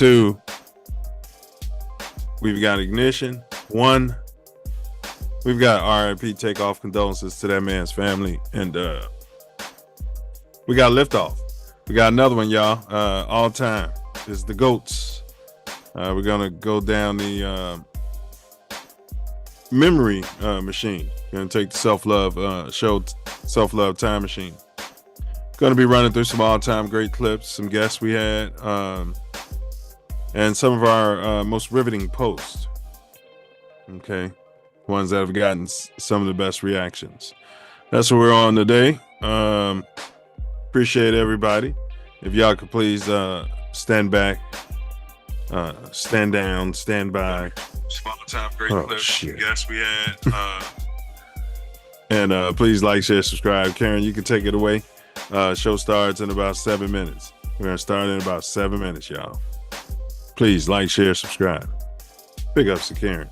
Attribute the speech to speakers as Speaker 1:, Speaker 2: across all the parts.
Speaker 1: 2, we've got ignition. 1, we've got RIP, takeoff, condolences to that man's family. And we got liftoff. We got another one, y'all. All time. It's the GOATs. We're going to go down the memory machine. Going to take the Self Love Show, Self Love Time Machine. Going to be running through some all-time great clips, some guests we had, and some of our most riveting posts. Okay, ones that have gotten some of the best reactions. That's what we're on today. Appreciate everybody. If y'all could please stand back, stand down, stand by. Some all-time great clips, guests we had, and please like, share, subscribe. Karen, you can take it away. Show starts in about 7 minutes. We're gonna start in about 7 minutes, y'all. Please like, share, subscribe. Big ups to Karen.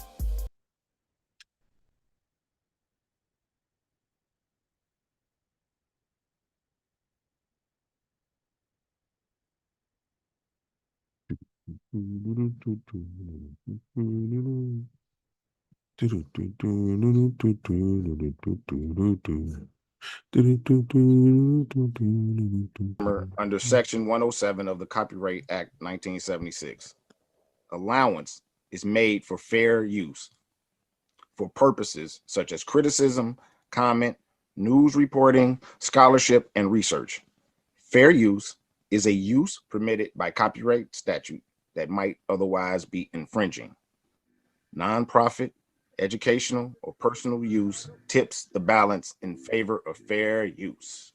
Speaker 2: Under Section 107 of the Copyright Act 1976, allowance is made for fair use for purposes such as criticism, comment, news reporting, scholarship, and research. Fair use is a use permitted by copyright statute that might otherwise be infringing. Nonprofit, educational, or personal use tips the balance in favor of fair use.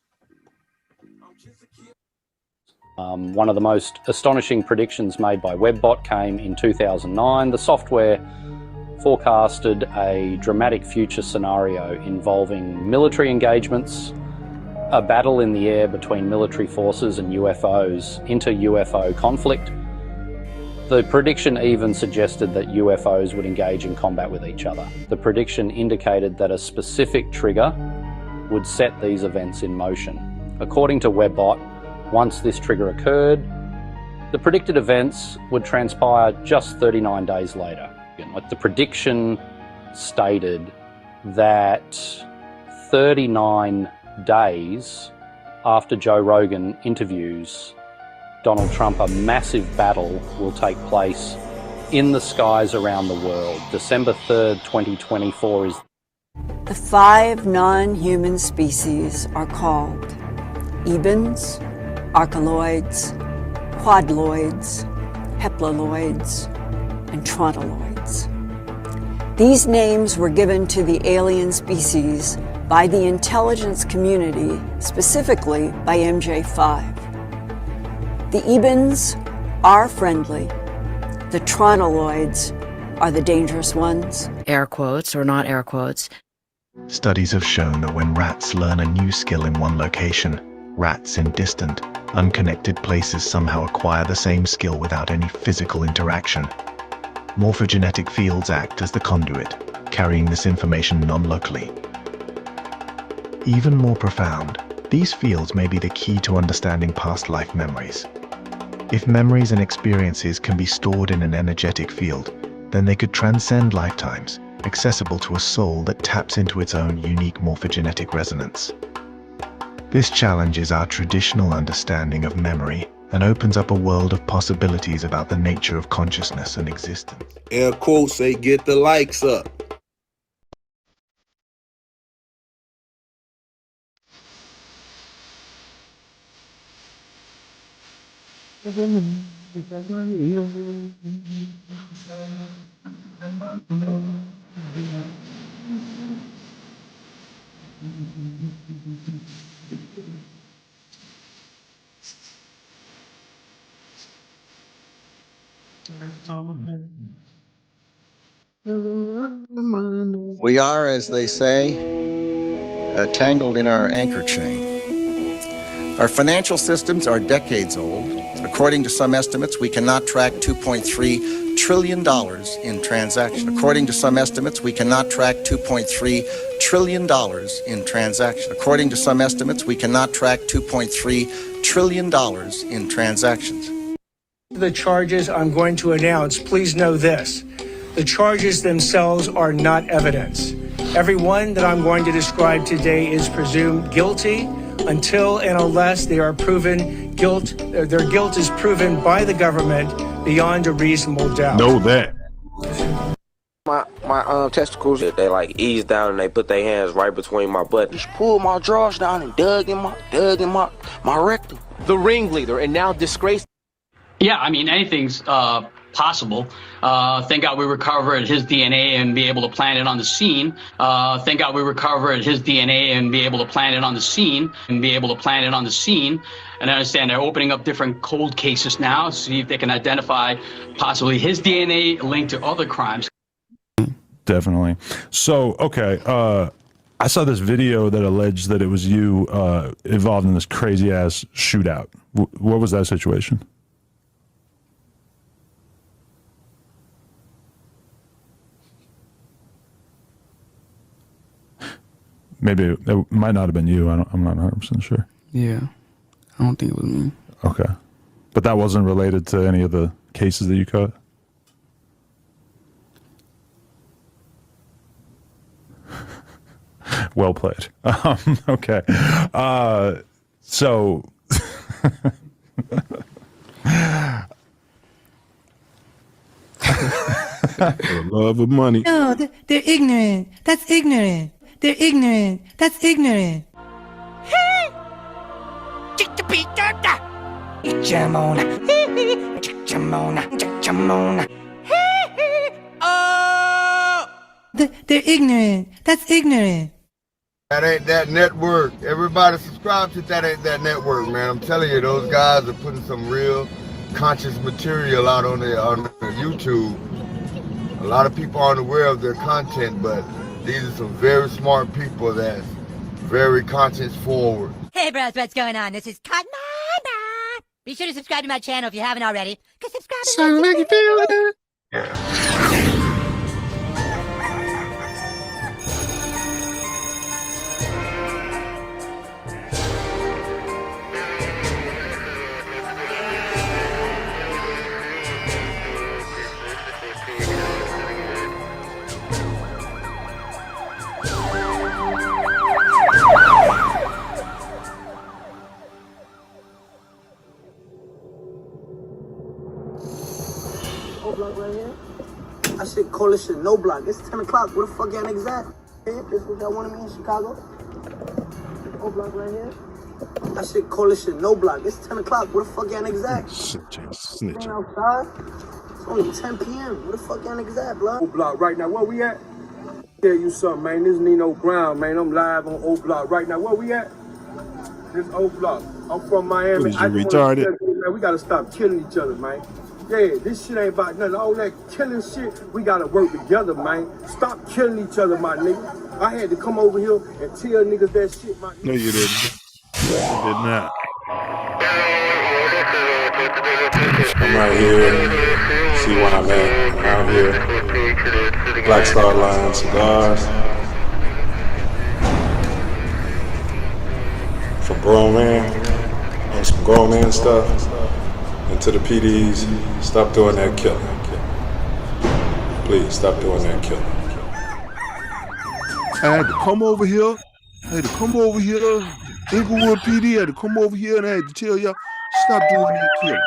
Speaker 3: One of the most astonishing predictions made by WebBot came in 2009. The software forecasted a dramatic future scenario involving military engagements, a battle in the air between military forces and UFOs, inter-UFO conflict. The prediction even suggested that UFOs would engage in combat with each other. The prediction indicated that a specific trigger would set these events in motion. According to WebBot, once this trigger occurred, the predicted events would transpire just 39 days later. Like the prediction stated that 39 days after Joe Rogan interviews Donald Trump, a massive battle will take place in the skies around the world. December 3rd, 2024 is...
Speaker 4: The 5 non-human species are called ebens, archeloids, quadloids, heptaloids, and trontoloids. These names were given to the alien species by the intelligence community, specifically by MJ5. The ebens are friendly. The trontoloids are the dangerous ones.
Speaker 5: Air quotes or not air quotes.
Speaker 6: Studies have shown that when rats learn a new skill in one location, rats in distant, unconnected places somehow acquire the same skill without any physical interaction. Morphogenetic fields act as the conduit, carrying this information non-locally. Even more profound, these fields may be the key to understanding past life memories. If memories and experiences can be stored in an energetic field, then they could transcend lifetimes, accessible to a soul that taps into its own unique morphogenetic resonance. This challenges our traditional understanding of memory and opens up a world of possibilities about the nature of consciousness and existence.
Speaker 7: Air quotes say get the likes up.
Speaker 8: We are, as they say, tangled in our anchor chain. Our financial systems are decades old. According to some estimates, we cannot track $2.3 trillion in transactions. According to some estimates, we cannot track $2.3 trillion in transactions. According to some estimates, we cannot track $2.3 trillion in transactions.
Speaker 9: The charges I'm going to announce, please know this. The charges themselves are not evidence. Everyone that I'm going to describe today is presumed guilty until and unless they are proven guilt. Their guilt is proven by the government beyond a reasonable doubt.
Speaker 1: Know that.
Speaker 10: My testicles, they like eased down and they put their hands right between my butt. Just pulled my drawers down and dug in my rectum.
Speaker 11: The ringleader and now disgraced.
Speaker 12: Yeah, I mean, anything's possible. Thank God we recovered his DNA and be able to plant it on the scene. Thank God we recovered his DNA and be able to plant it on the scene And I understand they're opening up different cold cases now, see if they can identify possibly his DNA linked to other crimes.
Speaker 13: Definitely. So, okay, I saw this video that alleged that it was you involved in this crazy ass shootout. What was that situation? Maybe it might not have been you. I'm not 100% sure.
Speaker 14: Yeah, I don't think it was me.
Speaker 13: Okay, but that wasn't related to any of the cases that you caught? Well played. Okay. So.
Speaker 1: For love of money.
Speaker 15: No, they're ignorant. That's ignorant. They're ignorant. That's ignorant. They're ignorant. That's ignorant.
Speaker 16: That Ain't That Network. Everybody subscribe to That Ain't That Network, man. I'm telling you, those guys are putting some real conscious material out on their YouTube. A lot of people aren't aware of their content, but these are some very smart people that's very conscience forward.
Speaker 17: Hey bros, what's going on? This is Cotton Eye. Be sure to subscribe to my channel if you haven't already. Cause subscribe
Speaker 1: make you feel good.
Speaker 18: Right here. I should call this shit no block. It's 10 o'clock. Where the fuck y'all niggas at? This what y'all wanted me in Chicago? O block right here. I should call this shit no block. It's 10 o'clock. Where the fuck y'all niggas at?
Speaker 1: Snitching.
Speaker 18: Outside. It's only 10 p.m. Where the fuck y'all niggas at, blood?
Speaker 19: O block right now. Where we at? Tell you something, man. This Nino Brown, man. I'm live on O block right now. Where we at? This O block. I'm from Miami.
Speaker 1: What, you retarded?
Speaker 19: Man, we gotta stop killing each other, man. Yeah, this shit ain't about nothing. All that killing shit, we gotta work together, man. Stop killing each other, my nigga. I had to come over here and tell niggas that shit, my nigga.
Speaker 1: No, you didn't. You did not.
Speaker 20: I'm right here. See where I'm at. I'm out here. Black Star Line cigars. For grown man. On some grown man stuff. And to the PDs, stop doing that killing. Please, stop doing that killing.
Speaker 1: I had to come over here. Inglewood PD had to come over here and I had to tell y'all, stop doing that killing.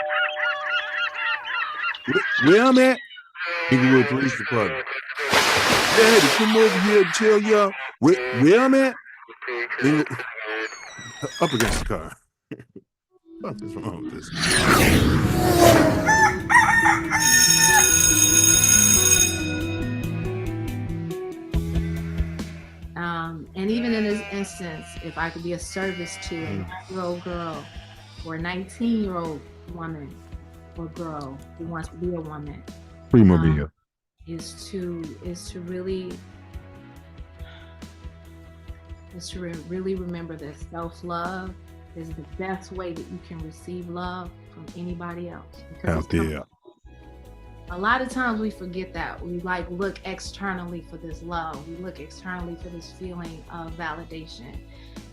Speaker 1: Where I'm at? Inglewood Police Department. They had to come over here and tell y'all where I'm at? Up against the car. What is wrong with this?
Speaker 21: And even in this instance, if I could be of service to a 9-year-old girl or a 19-year-old woman or girl who wants to be a woman, is to really remember that self-love is the best way that you can receive love from anybody else.
Speaker 1: Out there.
Speaker 21: A lot of times we forget that. We look externally for this love. We look externally for this feeling of validation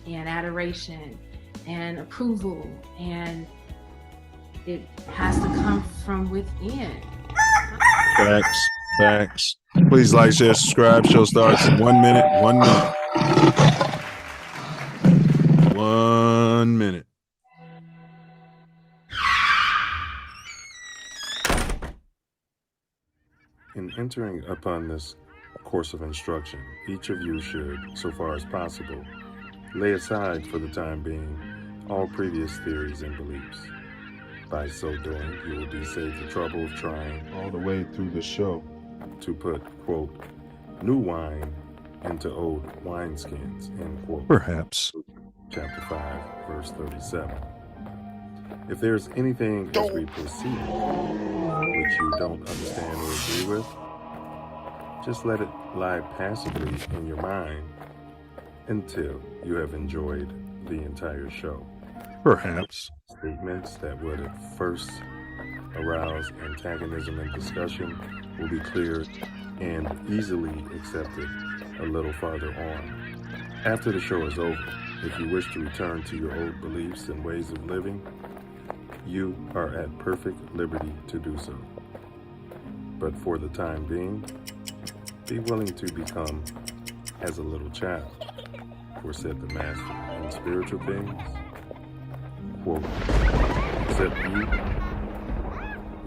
Speaker 21: and adoration and approval. And it has to come from within.
Speaker 1: Facts. Please like, share, subscribe. Show starts in 1 minute. 1 minute. 1 minute. In entering upon this course of instruction, each of you should, so far as possible, lay aside for the time being all previous theories and beliefs. By so doing, you will be saved the trouble of trying all the way through the show to put, quote, new wine into old wineskins, end quote. Perhaps. Chapter 5, verse 37. If there's anything as we proceed which you don't understand or agree with, just let it lie passively in your mind until you have enjoyed the entire show. Perhaps. Statements that would at first arouse antagonism and discussion will be cleared and easily accepted a little farther on. After the show is over, if you wish to return to your old beliefs and ways of living, you are at perfect liberty to do so. But for the time being, be willing to become as a little child, for said the Master in spiritual things, quote, except you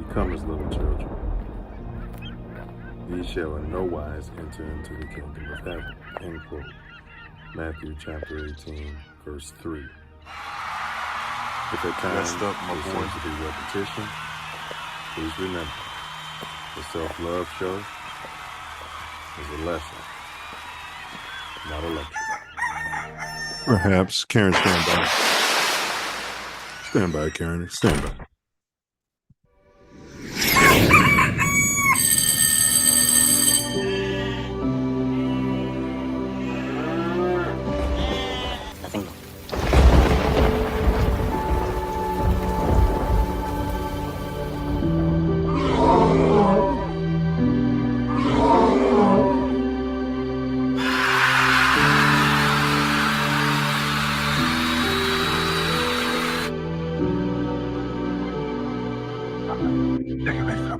Speaker 1: become as little children. Ye shall in no wise enter into the kingdom of heaven, end quote. Matthew chapter 18, verse 3. If at times there seems to be repetition, please remember, the Self Love Show is a lesson, not a lecture. Perhaps. Karen, stand by. Stand by, Karen. Stand by.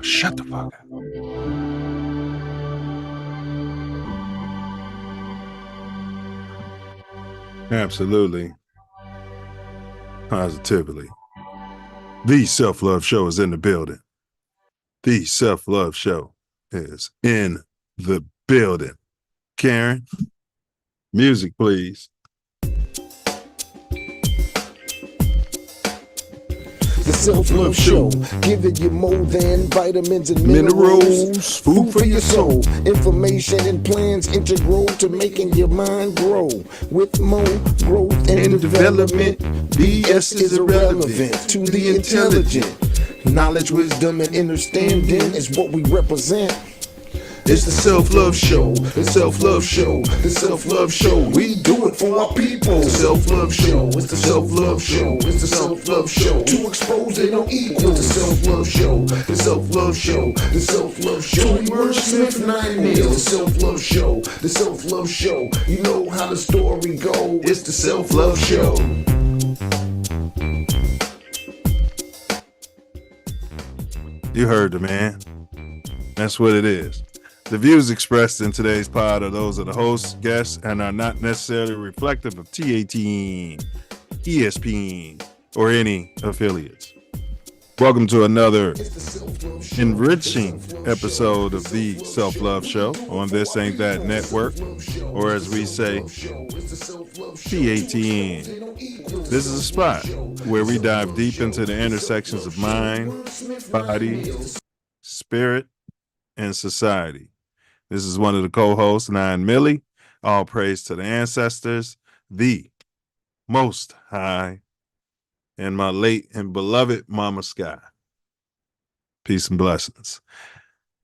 Speaker 1: Shut the fuck up. Absolutely. Positively. The Self Love Show is in the building. The Self Love Show is in the building. Karen, music, please.
Speaker 2: The Self Love Show, giving you more than vitamins and minerals. Food for your soul, information and plans integral to making your mind grow. With more growth and development, BS is irrelevant to the intelligent. Knowledge, wisdom, and understanding is what we represent. It's the Self Love Show, the Self Love Show, the Self Love Show. We do it for our people. The Self Love Show, it's the Self Love Show, it's the Self Love Show. To expose they don't equal. The Self Love Show, the Self Love Show, the Self Love Show. Merge Smith 9 Meals, the Self Love Show, the Self Love Show. You know how the story go. It's the Self Love Show.
Speaker 1: You heard the man. That's what it is. The views expressed in today's pod are those of the hosts, guests, and are not necessarily reflective of TATN, ESPN, or any affiliates. Welcome to another enriching episode of the Self Love Show on This Ain't That Network, or as we say, TATN. This is a spot where we dive deep into the intersections of mind, body, spirit, and society. This is one of the co-hosts, 9 Millie. All praise to the ancestors, the Most High, and my late and beloved Mama Sky. Peace and blessings.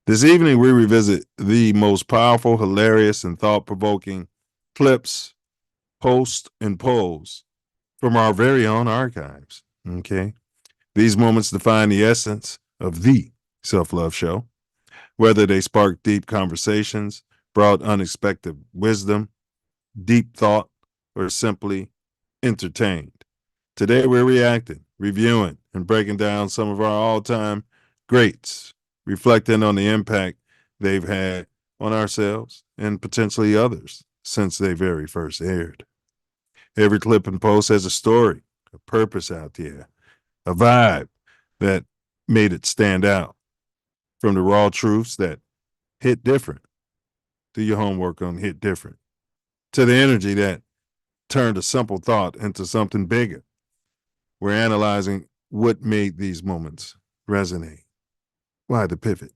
Speaker 1: This evening, we revisit the most powerful, hilarious, and thought-provoking clips, posts, and polls from our very own archives. Okay? These moments define the essence of the Self Love Show. Whether they spark deep conversations, brought unexpected wisdom, deep thought, or simply entertained. Today we're reacting reviewing and breaking down some of our all-time greats, reflecting on the impact they've had on ourselves and potentially others since they very first aired. Every clip and post has a story, a purpose out there, a vibe that made it stand out. From the raw truths that hit different, do your homework on hit different, to the energy that turned a simple thought into something bigger. We're analyzing what made these moments resonate. Why the pivot?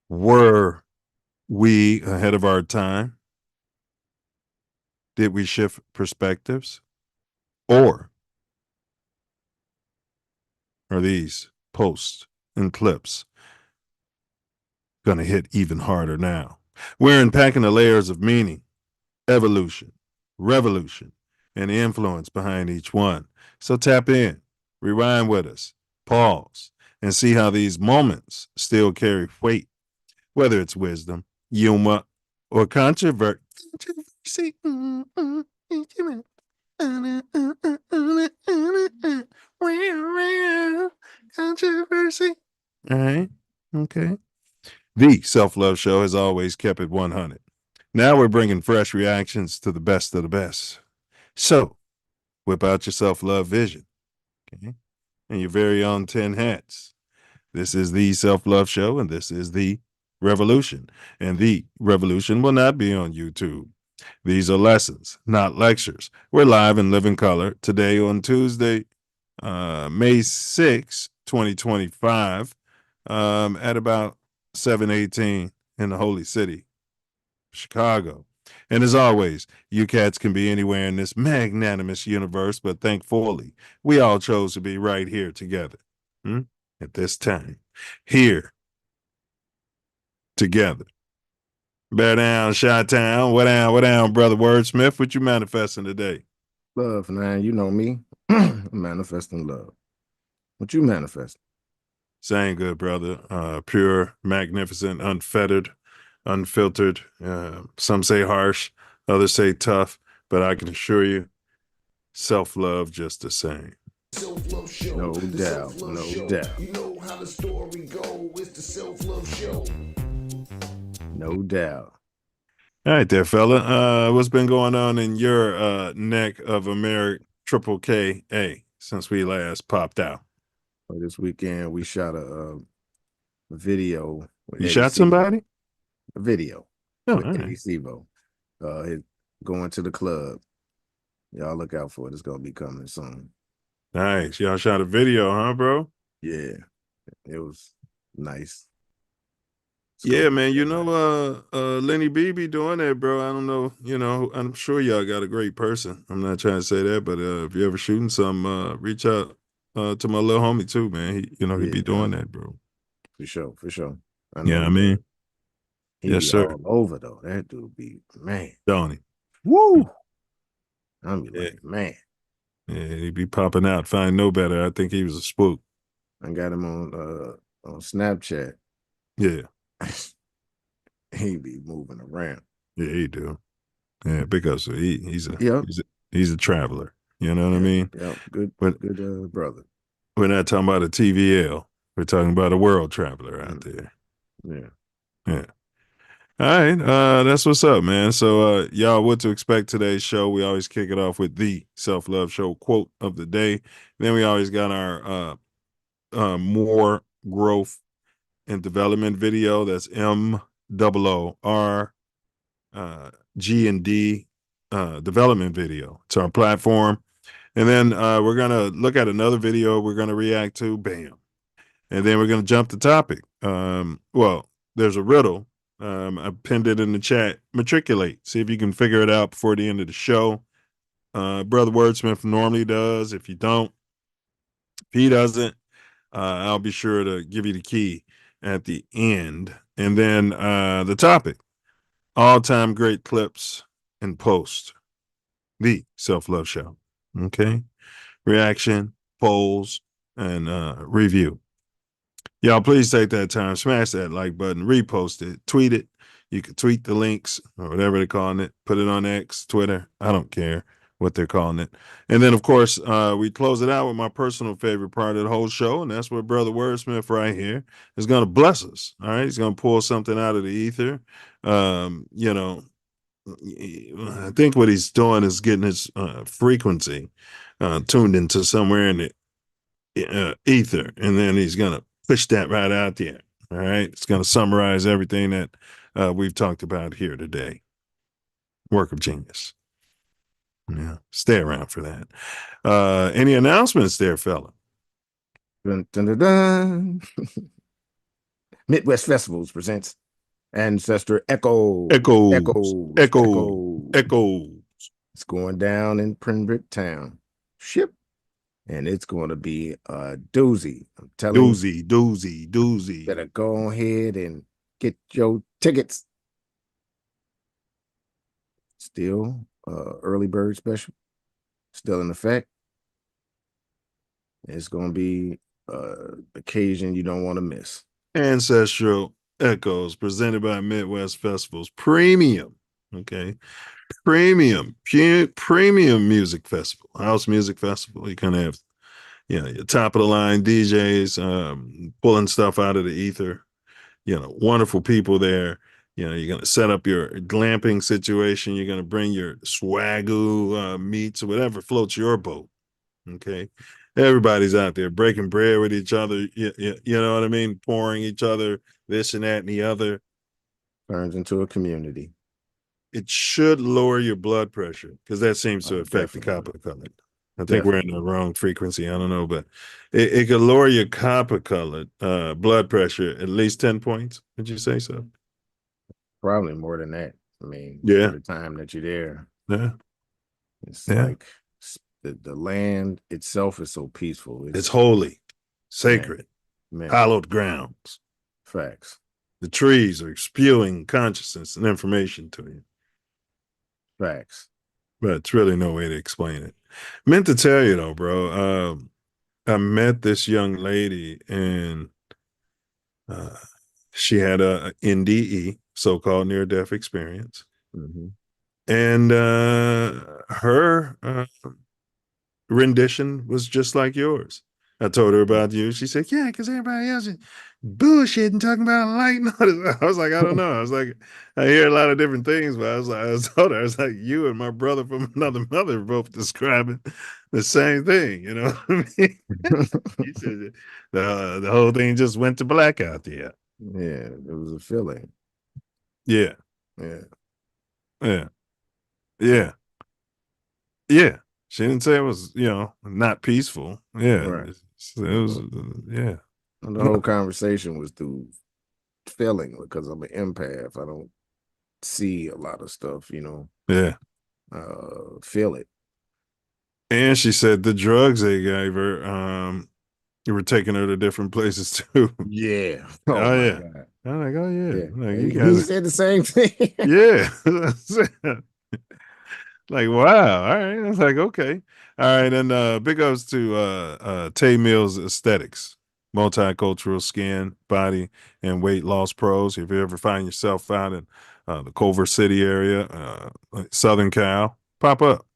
Speaker 1: Were we ahead of our time? Did we shift perspectives? Or are these posts and clips going to hit even harder now? We're unpacking the layers of meaning, evolution, revolution, and the influence behind each one. So tap in, rewind with us, pause, and see how these moments still carry weight, whether it's wisdom, humor, or controversy. Controversy. All right. Okay. The Self Love Show has always kept it 100. Now we're bringing fresh reactions to the best of the best. So whip out your self love vision, okay, and your very own 10 hats. This is the Self Love Show, and this is the revolution. And the revolution will not be on YouTube. These are lessons, not lectures. We're live in living color today on Tuesday, May 6, 2025, at about 7:18 in the holy city, Chicago. And as always, you cats can be anywhere in this magnanimous universe, but thankfully, we all chose to be right here together at this time, here together. Bear down, Chi-Town. What down, brother Wordsmith? What you manifesting today?
Speaker 3: Love, man. You know me. I'm manifesting love. What you manifesting?
Speaker 1: Same good, brother. Pure, magnificent, unfettered, unfiltered. Some say harsh, others say tough, but I can assure you, self-love just the same.
Speaker 3: Self-Love Show. No doubt. No doubt.
Speaker 2: You know how the story goes. It's the Self-Love Show.
Speaker 3: No doubt.
Speaker 1: All right there, fella. What's been going on in your neck of America, Triple KA, since we last popped out?
Speaker 3: Well, this weekend, we shot a video.
Speaker 1: You shot somebody?
Speaker 3: A video
Speaker 1: with
Speaker 3: Eddie Sivo. Going to the club. Y'all look out for it. It's going to be coming soon.
Speaker 1: Nice. Y'all shot a video, huh, bro?
Speaker 3: Yeah. It was nice.
Speaker 1: Yeah, man. You know, Lenny B be doing that, bro. I don't know. You know, I'm sure y'all got a great person. I'm not trying to say that, but if you're ever shooting some, reach out to my little homie too, man. He be doing that, bro.
Speaker 3: For sure.
Speaker 1: Yeah, I mean,
Speaker 3: he be all over though. That dude be, man.
Speaker 1: Don't he?
Speaker 3: Woo! I'm like, man.
Speaker 1: Yeah, he be popping out. If I know better, I think he was a spook.
Speaker 3: I got him on Snapchat.
Speaker 1: Yeah.
Speaker 3: He be moving around.
Speaker 1: Yeah, he do. Yeah, because he's a traveler. You know what I mean?
Speaker 3: Yeah, good brother.
Speaker 1: We're not talking about a TVL. We're talking about a world traveler out there.
Speaker 3: Yeah.
Speaker 1: All right, that's what's up, man. So, y'all, what to expect today's show? We always kick it off with the Self Love Show quote of the day. Then we always got our more growth and development video. That's MOORG&D development video. It's our platform. And then we're gonna look at another video we're gonna react to. Bam. And then we're gonna jump the topic. Well, there's a riddle. I pinned it in the chat. Matriculate. See if you can figure it out before the end of the show. Brother Wordsmith normally does. If you don't, if he doesn't, I'll be sure to give you the key at the end. And then the topic, all-time great clips and post. The Self Love Show. Okay. Reaction, polls, and review. Y'all, please take that time, smash that like button, repost it, tweet it. You can tweet the links or whatever they're calling it, put it on X, Twitter. I don't care. what they're calling it. And then, of course, we close it out with my personal favorite part of the whole show, and that's where Brother Wordsmith right here is going to bless us. All right, he's going to pull something out of the ether. You know, I think what he's doing is getting his frequency tuned into somewhere in the ether, and then he's going to push that right out there. All right, it's going to summarize everything that we've talked about here today. Work of genius. Yeah, stay around for that. Any announcements there, fella?
Speaker 3: Dun, dun, dun, dun. Midwest Festivals presents Ancestor Echo.
Speaker 1: Echoes.
Speaker 3: It's going down in Pembroke Town. Ship. And it's going to be a doozy. I'm telling you.
Speaker 1: Doozy.
Speaker 3: Better go ahead and get your tickets. Still, early bird special. Still in effect. It's going to be occasion you don't want to miss.
Speaker 1: Ancestral Echoes presented by Midwest Festivals. Premium. Okay. Premium music festival, house music festival. You kind of have, your top of the line DJs pulling stuff out of the ether. Wonderful people there. You're going to set up your glamping situation. You're going to bring your swagoo meats or whatever floats your boat. Okay. Everybody's out there breaking bread with each other. You know what I mean? Pouring each other this and that and the other.
Speaker 3: Turns into a community.
Speaker 1: It should lower your blood pressure because that seems to affect the copper colored. I think we're in the wrong frequency. I don't know, but it could lower your copper colored blood pressure at least 10 points. Would you say so?
Speaker 3: Probably more than that. I mean,
Speaker 1: yeah.
Speaker 3: The time that you're there.
Speaker 1: Yeah.
Speaker 3: It's like the land itself is so peaceful.
Speaker 1: It's holy, sacred, hallowed grounds.
Speaker 3: Facts.
Speaker 1: The trees are spewing consciousness and information to you.
Speaker 3: Facts.
Speaker 1: But it's really no way to explain it. Meant to tell you though, bro. I met this young lady and she had a NDE, so-called near-death experience.
Speaker 3: Mm-hmm.
Speaker 1: And her rendition was just like yours. I told her about you. She said, yeah, because everybody else is bullshit and talking about light and all this. I was like, I don't know. I was like, I hear a lot of different things, but I told her, I was like, you and my brother from another mother both describing the same thing. You know what I mean? He said the whole thing just went to black out there.
Speaker 3: Yeah, it was a feeling.
Speaker 1: Yeah.
Speaker 3: Yeah.
Speaker 1: Yeah. Yeah. Yeah. She didn't say it was, not peaceful. Yeah.
Speaker 3: Right.
Speaker 1: It was, yeah.
Speaker 3: And the whole conversation was through feeling because I'm an empath. I don't see a lot of stuff,
Speaker 1: Yeah.
Speaker 3: Feel it.
Speaker 1: And she said the drugs they gave her, you were taking her to different places too.
Speaker 3: Yeah.
Speaker 1: Oh
Speaker 3: my
Speaker 1: yeah.
Speaker 3: God.
Speaker 1: I'm like, oh yeah. Like,
Speaker 3: He said the same thing.
Speaker 1: Yeah. Like, wow. All right. I was like, okay. All right. And big ups to Tay Mills Aesthetics, multicultural skin, body, and weight loss pros. If you ever find yourself out in the Culver City area, Southern Cal, pop up.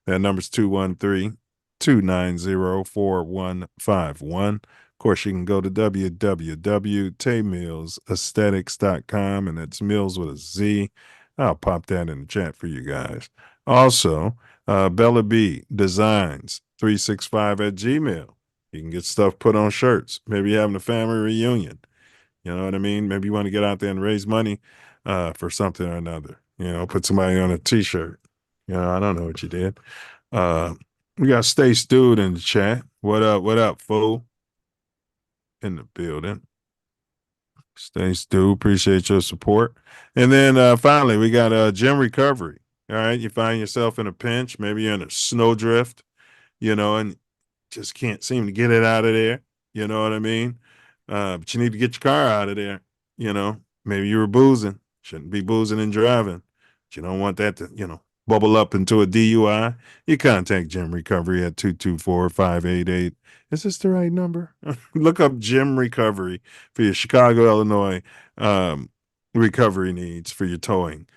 Speaker 1: That number's 213-290-4151. Of course, you can go to www.taymillsaesthetics.com, and that's Mills with a Z. I'll pop that in the chat for you guys. Also, Bella B Designs 365 at Gmail. You can get stuff put on shirts. Maybe you're having a family reunion. You know what I mean? Maybe you want to get out there and raise money for something or another. Put somebody on a t-shirt. I don't know what you did. We got Stay Stewed in the chat. What up, fool? In the building. Stay Stewed. Appreciate your support. And then finally, we got Gym Recovery. All right. You find yourself in a pinch. Maybe you're in a snowdrift, and just can't seem to get it out of there. You know what I mean? But you need to get your car out of there. Maybe you were boozing. Shouldn't be boozing and driving. But you don't want that to, bubble up into a DUI. You contact Gym Recovery at 224-588. Is this the right number? Look up Gym Recovery for your Chicago, Illinois recovery needs, for your towing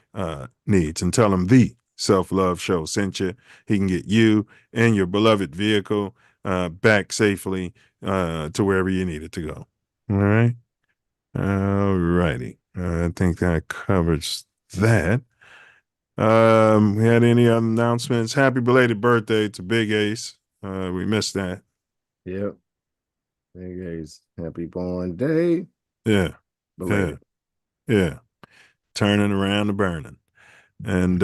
Speaker 1: needs, and tell them the Self Luv Show sent you. He can get you and your beloved vehicle back safely to wherever you need it to go. All right. All righty. I think that covers that. We had any other announcements? Happy belated birthday to Big Ace. We missed that.
Speaker 3: Yep. Big Ace, happy born day.
Speaker 1: Yeah.
Speaker 3: Belated.
Speaker 1: Yeah. Turning around the burning. And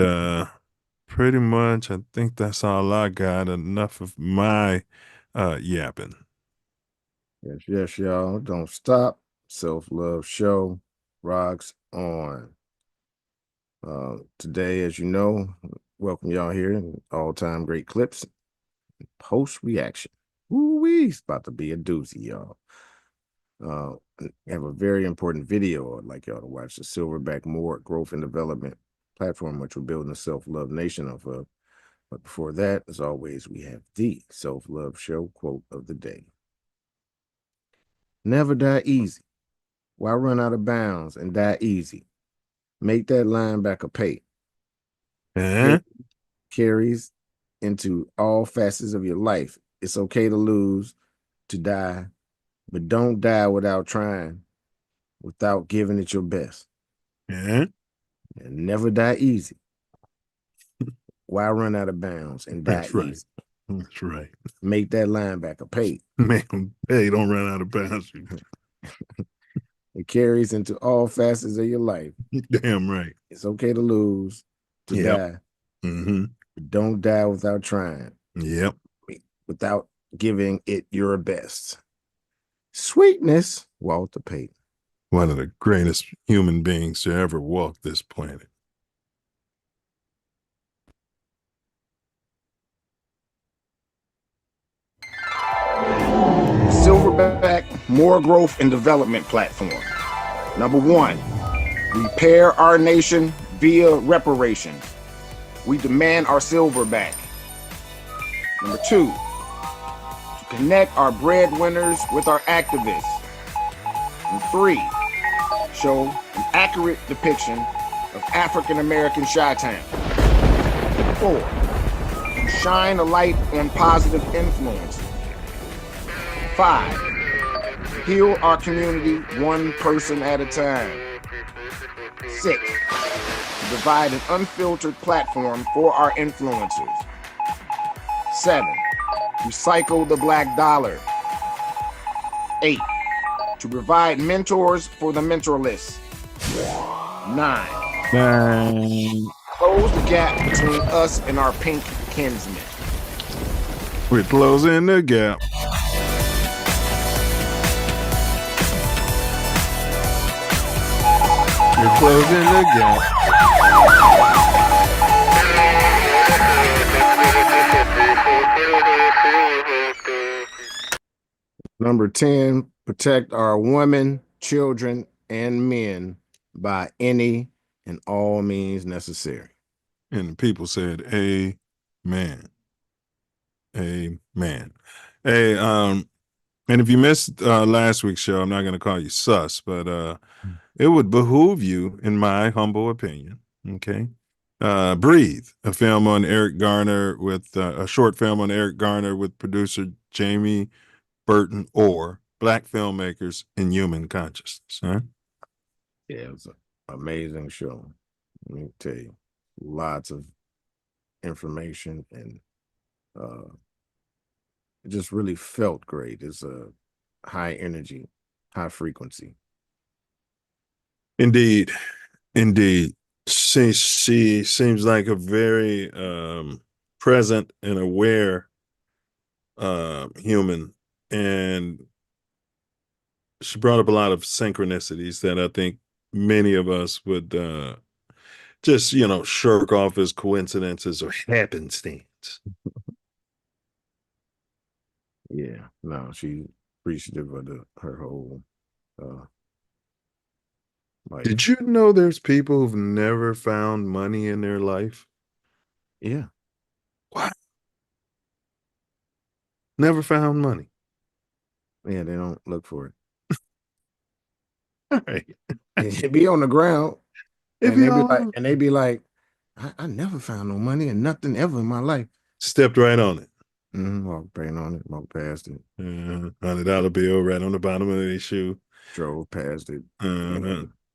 Speaker 1: pretty much I think that's all I got. Enough of my yapping.
Speaker 3: Yes, y'all. Don't stop. Self Love Show rocks on. Today, as you know, welcome y'all here. All-time great clips. Post reaction. Ooh-wee, it's about to be a doozy, y'all. Have a very important video I'd like y'all to watch. The Silverback Moore Growth and Development platform, which we're building a self-love nation of. But before that, as always, we have the Self Love Show quote of the day. Never die easy. Why run out of bounds and die easy? Make that linebacker pay. It carries into all facets of your life. It's okay to lose, to die, but don't die without trying, without giving it your best. And never die easy. Why run out of bounds and die easy?
Speaker 1: That's right.
Speaker 3: Make that linebacker pay.
Speaker 1: Make them pay. Don't run out of bounds.
Speaker 3: It carries into all facets of your life.
Speaker 1: Damn right.
Speaker 3: It's okay to lose, to die. But don't die without trying.
Speaker 1: Yep.
Speaker 3: Without giving it your best. Sweetness, Walter Payton.
Speaker 1: One of the greatest human beings to ever walk this planet.
Speaker 8: Silverback More Growth and Development Platform. Number 1, repair our nation via reparations. We demand our silver back. Number 2, to connect our breadwinners with our activists. And 3, show an accurate depiction of African-American Chi-Town. 4, shine a light on positive influences. 5, heal our community one person at a time. 6, provide an unfiltered platform for our influencers. 7, recycle the black dollar. 8, to provide mentors for the mentorless. 9, close the gap between us and our pink kinsmen.
Speaker 1: We're closing the gap. We're closing the gap.
Speaker 3: Number 10, protect our women, children, and men by any and all means necessary.
Speaker 1: And the people said, amen. Amen. Hey, and if you missed last week's show, I'm not going to call you sus, but it would behoove you, in my humble opinion, okay? Breathe, a film on Eric Garner with a short film on Eric Garner with producer Jamie Burton Orr, Black filmmakers in human consciousness. Huh?
Speaker 3: Yeah, it was an amazing show. Let me tell you, lots of information, and it just really felt great. It's a high energy, high frequency.
Speaker 1: Indeed. She seems like a very present and aware human, and she brought up a lot of synchronicities that I think many of us would just, shirk off as coincidences or happenstance.
Speaker 3: Yeah, no, she's appreciative of her whole life.
Speaker 1: Did you know there's people who've never found money in their life?
Speaker 3: Yeah.
Speaker 1: What? Never found money.
Speaker 3: Yeah, they don't look for it.
Speaker 1: All right.
Speaker 3: It'd be on the ground. And they be like, I never found no money and nothing ever in my life.
Speaker 1: Stepped right on it.
Speaker 3: Walked right on it, walked past it.
Speaker 1: $100 bill right on the bottom of their shoe.
Speaker 3: Drove past it.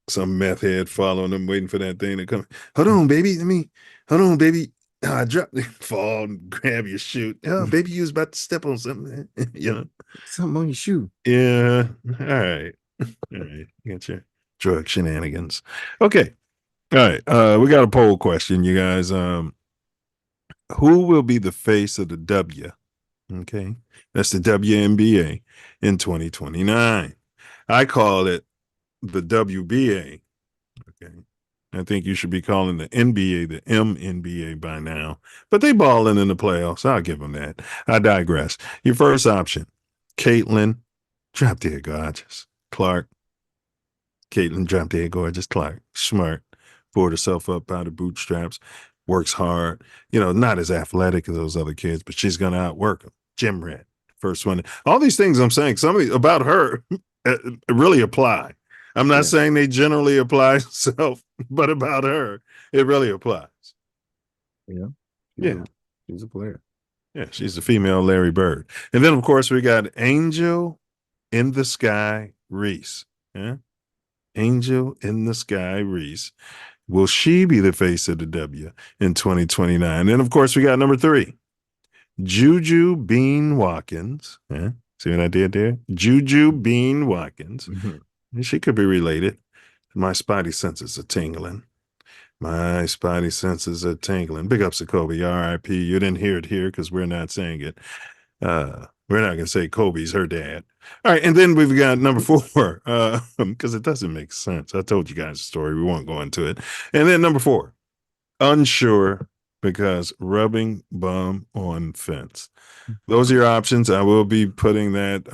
Speaker 1: Some meth head following them, waiting for that thing to come. Hold on, baby. Hold on, baby. Drop, fall, and grab your shoe. Oh, baby, you was about to step on something.
Speaker 3: Something on your shoe.
Speaker 1: Yeah. All right. All right. You got your drug shenanigans. Okay. All right. We got a poll question, you guys. Who will be the face of the W? Okay. That's the WNBA in 2029. I call it the WBA. Okay. I think you should be calling the NBA the MNBA by now. But they balling in the playoffs. I'll give them that. I digress. Your first option, Caitlin, drop dead gorgeous. Clark. Caitlin, drop dead gorgeous. Clark, smart. Poured herself up by the bootstraps. Works hard. Not as athletic as those other kids, but she's going to outwork them. Gym rat. First one. All these things I'm saying, some of these about her really apply. I'm not saying they generally apply self, but about her, it really applies.
Speaker 3: Yeah. She's a player.
Speaker 1: Yeah, she's the female Larry Bird. And then, of course, we got Angel in the Sky Reese. Yeah? Angel in the Sky Reese. Will she be the face of the W in 2029? And, of course, we got number 3, Juju Bean Watkins. Yeah? See what I did there? Juju Bean Watkins. She could be related. My spidey senses are tingling. My spidey senses are tingling. Big ups to Kobe, R.I.P. You didn't hear it here because we're not saying it. We're not going to say Kobe's her dad. All right, and then we've got number 4, because it doesn't make sense. I told you guys the story. We won't go into it. And then number 4, unsure because rubbing bum on fence. Those are your options. I will be putting that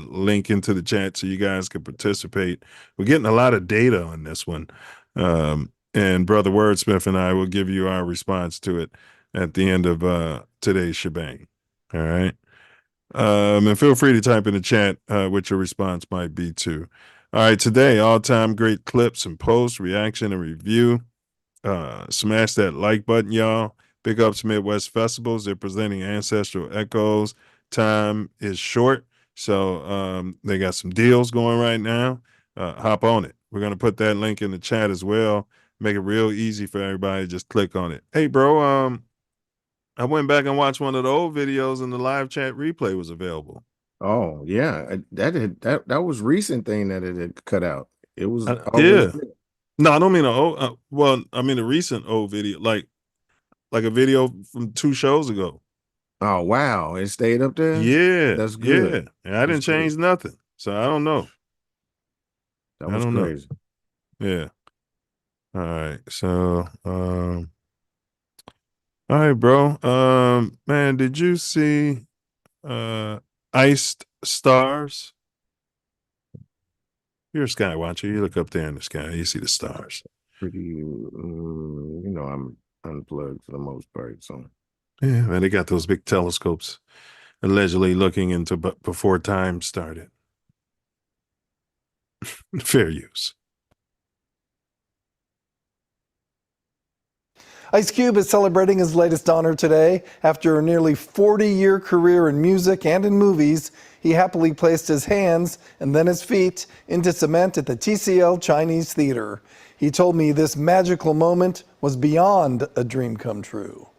Speaker 1: link into the chat so you guys can participate. We're getting a lot of data on this one. And Brother Wordsmith and I will give you our response to it at the end of today's shebang. All right. And feel free to type in the chat what your response might be too. All right. Today, all-time great clips and posts, reaction and review. Smash that like button, y'all. Big ups Midwest Festivals. They're presenting Ancestral Echoes. Time is short, so they got some deals going right now. Hop on it. We're going to put that link in the chat as well. Make it real easy for everybody to just click on it. Hey, bro, I went back and watched one of the old videos and the live chat replay was available.
Speaker 3: Oh, yeah. That was recent thing that it had cut out. It was
Speaker 1: yeah. No, I don't mean I mean a recent old video, like a video from 2 shows ago.
Speaker 3: Oh, wow. It stayed up there?
Speaker 1: Yeah.
Speaker 3: That's good.
Speaker 1: Yeah. And I didn't change nothing. So I don't know.
Speaker 3: That was crazy.
Speaker 1: Yeah. All right. So, all right, bro. Man, did you see Iced Stars? You're a sky watcher. You look up there in the sky, you see the stars.
Speaker 3: Pretty, I'm unplugged for the most part. So,
Speaker 1: yeah, man, they got those big telescopes allegedly looking into before time started. Fair use.
Speaker 4: Ice Cube is celebrating his latest honor today. After a nearly 40-year career in music and in movies, he happily placed his hands and then his feet into cement at the TCL Chinese Theater. He told me this magical moment was beyond a dream come true.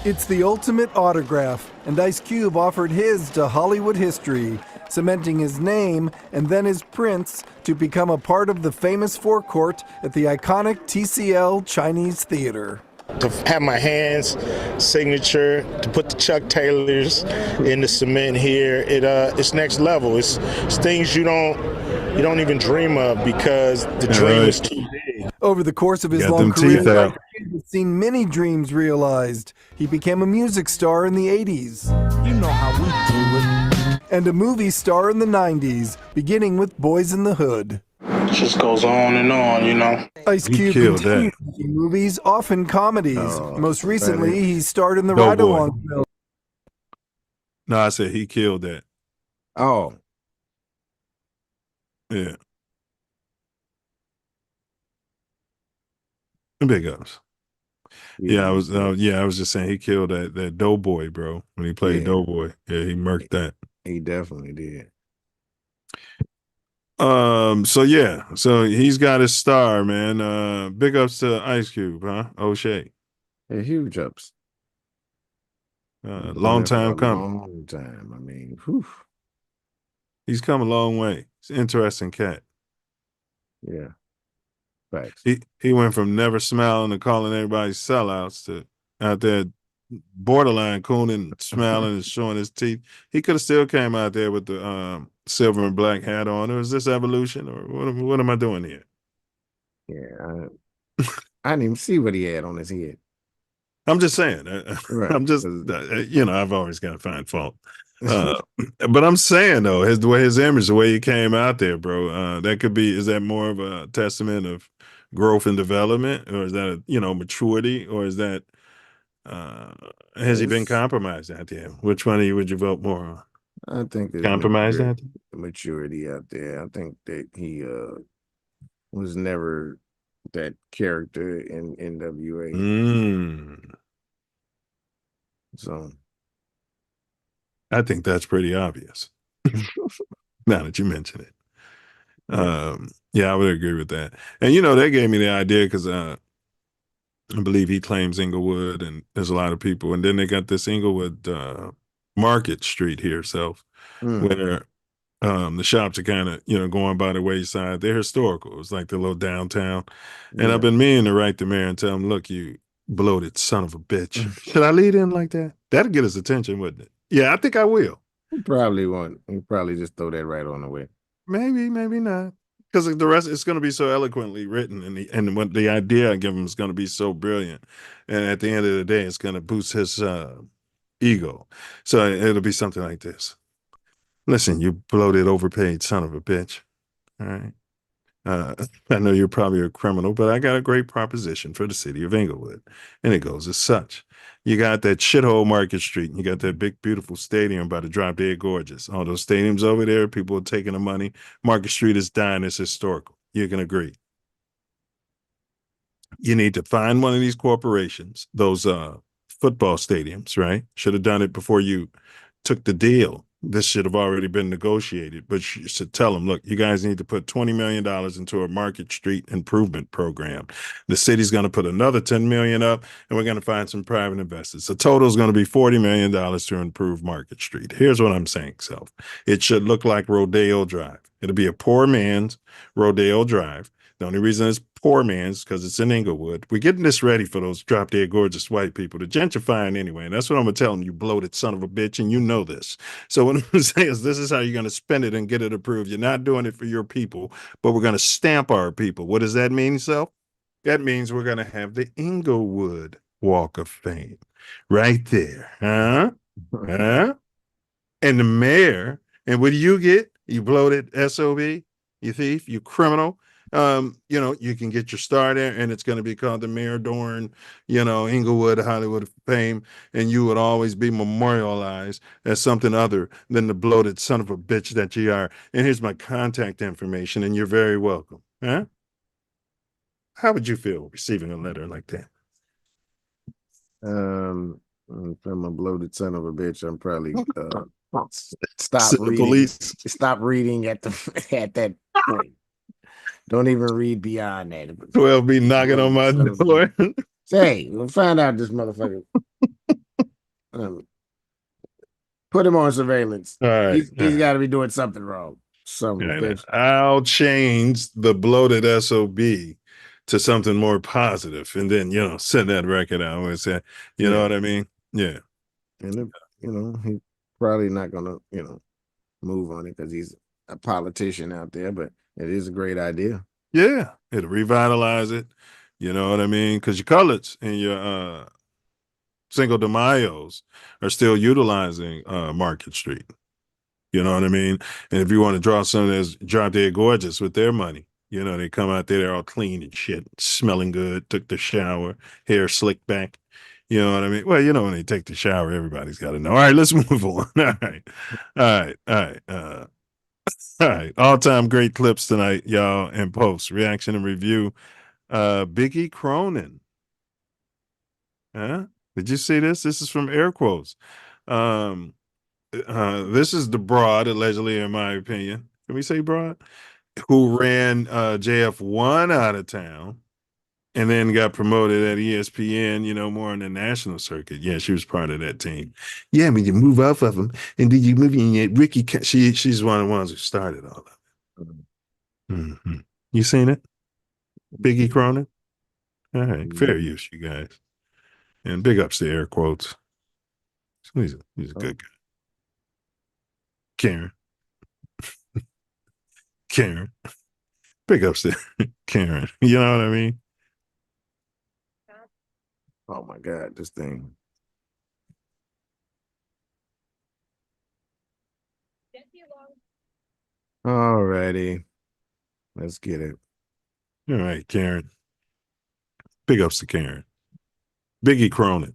Speaker 4: It's the ultimate autograph, and Ice Cube offered his to Hollywood history, cementing his name and then his prints to become a part of the famous forecourt at the iconic TCL Chinese Theater.
Speaker 22: To have my hands signature, to put the Chuck Taylors in the cement here, it's next level. It's things you don't even dream of because the dream is too big.
Speaker 4: Over the course of his long career, Cube has seen many dreams realized. He became a music star in the 80s. You know how we do it. And a movie star in the 90s, beginning with Boys in the Hood.
Speaker 22: It just goes on, you know.
Speaker 4: Ice Cube continues making movies, often comedies. Most recently, he starred in the Ride Along film.
Speaker 1: No, I said he killed that.
Speaker 3: Oh.
Speaker 1: Yeah. Big ups. Yeah, I was just saying he killed that Doughboy, bro, when he played Doughboy. Yeah, he murked that.
Speaker 3: He definitely did.
Speaker 1: So he's got his star, man. Big ups to Ice Cube, huh? O'Shea.
Speaker 3: Yeah, huge ups.
Speaker 1: Long time coming.
Speaker 3: Long time. I mean, whew.
Speaker 1: He's come a long way. He's an interesting cat.
Speaker 3: Yeah. Facts.
Speaker 1: He went from never smiling and calling everybody sellouts to out there borderline cooning, smiling and showing his teeth. He could have still came out there with the silver and black hat on. Or is this evolution, or what am I doing here?
Speaker 3: Yeah, I didn't even see what he had on his head.
Speaker 1: I'm just saying.
Speaker 3: Right.
Speaker 1: I'm just, I've always got to find fault. But I'm saying though, the way his image, the way he came out there, bro, that could be. Is that more of a testament of growth and development, or is that maturity, or is that has he been compromised out there? Which one of you would you vote more on?
Speaker 3: I think there's
Speaker 1: compromised
Speaker 3: maturity out there. I think that he was never that character in NWA. So
Speaker 1: I think that's pretty obvious. Now that you mention it. Yeah, I would agree with that. And they gave me the idea because I believe he claims Inglewood, and there's a lot of people. And then they got this Inglewood Market Street here, where the shops are kind of, going by the wayside. They're historical. It's like the little downtown. And I've been meaning to write the mayor and tell him, look, you bloated son of a bitch. Should I lead in like that? That'd get his attention, wouldn't it? Yeah, I think I will.
Speaker 3: He probably won't. He probably just throw that right on the way.
Speaker 1: Maybe not. Because the rest, it's going to be so eloquently written, and what the idea I give him is going to be so brilliant. And at the end of the day, it's going to boost his ego. So it'll be something like this. Listen, you bloated, overpaid son of a bitch. All right. I know you're probably a criminal, but I got a great proposition for the city of Inglewood. And it goes as such. You got that shithole Market Street, and you got that big, beautiful stadium by the Drop Dead Gorgeous. All those stadiums over there, people are taking the money. Market Street is dying. It's historical. You can agree. You need to find one of these corporations, those football stadiums, right? Should have done it before you took the deal. This should have already been negotiated, but you should tell them, look, you guys need to put $20 million into a Market Street improvement program. The city's going to put another $10 million up, and we're going to find some private investors. The total is going to be $40 million to improve Market Street. Here's what I'm saying, Self. It should look like Rodeo Drive. It'll be a poor man's Rodeo Drive. The only reason it's poor man's because it's in Inglewood. We're getting this ready for those Drop Dead Gorgeous white people. The gentrifying anyway. And that's what I'm going to tell them, you bloated son of a bitch, and you know this. So what I'm saying is this is how you're going to spend it and get it approved. You're not doing it for your people, but we're going to stamp our people. What does that mean, Self? That means we're going to have the Inglewood Walk of Fame right there. Huh? And the mayor, and what do you get? You bloated SOB, you thief, you criminal. You can get your star there, and it's going to be called the Mayor Dorn, Inglewood Hollywood Fame, and you would always be memorialized as something other than the bloated son of a bitch that you are. And here's my contact information, and you're very welcome. Huh? How would you feel receiving a letter like that?
Speaker 3: If I'm a bloated son of a bitch, I'm probably stop reading.
Speaker 1: Police.
Speaker 3: Stop reading at that point. Don't even read beyond that.
Speaker 1: 12 be knocking on my door.
Speaker 3: Say, we'll find out this motherfucker. Put him on surveillance.
Speaker 1: All right.
Speaker 3: He's got to be doing something wrong.
Speaker 1: I'll change the bloated SOB to something more positive, and then send that record out and say, you know what I mean? Yeah.
Speaker 3: And he's probably not gonna move on it because he's a politician out there, but it is a great idea.
Speaker 1: Yeah, it'll revitalize it. You know what I mean? Because your colors and your Cinco de Mayos are still utilizing Market Street. You know what I mean? And if you want to draw some that's Drop Dead Gorgeous with their money, they come out there, they're all clean and shit, smelling good, took the shower, hair slicked back. You know what I mean? Well, when they take the shower, everybody's got to know. All right, let's move on. All right. All-time great clips tonight, y'all, and post reaction and review. Biggie Cronin Huh? Did you see this? This is from air quotes. This is the broad, allegedly, in my opinion. Can we say broad? Who ran JF1 out of town and then got promoted at ESPN, more on the national circuit. Yeah, she was part of that team. Yeah, when you move off of them, and then you move in, Ricky, she's one of the ones who started all of it. Mm-hmm. You seen it? Biggie Cronin? All right, fair use, you guys. And big ups to air quotes. He's a good guy. Karen. Karen. Big ups to Karen. You know what I mean?
Speaker 3: Oh my God, this thing. Alrighty. Let's get it.
Speaker 1: All right, Karen. Big ups to Karen. Biggie Cronin.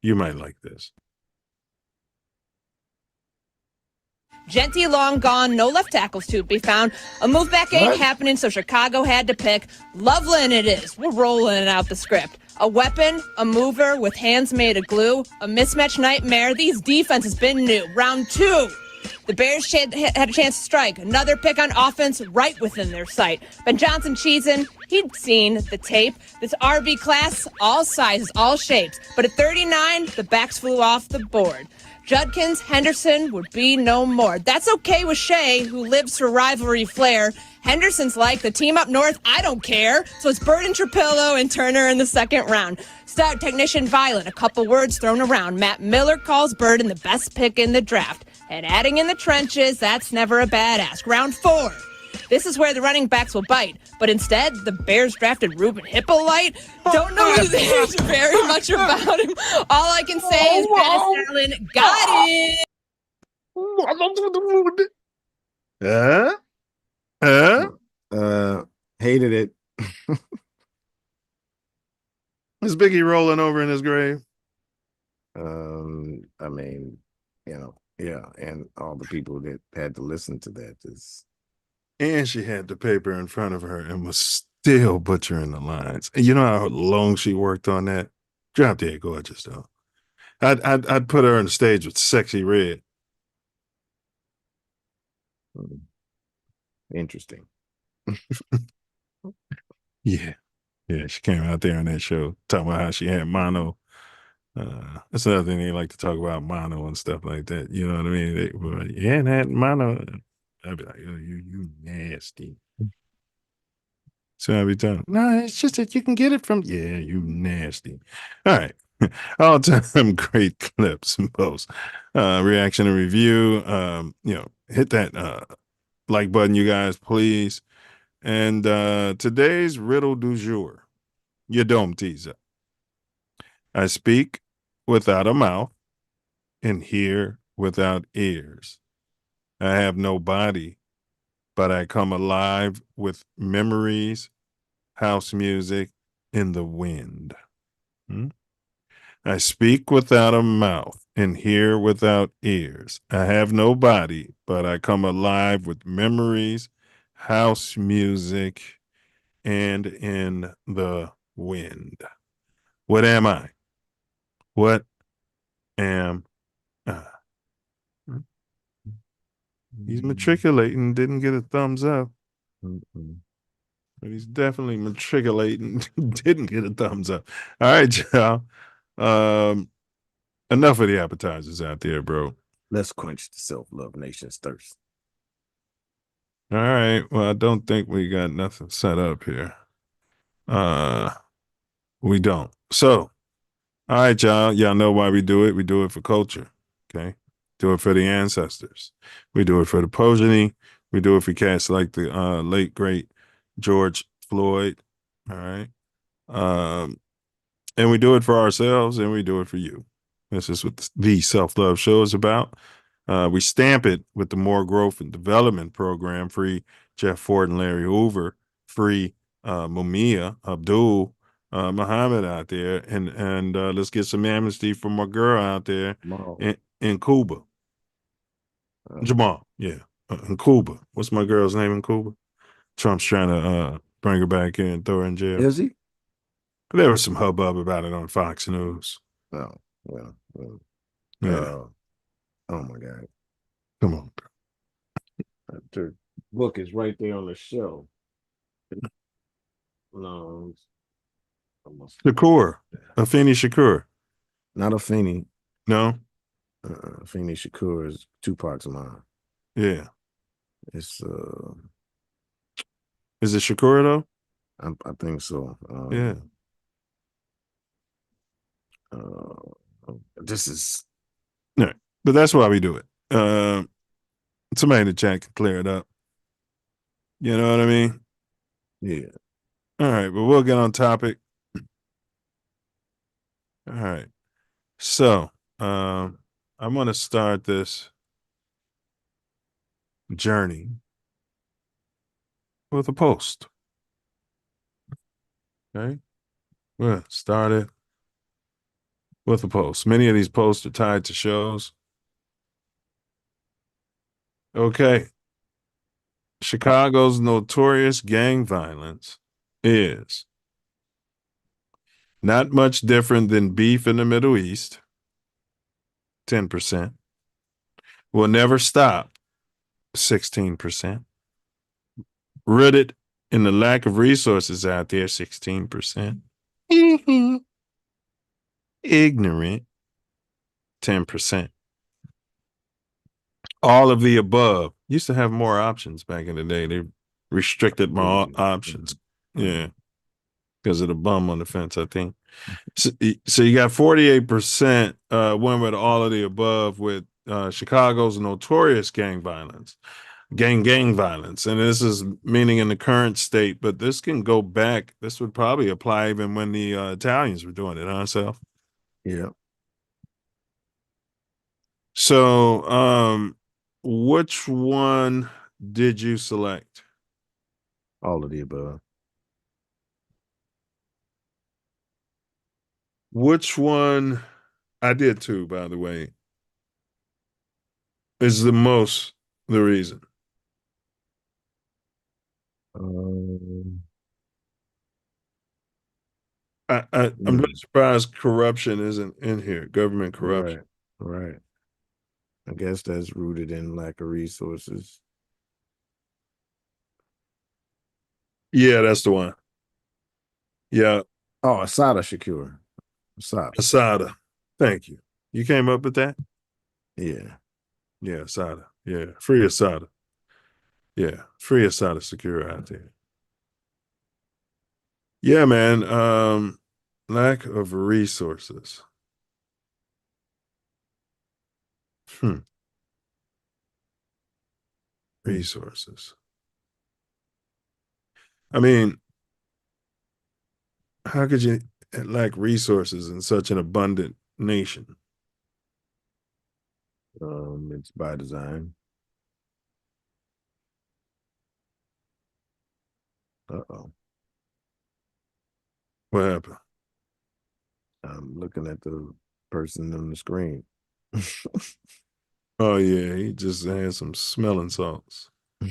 Speaker 1: You might like this.
Speaker 5: Genty long gone, no left tackles to be found. A move back ain't happening, so Chicago had to pick. Loveland it is. We're rolling out the script. A weapon, a mover with hands made of glue. A mismatch nightmare. These defenses been new. Round 2. The Bears had a chance to strike. Another pick on offense right within their sight. Ben Johnson cheesing. He'd seen the tape. This RB class, all sizes, all shapes. But at 39, the backs flew off the board. Judkins, Henderson would be no more. That's okay with Shea, who lives for rivalry flair. Henderson's like, the team up north, I don't care. So it's Bird and Trapillo and Turner in the second round. Stout technician Violet, a couple words thrown around. Matt Miller calls Burden the best pick in the draft. And adding in the trenches, that's never a bad ask. Round 4. This is where the running backs will bite. But instead, the Bears drafted Ruben Hippolyte. Don't know his age very much about him. All I can say is Dennis Allen got it.
Speaker 3: Hated it.
Speaker 1: Is Biggie rolling over in his grave?
Speaker 3: I mean, yeah, and all the people that had to listen to that is.
Speaker 1: And she had the paper in front of her and was still butchering the lines. And you know how long she worked on that? Drop dead gorgeous though. I'd put her on the stage with Sexy Red.
Speaker 3: Interesting.
Speaker 1: Yeah, she came out there on that show talking about how she had mono. That's another thing they like to talk about, mono and stuff like that. You know what I mean? Yeah, that mono. I'd be like, oh, you nasty. So I'd be telling, no, it's just that you can get it from, yeah, you nasty. All right. All time great clips and posts. Reaction and review. Hit that like button, you guys, please. And today's riddle du jour. You don't teaser. I speak without a mouth and hear without ears. I have no body, but I come alive with memories, house music, in the wind. I speak without a mouth and hear without ears. I have no body, but I come alive with memories, house music, and in the wind. What am I? What am I? He's matriculating, didn't get a thumbs up. But he's definitely matriculating, didn't get a thumbs up. All right, y'all. Enough of the appetizers out there, bro.
Speaker 3: Let's quench the Self Love Nation's thirst.
Speaker 1: All right. Well, I don't think we got nothing set up here. We don't. So, all right, y'all. Y'all know why we do it. We do it for culture. Okay. Do it for the ancestors. We do it for the progeny. We do it for cats like the late, great George Floyd. All right. And we do it for ourselves and we do it for you. This is what the Self Love Show is about. We stamp it with the More Growth and Development Program, free Jeff Ford and Larry Hoover, free Mumia Abdul Muhammad out there, and let's get some amnesty from my girl out there in Cuba. Jamal, yeah, in Cuba. What's my girl's name in Cuba? Trump's trying to bring her back in and throw her in jail.
Speaker 3: Is he?
Speaker 1: There was some hubbub about it on Fox News.
Speaker 3: Oh, well.
Speaker 1: Yeah.
Speaker 3: Oh my God.
Speaker 1: Come on, bro.
Speaker 3: The book is right there on the shelf. No,
Speaker 1: Shakur. Afeni Shakur.
Speaker 3: not Afeni.
Speaker 1: No?
Speaker 3: Afeni Shakur is Tupac's mom.
Speaker 1: Yeah.
Speaker 3: It's
Speaker 1: Is it Shakur though?
Speaker 3: I think so.
Speaker 1: Yeah.
Speaker 3: This is
Speaker 1: No. But that's why we do it. Somebody in the chat can clear it up. You know what I mean?
Speaker 3: Yeah.
Speaker 1: All right, but we'll get on topic. All right. So I'm going to start this journey with a post. Okay. We'll start it with a post. Many of these posts are tied to shows. Okay. Chicago's notorious gang violence is not much different than beef in the Middle East, 10%. Will never stop, 16%. Rooted in the lack of resources out there, 16%. Ignorant, 10%. All of the above. Used to have more options back in the day. They restricted my options. Yeah. Because of the bum on the fence, I think. So you got 48% went with all of the above with Chicago's notorious gang violence. Gang violence. And this is meaning in the current state, but this can go back. This would probably apply even when the Italians were doing it, huh, Self?
Speaker 3: Yeah.
Speaker 1: So which one did you select?
Speaker 3: All of the above.
Speaker 1: Which one, I did too, by the way, is the most the reason? I'm really surprised corruption isn't in here. Government corruption.
Speaker 3: Right. I guess that's rooted in lack of resources.
Speaker 1: Yeah, that's the one. Yeah.
Speaker 3: Oh, Asada Shakur.
Speaker 1: Asada. Thank you. You came up with that?
Speaker 3: Yeah.
Speaker 1: Yeah, Asada. Yeah. Free Asada. Yeah. Free Asada Secure out there. Yeah, man. Lack of resources. Resources. I mean, how could you lack resources in such an abundant nation?
Speaker 3: It's by design. Uh-oh.
Speaker 1: What happened?
Speaker 3: I'm looking at the person on the screen.
Speaker 1: Oh yeah, he just had some smelling salts. All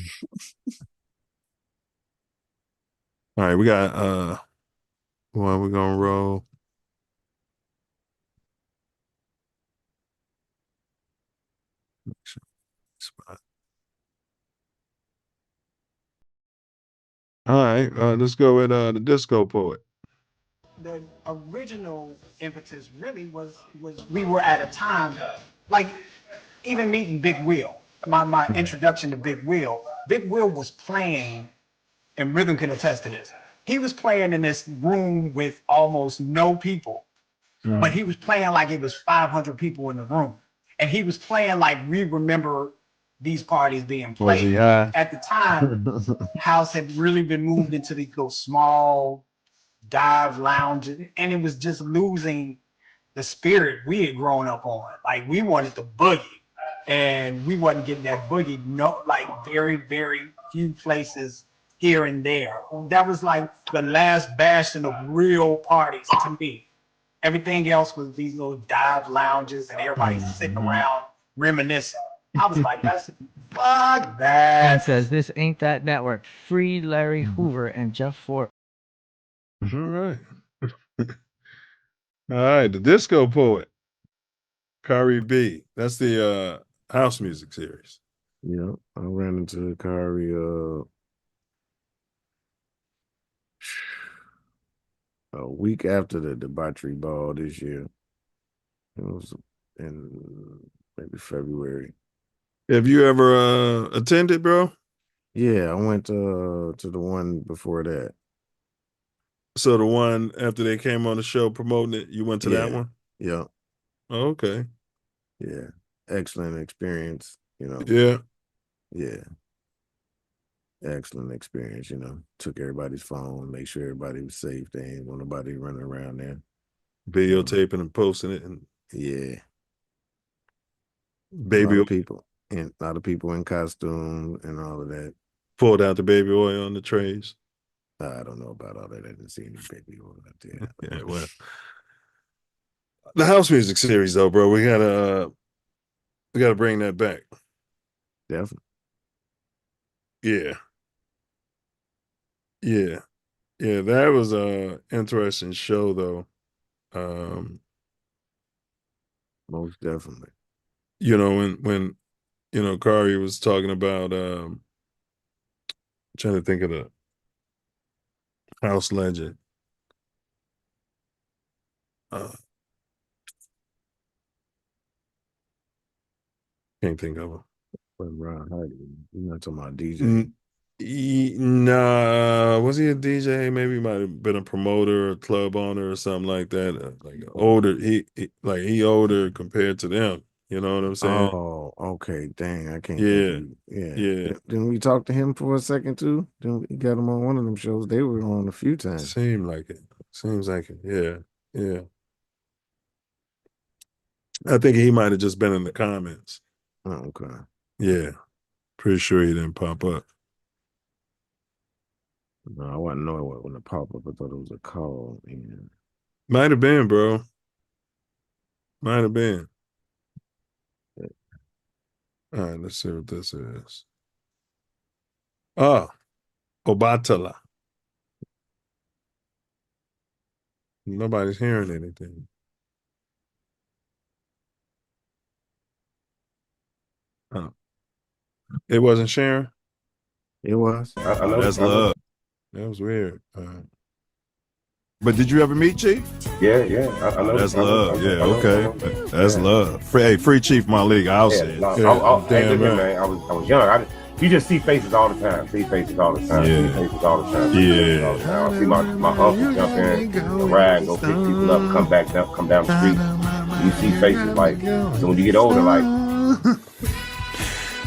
Speaker 1: right, we got well, we're gonna roll. Spot. All right, let's go with the disco poet.
Speaker 6: The original impetus really was we were at a time like even meeting Big Will. My introduction to Big Will. Big Will was playing, and Rhythm can attest to this. He was playing in this room with almost no people, but he was playing like it was 500 people in the room, and he was playing like we remember these parties being played.
Speaker 1: Was he high?
Speaker 6: At the time, house had really been moved into these little small dive lounges, and it was just losing the spirit we had grown up on. Like we wanted the boogie, and we wasn't getting that boogie. No, like very, very few places here and there. That was like the last bastion of real parties to me. Everything else was these little dive lounges, and everybody sitting around reminiscing. I was like, that's fuck that.
Speaker 7: And says this ain't that network. Free Larry Hoover and Jeff Ford.
Speaker 1: All right. All right, the Disco Poet, Kari B. That's the house music series.
Speaker 3: Yeah, I ran into Kari a week after the debauchery ball this year. It was in maybe February.
Speaker 1: Have you ever attended, bro?
Speaker 3: Yeah, I went to the one before that.
Speaker 1: So the one after they came on the show promoting it, you went to that
Speaker 3: Yeah.
Speaker 1: one?
Speaker 3: Yeah.
Speaker 1: Oh, okay.
Speaker 3: Yeah. Excellent experience,
Speaker 1: Yeah.
Speaker 3: Yeah. Excellent experience, Took everybody's phone, make sure everybody was safe. They ain't want nobody running around there.
Speaker 1: Videotaping and posting it, and
Speaker 3: Yeah.
Speaker 1: baby
Speaker 3: a lot of people in costume and all of that.
Speaker 1: poured out the baby oil on the trays.
Speaker 3: I don't know about all that. I didn't see any baby oil out there.
Speaker 1: Yeah, well, the house music series, though, bro, we gotta bring that back.
Speaker 3: Definitely.
Speaker 1: Yeah. Yeah. Yeah, that was a interesting show, though.
Speaker 3: Most definitely.
Speaker 1: When Kari was talking about trying to think of the house legend. Can't think of him.
Speaker 3: Ron Hardy. You're not talking about DJ.
Speaker 1: Nah, was he a DJ? Maybe he might have been a promoter or club owner or something like that. Like older, he older compared to them. You know what I'm saying?
Speaker 3: Oh, okay. Dang, I can't
Speaker 1: Yeah,
Speaker 3: think. Yeah.
Speaker 1: yeah.
Speaker 3: Didn't we talk to him for a second too? Then we got him on one of them shows. They were on a few times.
Speaker 1: Seems like it. Yeah, yeah. I think he might have just been in the comments.
Speaker 3: Oh, okay.
Speaker 1: Yeah, pretty sure he didn't pop up.
Speaker 3: No, I wasn't knowing what when it popped up. I thought it was a call. And
Speaker 1: Might have been, bro. Might have been. All right, let's see what this is. Oh, Obatala. Nobody's hearing anything. Oh. It wasn't sharing?
Speaker 3: It was.
Speaker 1: Oh, that's love. That was weird. But did you ever meet Chief?
Speaker 7: Yeah. I know.
Speaker 1: That's love. Yeah, okay. That's love. Free Chief Malik. I'll say it.
Speaker 7: Damn right. Man, I was young. You just see faces all the time. See faces all the time.
Speaker 1: Yeah.
Speaker 7: See faces all the time.
Speaker 1: Yeah.
Speaker 7: I see my uncle jump in a ride and go pick people up, come down the street. You see faces like, so when you get older, like.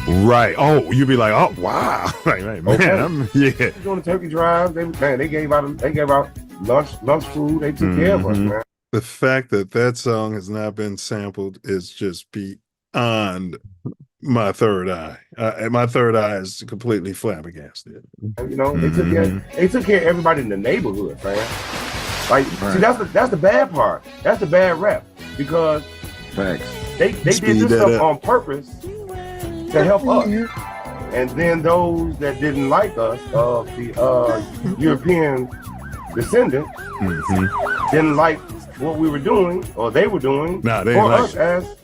Speaker 1: Right. Oh, you'd be like, oh wow. Right, man.
Speaker 7: Okay. Doing the turkey drive, they gave out lunch food. They took care of us, man.
Speaker 1: The fact that song has not been sampled is just beyond my third eye. My third eye is completely flabbergasted.
Speaker 7: They took care of everybody in the neighborhood, man. Like, see, that's the bad part. That's the bad rep because they did this stuff on purpose to help us. And then those that didn't like us, the European descendant, didn't like what we were doing or they were doing for us as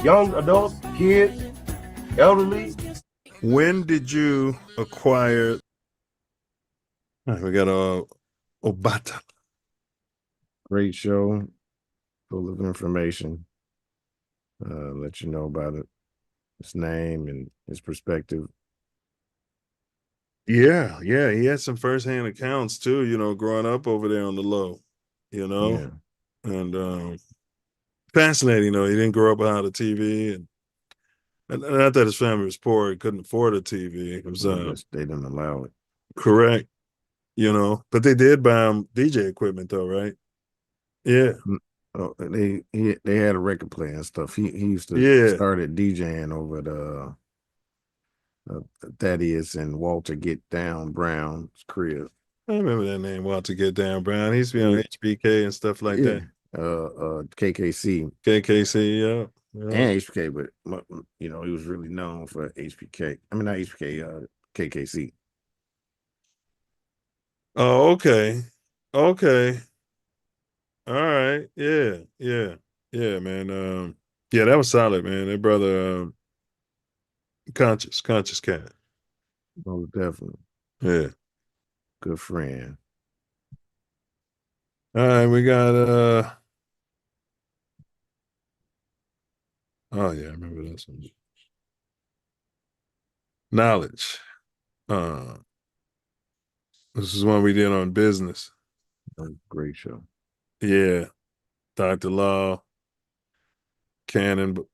Speaker 7: young adults, kids, elderly.
Speaker 1: When did you acquire? We got Obata.
Speaker 3: Great show, full of information. Let you know about it, his name and his perspective.
Speaker 1: Yeah, he had some firsthand accounts too, growing up over there on the low,
Speaker 3: Yeah.
Speaker 1: And fascinating, he didn't grow up without a TV, and not that his family was poor, he couldn't afford a TV. It was
Speaker 3: They didn't allow it.
Speaker 1: correct, but they did buy him DJ equipment though, right? Yeah.
Speaker 3: Oh, they had a record player and stuff. He used to started DJing over at Thaddeus and Walter Get Down Brown's crib.
Speaker 1: I remember that name, Walter Get Down Brown. He used to be on HBK and stuff like that.
Speaker 3: KKC.
Speaker 1: KKC, yeah.
Speaker 3: And HBK, but he was really known for HBK. I mean, not HBK, KKC.
Speaker 1: Oh, okay. All right. Yeah. Yeah, man. Yeah, that was solid, man. That brother, conscious cat.
Speaker 3: Most definitely.
Speaker 1: Yeah.
Speaker 3: Good friend.
Speaker 1: All right, we got oh yeah, I remember this one. Knowledge. This is one we did on business.
Speaker 3: Great show.
Speaker 1: Yeah. Dr. Law. Cannon. All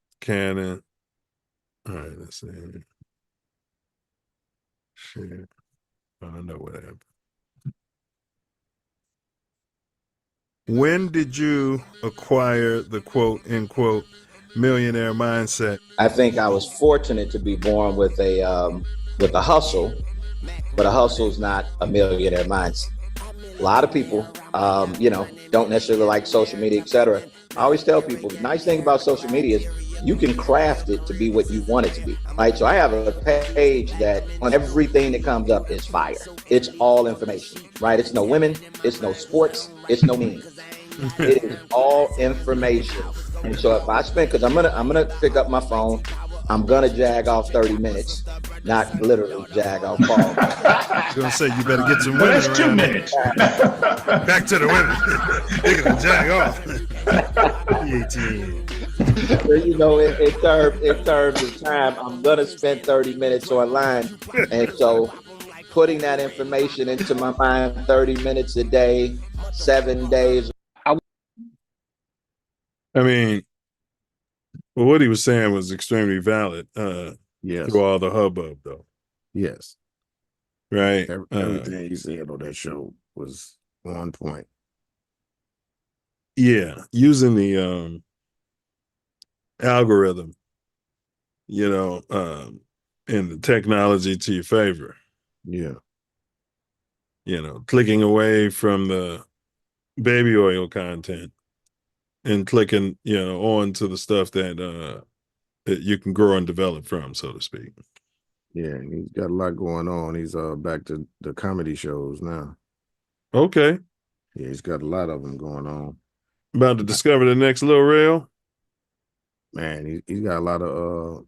Speaker 1: right, let's see. Shit. I don't know what happened. When did you acquire the quote unquote millionaire mindset?
Speaker 9: I think I was fortunate to be born with a hustle, but a hustle is not a millionaire mindset. A lot of people, don't necessarily like social media, etc. I always tell people the nice thing about social media is you can craft it to be what you want it to be, right? So I have a page that on everything that comes up is fire. It's all information, right? It's no women, it's no sports, it's no memes. It is all information. And so if I spend, because I'm gonna pick up my phone, I'm gonna jag off 30 minutes, not literally jag off Paul.
Speaker 1: I was gonna say you better get some women.
Speaker 22: Well, that's 2
Speaker 1: around
Speaker 22: minutes.
Speaker 1: Back to the women. They're gonna jag off. 18.
Speaker 9: So, in terms of time, I'm gonna spend 30 minutes online, and so putting that information into my mind 30 minutes a day, 7 days.
Speaker 1: I mean, well, what he was saying was extremely valid.
Speaker 3: Yes.
Speaker 1: Through all the hubbub, though.
Speaker 3: Yes.
Speaker 1: Right.
Speaker 3: Everything he said on that show was on point.
Speaker 1: Yeah, using the algorithm, and the technology to your favor.
Speaker 3: Yeah.
Speaker 1: Clicking away from the baby oil content and clicking, on to the stuff that you can grow and develop from, so to speak.
Speaker 3: Yeah, he's got a lot going on. He's back to the comedy shows now.
Speaker 1: Okay.
Speaker 3: Yeah, he's got a lot of them going on.
Speaker 1: About to discover the next Lil Rel?
Speaker 3: Man, he's got a lot of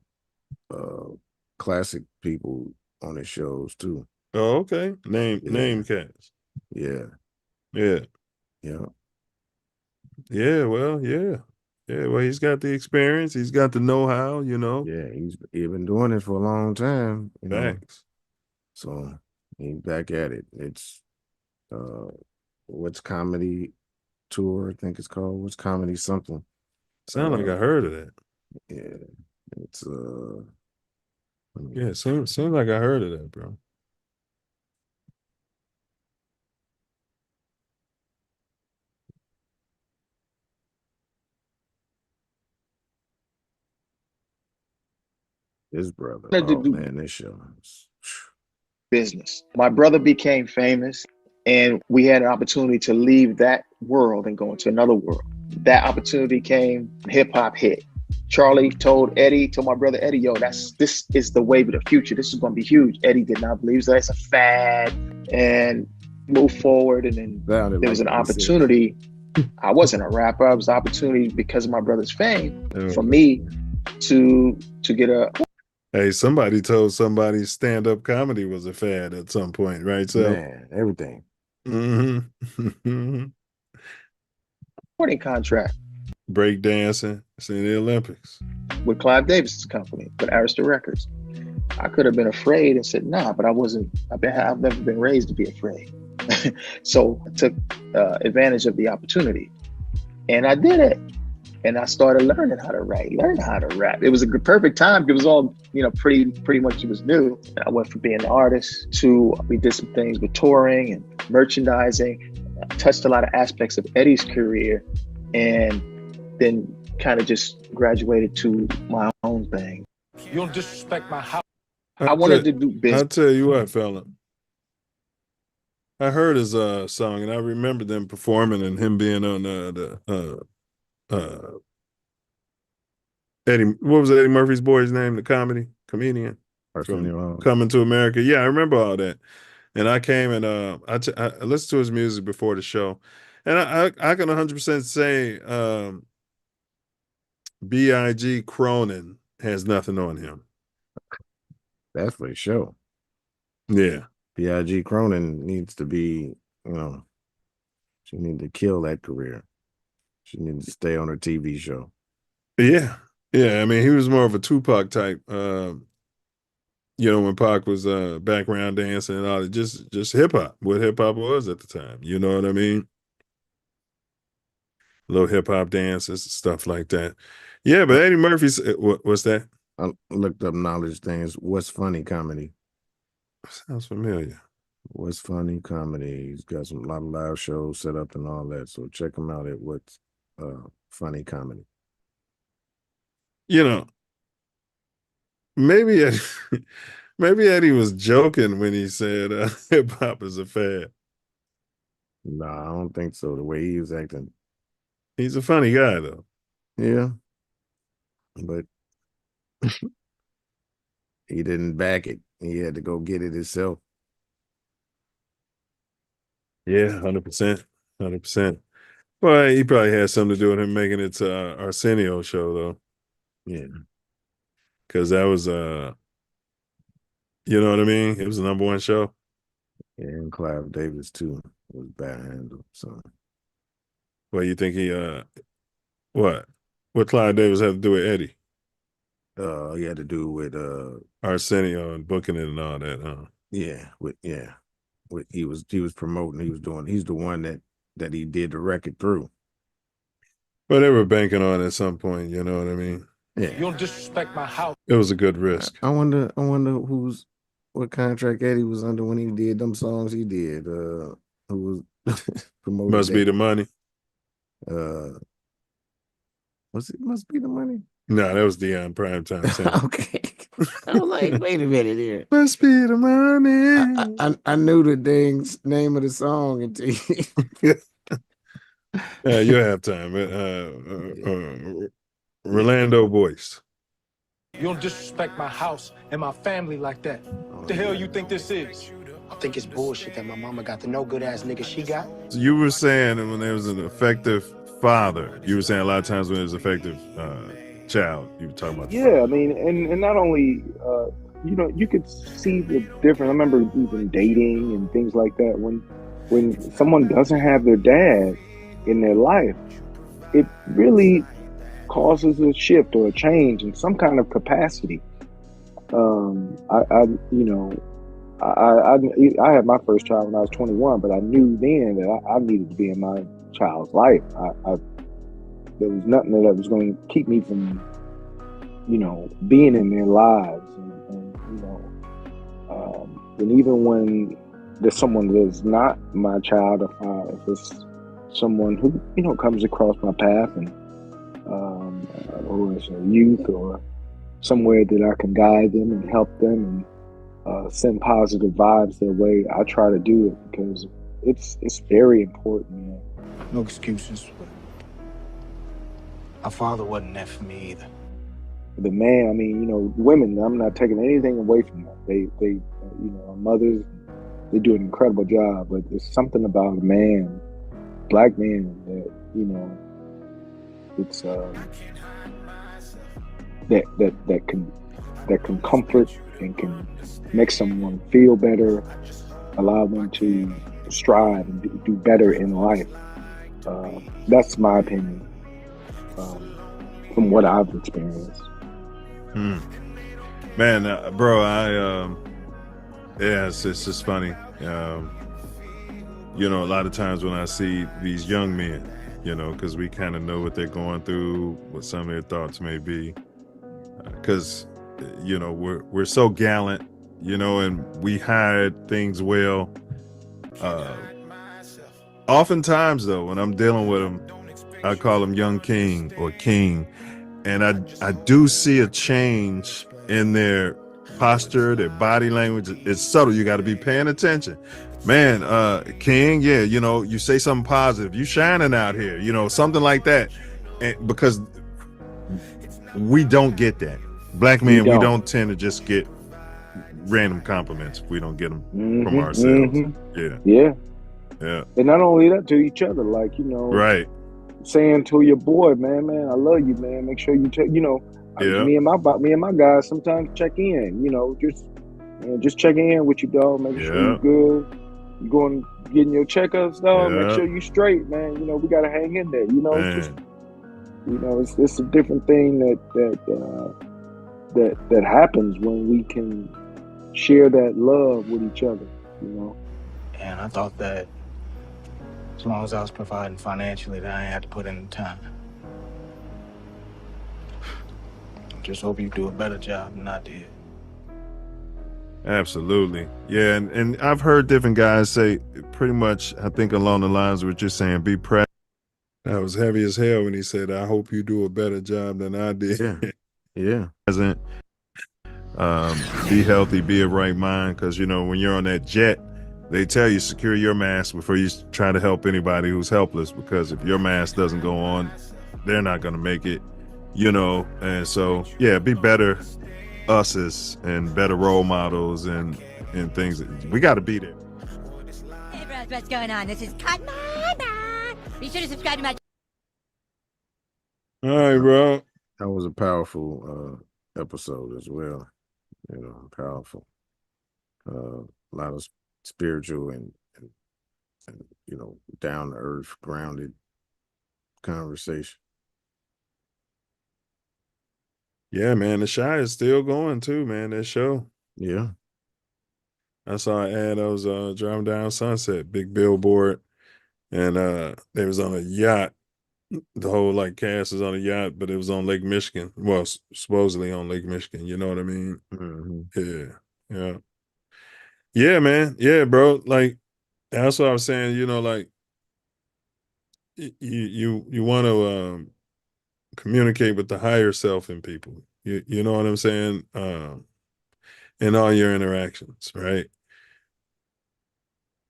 Speaker 3: classic people on his shows too.
Speaker 1: Oh, okay. Name cats.
Speaker 3: Yeah.
Speaker 1: Yeah.
Speaker 3: Yeah.
Speaker 1: Yeah, well, yeah. Yeah, well, he's got the experience. He's got the know-how,
Speaker 3: Yeah, he's been doing it for a long time.
Speaker 1: Thanks.
Speaker 3: So he's back at it. It's what's comedy tour, I think it's called. What's comedy something.
Speaker 1: Sound like I heard of that.
Speaker 3: Yeah. It's
Speaker 1: yeah, seems like I heard of that, bro.
Speaker 3: his brother.
Speaker 10: Wanted to
Speaker 3: Oh
Speaker 10: do
Speaker 3: man, this show is
Speaker 10: business. My brother became famous, and we had an opportunity to leave that world and go into another world. That opportunity came, hip hop hit. Charlie told my brother Eddie, yo, this is the wave of the future. This is going to be huge. Eddie did not believe so. It's a fad, and move forward. And then there was an opportunity. I wasn't a rapper. It was an opportunity because of my brother's fame for me to get a.
Speaker 1: Hey, somebody told somebody stand-up comedy was a fad at some point, right? So
Speaker 3: man, everything.
Speaker 1: Mm-hmm.
Speaker 10: Recording contract.
Speaker 1: Break dancing. It's in the Olympics.
Speaker 10: With Clive Davis's company, with Arista Records. I could have been afraid and said, nah, but I wasn't. I've never been raised to be afraid. So I took advantage of the opportunity, and I did it. And I started learning how to write, learning how to rap. It was a perfect time. It was all, pretty much it was new. And I went from being an artist to, we did some things with touring and merchandising. I touched a lot of aspects of Eddie's career, and then kind of just graduated to my own thing.
Speaker 22: You don't disrespect my house.
Speaker 10: I wanted to do business.
Speaker 1: I'll tell you what, fella. I heard his song, and I remember them performing and him being on Eddie. What was Eddie Murphy's boy's name? The comedian from Coming to America. Yeah, I remember all that. And I came and I listened to his music before the show, And I can 100% say B.I.G. Cronin has nothing on him.
Speaker 3: That's for sure.
Speaker 1: Yeah.
Speaker 3: B.I.G. Cronin needs to be, she needs to kill that career. She needs to stay on her TV show.
Speaker 1: Yeah. Yeah. I mean, he was more of a Tupac type. When Pac was background dancing and all that, just hip hop, what hip hop was at the time. You know what I mean? Little hip hop dances, stuff like that. Yeah, but Eddie Murphy's what's that?
Speaker 3: I looked up knowledge things. What's funny comedy?
Speaker 1: Sounds familiar.
Speaker 3: What's funny comedy? He's got a lot of live shows set up and all that. So check him out at What's Funny Comedy.
Speaker 1: Maybe Eddie was joking when he said hip hop is a fad.
Speaker 3: No, I don't think so. The way he was acting.
Speaker 1: He's a funny guy, though.
Speaker 3: Yeah. But he didn't back it. He had to go get it himself.
Speaker 1: Yeah, 100%. 100%. Well, he probably had something to do with him making it to Arsenio show, though.
Speaker 3: Yeah.
Speaker 1: Because that was, you know what I mean? It was the #1 show.
Speaker 3: Yeah, and Clive Davis, too, was behind him. So.
Speaker 1: Well, you think he, what? What Clive Davis had to do with Eddie?
Speaker 3: He had to do with
Speaker 1: Arsenio and booking it and all that, huh?
Speaker 3: Yeah, he was promoting. He's the one that he did the record through.
Speaker 1: But they were banking on it at some point. You know what I mean?
Speaker 3: Yeah.
Speaker 11: You don't disrespect my house.
Speaker 1: It was a good risk.
Speaker 3: I wonder what contract Eddie was under when he did them songs he did. Who was promoting?
Speaker 1: Must Be the Money.
Speaker 3: Was it Must Be the Money?
Speaker 1: No, that was Deion Primetime.
Speaker 3: Okay. I was like, wait a minute here.
Speaker 1: Must be the money.
Speaker 3: I knew the dang's name of the song until
Speaker 1: you have time. Rolando Boyce.
Speaker 11: You don't disrespect my house and my family like that. What the hell you think this is?
Speaker 18: I think it's bullshit that my mama got the no good ass nigga she got.
Speaker 1: So you were saying that when there was an effective father, you were saying a lot of times when there was an effective child, you were talking about.
Speaker 10: Yeah, I mean, and not only, you could see the difference. I remember even dating and things like that. When someone doesn't have their dad in their life, it really causes a shift or a change in some kind of capacity. I had my first child when I was 21, but I knew then that I needed to be in my child's life. There was nothing that was going to keep me from, being in their lives. And even when there's someone that's not my child, if it's someone who, comes across my path and, or it's a youth or somewhere that I can guide them and help them and send positive vibes their way, I try to do it because it's very important, man.
Speaker 6: No excuses. My father wasn't there for me either.
Speaker 10: The man, I mean, women, I'm not taking anything away from them. They our mothers, they do an incredible job, but there's something about a man, black man, that, it's that can comfort and can make someone feel better, allow them to strive and do better in life. That's my opinion from what I've experienced.
Speaker 1: Man, bro, it's just funny. A lot of times when I see these young men, because we kind of know what they're going through, what some of their thoughts may be, because we're so gallant, and we hide things well. Oftentimes, though, when I'm dealing with them, I call them Young King or King, and I do see a change in their posture, their body language. It's subtle. You got to be paying attention. Man, King, yeah, you say something positive. You shining out here, something like that. And because we don't get that. Black men, we don't tend to just get random compliments if we don't get them from ourselves.
Speaker 10: Yeah.
Speaker 1: Yeah.
Speaker 12: And not only that, to each other, like,
Speaker 1: Right.
Speaker 12: saying to your boy, man, I love you, man. Make sure you check,
Speaker 1: Yeah.
Speaker 12: me and my guys sometimes check in, just checking in with you, dog. Making sure
Speaker 1: Yeah.
Speaker 12: you good. You going getting your checkups, dog. Make
Speaker 1: Yeah.
Speaker 12: sure you straight, man. We gotta hang in there. Just
Speaker 1: Man.
Speaker 12: it's a different thing that happens when we can share that love with each other.
Speaker 6: And I thought that as long as I was providing financially, that I ain't had to put in the time. Just hope you do a better job than I did.
Speaker 1: Absolutely. Yeah, and I've heard different guys say pretty much, I think along the lines of what you're saying, be present. That was heavy as hell when he said, I hope you do a better job than I did.
Speaker 3: Yeah. Yeah.
Speaker 1: Present. Be healthy, be of right mind, because when you're on that jet, they tell you secure your mask before you try to help anybody who's helpless, because if your mask doesn't go on, they're not going to make it, and so yeah, be better us's and better role models and things. We got to be there.
Speaker 17: Hey bros, what's going on? This is Cotton. Be sure to subscribe to my
Speaker 1: All right, bro.
Speaker 3: That was a powerful episode as well. Powerful. A lot of spiritual and down to earth, grounded conversation.
Speaker 1: Yeah, man. The Shy is still going too, man. That show.
Speaker 3: Yeah.
Speaker 1: I saw an ad. I was driving down Sunset, big billboard, and they was on a yacht. The whole cast is on a yacht, but it was on Lake Michigan. Well, supposedly on Lake Michigan. You know what I mean?
Speaker 3: Mm-hmm.
Speaker 1: Yeah. Yeah. Yeah, man. Yeah, bro. That's what I was saying. You want to communicate with the higher self in people. You know what I'm saying? In all your interactions, right?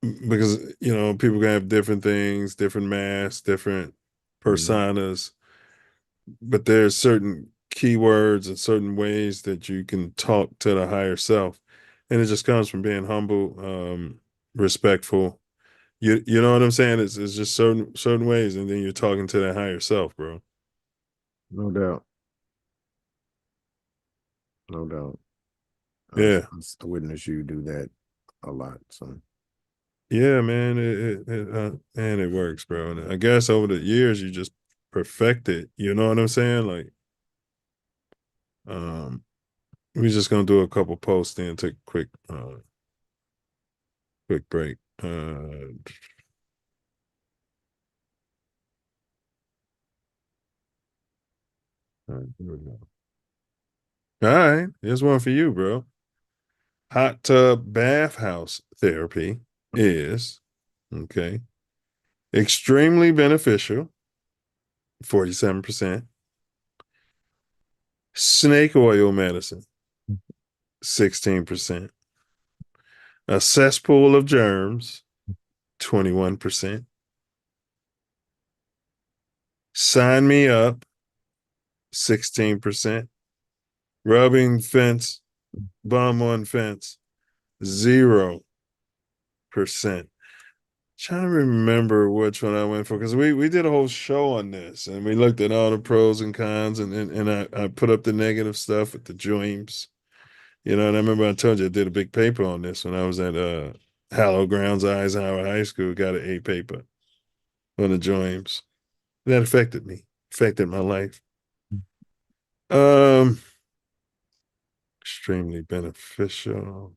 Speaker 1: Because people can have different things, different masks, different personas, but there's certain keywords and certain ways that you can talk to the higher self, and it just comes from being humble, respectful. You know what I'm saying? It's just certain ways, and then you're talking to that higher self, bro.
Speaker 3: No doubt. No doubt.
Speaker 1: Yeah.
Speaker 3: I witness you do that a lot. So
Speaker 1: Yeah, man, it works, bro. And I guess over the years you just perfect it. You know what I'm saying? We're just gonna do a couple posts, then take a quick break. Here we go. All right, here's one for you, bro. Hot tub bathhouse therapy is extremely beneficial, 47%. Snake oil medicine, 16%. A cesspool of germs, 21%. Sign me up, 16%. Rubbing fence, bum on fence, 0%. Trying to remember which one I went for, because we did a whole show on this and we looked at all the pros and cons, and I put up the negative stuff with the dreams. And I remember I told you I did a big paper on this when I was at Hallowed Grounds, Eisenhower High School. Got an A paper on the dreams. That affected my life. Extremely beneficial.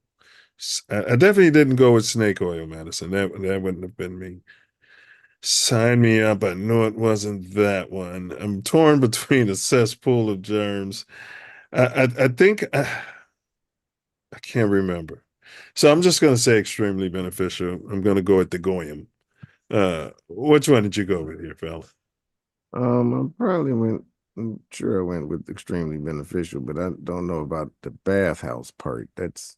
Speaker 1: I definitely didn't go with snake oil medicine. That wouldn't have been me. Sign me up. I knew it wasn't that one. I'm torn between a cesspool of germs. I think I can't remember. So I'm just going to say extremely beneficial. I'm going to go with the goyim. Which one did you go with here, fella?
Speaker 3: I'm sure I went with extremely beneficial, but I don't know about the bathhouse part. That's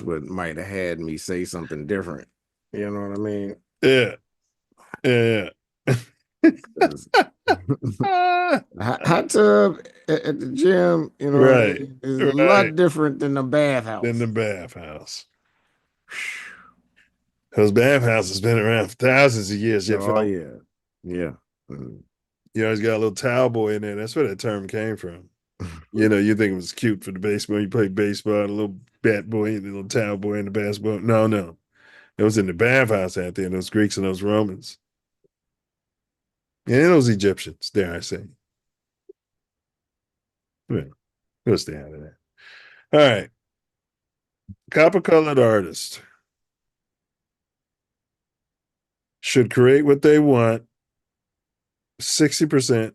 Speaker 3: what might have had me say something different. You know what I mean?
Speaker 1: Yeah. Yeah.
Speaker 3: Hot tub at the gym,
Speaker 1: right.
Speaker 3: is a lot different than the bathhouse.
Speaker 1: Than the bathhouse. Those bathhouses has been around for thousands of years.
Speaker 3: Oh yeah, yeah.
Speaker 1: You always got a little towel boy in there. That's where that term came from. You know, you think it was cute for the baseball. You play baseball, a little bat boy, the little towel boy in the basketball. No. It was in the bathhouse out there, those Greeks and those Romans. And those Egyptians, dare I say. Well, we'll stay out of that. All right. Copper colored artist should create what they want. 60%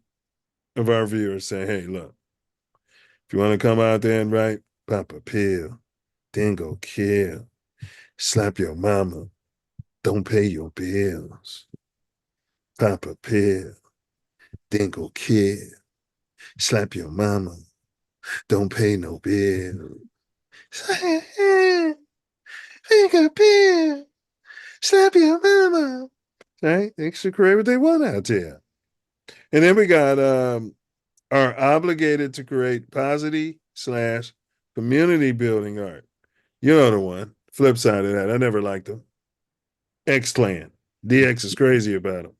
Speaker 1: of our viewers say, hey, look, if you want to come out there and write, pop a pill, then go kill, slap your mama, don't pay your bills. Pop a pill, then go kill, slap your mama, don't pay no bill. Take a pill, slap your mama. Right? They should create what they want out there. And then we got are obligated to create positive/community building art. You know the one. Flip side of that. I never liked them. X-Clan. DX is crazy about them.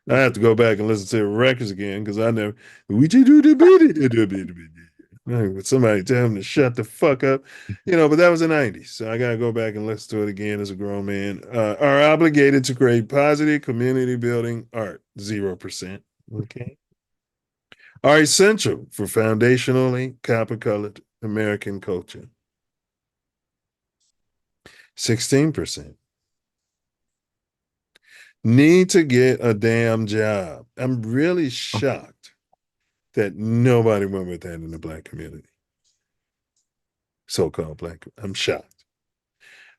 Speaker 1: I have to go back and listen to the records again because I never. With somebody tell him to shut the fuck up, but that was the 90s. So I got to go back and listen to it again as a grown man. Are obligated to create positive community building art, 0%. Okay. Are essential for foundationally copper colored American culture, 16%. Need to get a damn job. I'm really shocked that nobody went with that in the Black community. So-called Black. I'm shocked.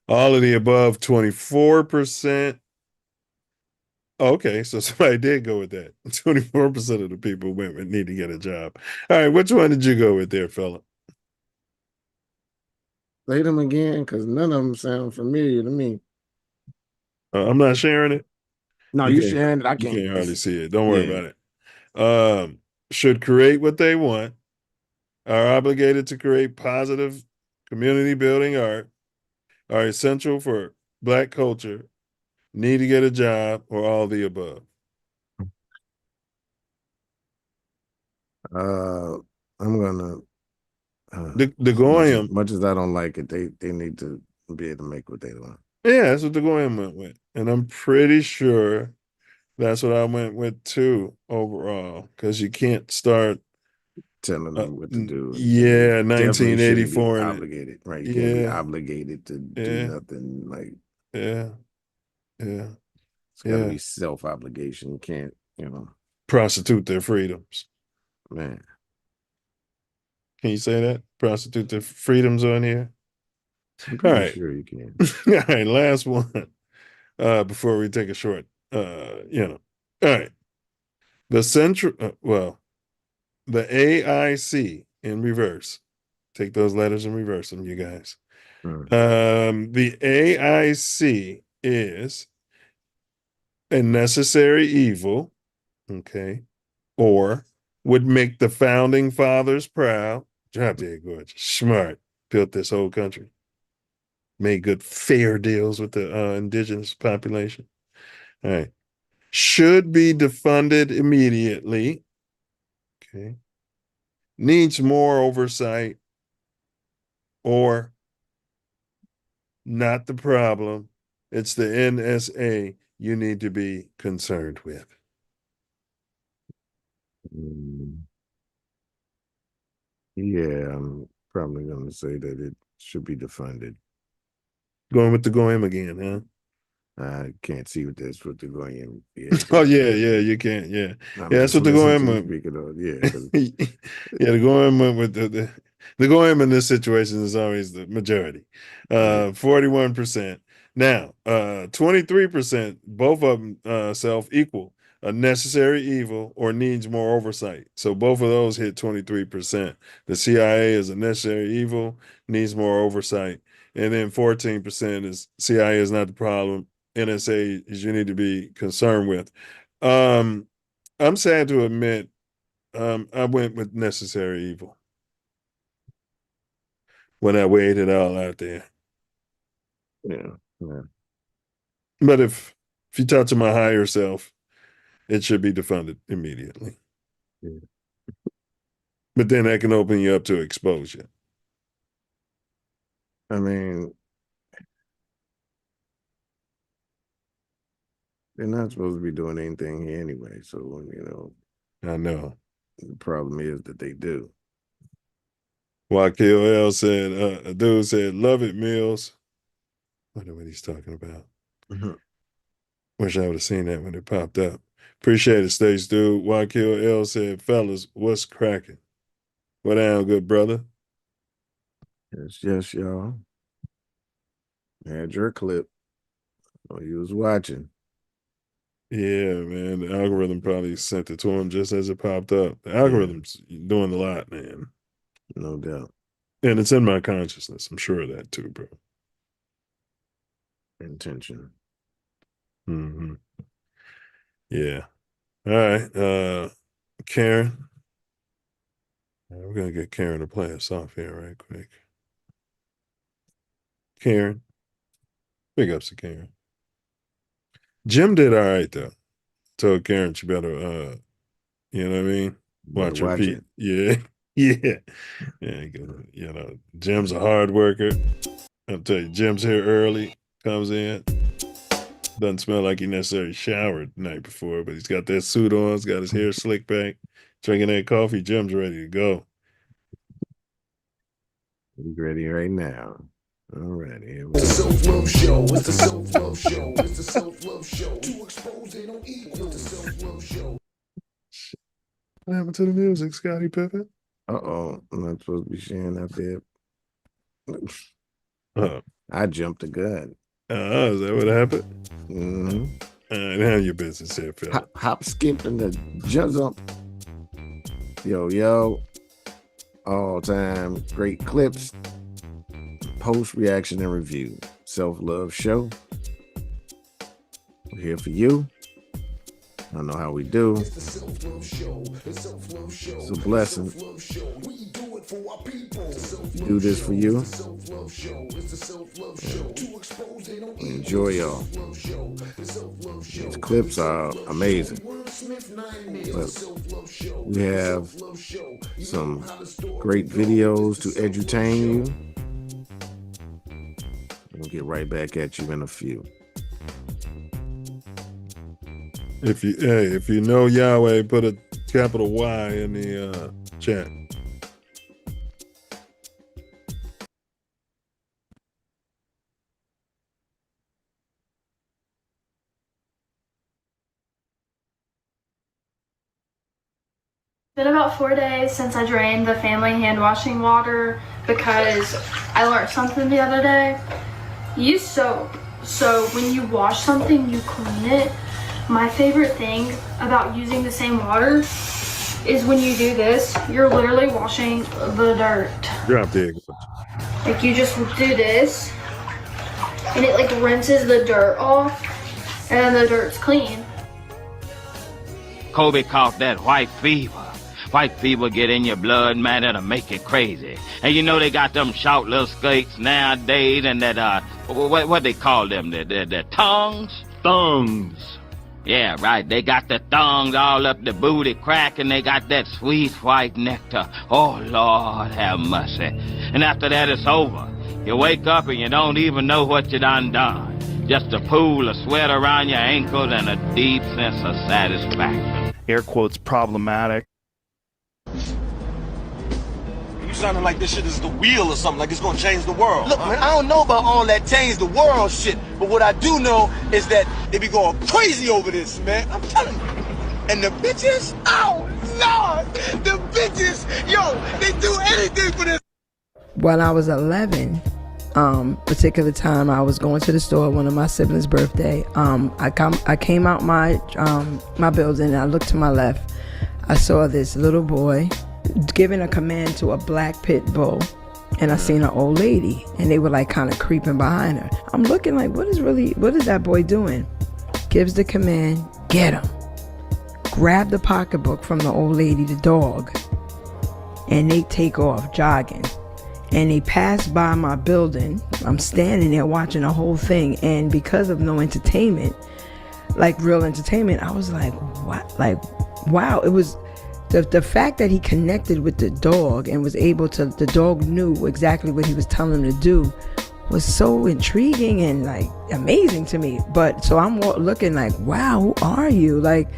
Speaker 1: All of the above, 24%. Okay, so somebody did go with that. 24% of the people went with need to get a job. All right, which one did you go with there, fella?
Speaker 3: Say them again, because none of them sound familiar to me.
Speaker 1: I'm not sharing it.
Speaker 3: No, you sharing it. I can't.
Speaker 1: You can't hardly see it. Don't worry about it. Should create what they want. Are obligated to create positive community building art. Are essential for Black culture. Need to get a job, or all the above.
Speaker 3: I'm gonna.
Speaker 1: The Goyim,
Speaker 3: much as I don't like it, they need to be able to make what they want.
Speaker 1: Yeah, that's what the Goyim went with, and I'm pretty sure that's what I went with too overall, because you can't start
Speaker 3: telling them what to do.
Speaker 1: Yeah, 1984
Speaker 3: and obligated, right? You can't be obligated to do nothing. Like it's got to be self-obligation. You can't,
Speaker 1: prostitute their freedoms.
Speaker 3: Man,
Speaker 1: can you say that? Prostitute their freedoms on here.
Speaker 3: I'm pretty sure you can.
Speaker 1: All right, last one. Before we take a short, All right. The central, the AIC in reverse. Take those letters and reverse them, you guys. The AIC is a necessary evil, okay, or would make the founding fathers proud. Job there, gorgeous, smart, built this whole country, made good fair deals with the indigenous population. All right, should be defunded immediately. Okay, needs more oversight, or not the problem. It's the NSA you need to be concerned with.
Speaker 3: Yeah, I'm probably going to say that it should be defunded.
Speaker 1: Going with the Goyim again, huh?
Speaker 3: I can't see what that's what the Goyim.
Speaker 1: Oh yeah, you can't. Yeah, that's what the Goyim went. The Goyim went with the Goyim in this situation is always the majority. 41%. Now, 23%. Both of them self-equal. A necessary evil or needs more oversight. So both of those hit 23%. The CIA is a necessary evil, needs more oversight. And then 14% is CIA is not the problem. NSA is you need to be concerned with. I'm sad to admit, I went with necessary evil when I weighed it all out there.
Speaker 3: Yeah.
Speaker 1: But if you talk to my higher self, it should be defunded immediately.
Speaker 3: Yeah.
Speaker 1: But then that can open you up to exposure.
Speaker 3: I mean, they're not supposed to be doing anything here anyway. So, you know.
Speaker 1: I know.
Speaker 3: The problem is that they do.
Speaker 1: YKOL said, a dude said, love it, Mills. I wonder what he's talking about.
Speaker 3: Mm-hmm.
Speaker 1: Wish I would have seen that when it popped up. Appreciate it, Stace dude. YKOL said, fellas, what's cracking? What down, good brother?
Speaker 3: Yes, y'all. Had your clip. Oh, you was watching.
Speaker 1: Yeah, man. The algorithm probably sent it to him just as it popped up. The algorithm's doing a lot, man.
Speaker 3: No doubt.
Speaker 1: And it's in my consciousness. I'm sure of that too, bro.
Speaker 3: Intention.
Speaker 1: Mm-hmm. Yeah. All right. Karen. We're going to get Karen to play us off here right quick. Karen. Big ups to Karen. Jim did all right, though. Told Karen she better, you know what I mean? Watch repeat. Yeah. Yeah. Yeah. You know, Jim's a hard worker. I'll tell you, Jim's here early, comes in. Doesn't smell like he necessarily showered the night before, but he's got that suit on, he's got his hair slicked back, drinking that coffee. Jim's ready to go.
Speaker 3: He's ready right now. All righty.
Speaker 2: It's the Self Love Show. It's the Self Love Show. It's the Self Love Show. To expose they don't equal the Self Love Show.
Speaker 1: What happened to the music, Scottie Pippen?
Speaker 3: I'm not supposed to be sharing out there.
Speaker 1: Oh.
Speaker 3: I jumped the gun.
Speaker 1: Is that what happened?
Speaker 3: Mm-hmm.
Speaker 1: All right, how your business here, Phil?
Speaker 3: Hop, skip, and the jump. Yo. All time great clips. Post reaction and review. Self Love Show. We're here for you. I don't know how we do. It's a blessing. We do this for you. We enjoy y'all. These clips are amazing. But we have some great videos to edutain you. We'll get right back at you in a few.
Speaker 1: If you know Yahweh, put a capital Y in the chat.
Speaker 13: It's been about 4 days since I drained the family hand washing water because I learned something the other day. Use soap. So when you wash something, you clean it. My favorite thing about using the same water is when you do this, you're literally washing the dirt.
Speaker 1: Drop the egg.
Speaker 13: Like you just do this and it like rinses the dirt off and then the dirt's clean.
Speaker 14: Kobe caught that white fever. White fever get in your blood, man, it'll make you crazy. And you know they got them short little skates nowadays and that, what they call them, the tongues? Thongs. Yeah, right, they got the thongs all up the booty crack and they got that sweet white nectar. Oh, Lord have mercy. And after that it's over. You wake up and you don't even know what you done. Just a pool of sweat around your ankles and a deep sense of satisfaction.
Speaker 23: Air quotes problematic.
Speaker 24: You sounding like this shit is the wheel or something, like it's gonna change the world. Look, man, I don't know about all that change the world shit, but what I do know is that they be going crazy over this, man. I'm telling you. And the bitches, oh, Lord, the bitches, yo, they do anything for this.
Speaker 25: When I was 11, particular time I was going to the store, one of my siblings' birthday. I came out my building and I looked to my left. I saw this little boy giving a command to a black pit bull, and I seen an old lady, and they were like kind of creeping behind her. I'm looking like, what is that boy doing? Gives the command, get him. Grab the pocketbook from the old lady, the dog, and they take off jogging. And they pass by my building, I'm standing there watching the whole thing, and because of no entertainment, like real entertainment, I was like, what? Like, wow. It was the fact that he connected with the dog and was able to, the dog knew exactly what he was telling him to do, was so intriguing and like amazing to me. But so I'm looking like, wow, who are you? Like,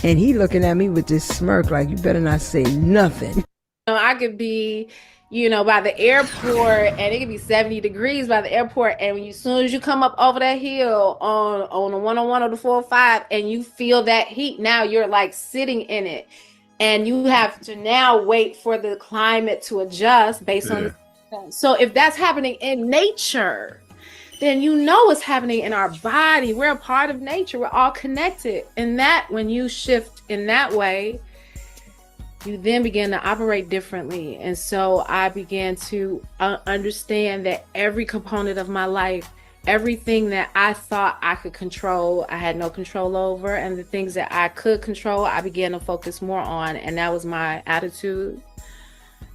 Speaker 25: and he looking at me with this smirk like, you better not say nothing.
Speaker 15: I could be, by the airport, and it could be 70 degrees by the airport, and as soon as you come up over that hill on the 101 or the 405, and you feel that heat, now you're like sitting in it, and you have to now wait for the climate to adjust based on the. So if that's happening in nature, then it's happening in our body. We're a part of nature. We're all connected. And that, when you shift in that way, you then begin to operate differently. And so I began to understand that every component of my life, everything that I thought I could control, I had no control over. And the things that I could control, I began to focus more on. And that was my attitude.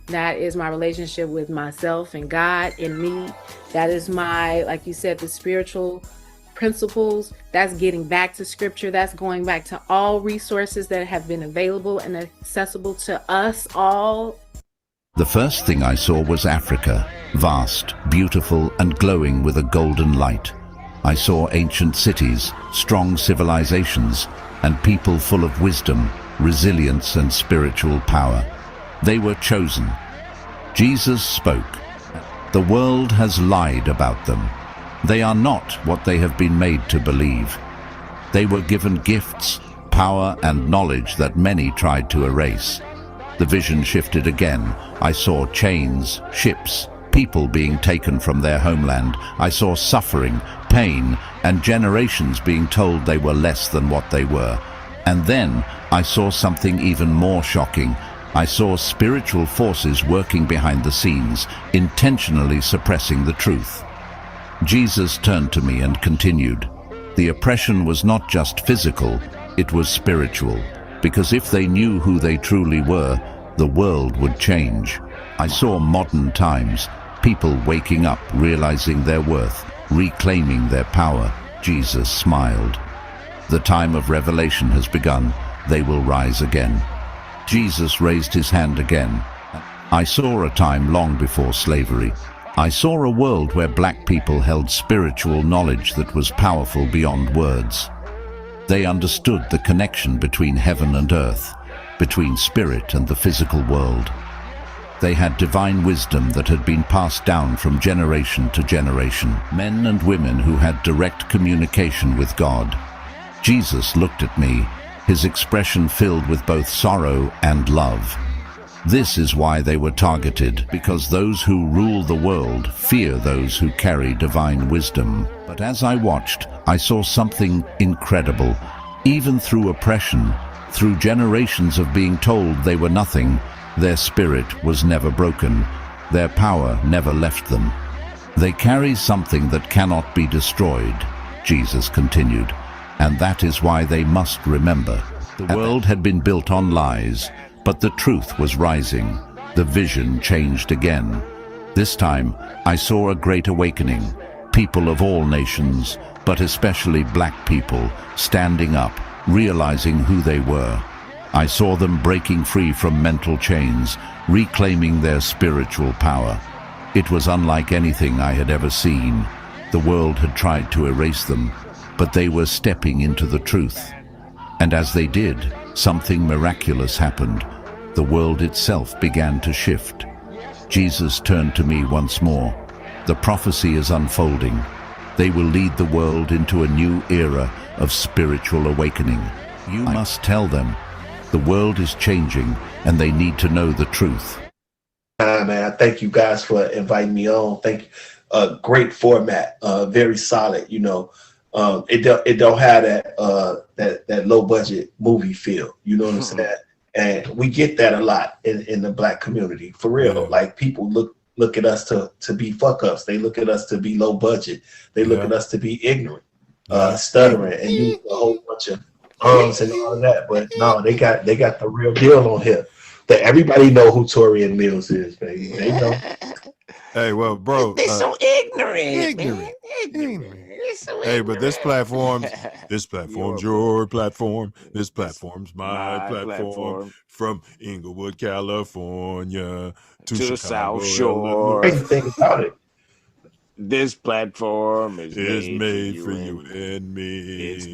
Speaker 15: That is my relationship with myself and God and me. That is my, like you said, the spiritual principles. That's getting back to scripture. That's going back to all resources that have been available and accessible to us all.
Speaker 16: The first thing I saw was Africa, vast, beautiful, and glowing with a golden light. I saw ancient cities, strong civilizations, and people full of wisdom, resilience, and spiritual power. They were chosen. Jesus spoke. The world has lied about them. They are not what they have been made to believe. They were given gifts, power, and knowledge that many tried to erase. The vision shifted again. I saw chains, ships, people being taken from their homeland. I saw suffering, pain, and generations being told they were less than what they were. And then I saw something even more shocking. I saw spiritual forces working behind the scenes, intentionally suppressing the truth. Jesus turned to me and continued, the oppression was not just physical, it was spiritual, because if they knew who they truly were, the world would change. I saw modern times, people waking up, realizing their worth, reclaiming their power. Jesus smiled. The time of revelation has begun. They will rise again. Jesus raised his hand again. I saw a time long before slavery. I saw a world where black people held spiritual knowledge that was powerful beyond words. They understood the connection between heaven and earth, between spirit and the physical world. They had divine wisdom that had been passed down from generation to generation, men and women who had direct communication with God. Jesus looked at me, his expression filled with both sorrow and love. This is why they were targeted, because those who rule the world fear those who carry divine wisdom. But as I watched, I saw something incredible. Even through oppression, through generations of being told they were nothing, their spirit was never broken. Their power never left them. They carry something that cannot be destroyed, Jesus continued. And that is why they must remember. The world had been built on lies, but the truth was rising. The vision changed again. This time, I saw a great awakening. People of all nations, but especially black people, standing up, realizing who they were. I saw them breaking free from mental chains, reclaiming their spiritual power. It was unlike anything I had ever seen. The world had tried to erase them, but they were stepping into the truth. And as they did, something miraculous happened. The world itself began to shift. Jesus turned to me once more. The prophecy is unfolding. They will lead the world into a new era of spiritual awakening. You must tell them. The world is changing, and they need to know the truth.
Speaker 19: Man, I thank you guys for inviting me on. Thank you. Great format, very solid. It don't have that low budget movie feel. You know what I'm saying? And we get that a lot in the black community, for real. Like, people look at us to be fuck ups. They look at us to be low budget. They look at us to be ignorant, stuttering, and use a whole bunch of and all of that. But no, they got the real deal on here. That everybody know who Torian Mills is, baby. They know.
Speaker 1: Hey, well, bro,
Speaker 7: They so ignorant, man.
Speaker 1: ignorant.
Speaker 7: They're so
Speaker 1: Hey, but this platform's your platform. This platform's my platform. From Inglewood, California to
Speaker 7: the
Speaker 1: Chicago,
Speaker 7: South Shore.
Speaker 1: Illinois.
Speaker 19: Crazy thing about it.
Speaker 7: This platform is
Speaker 1: It's
Speaker 7: made
Speaker 1: for you and me.
Speaker 7: It's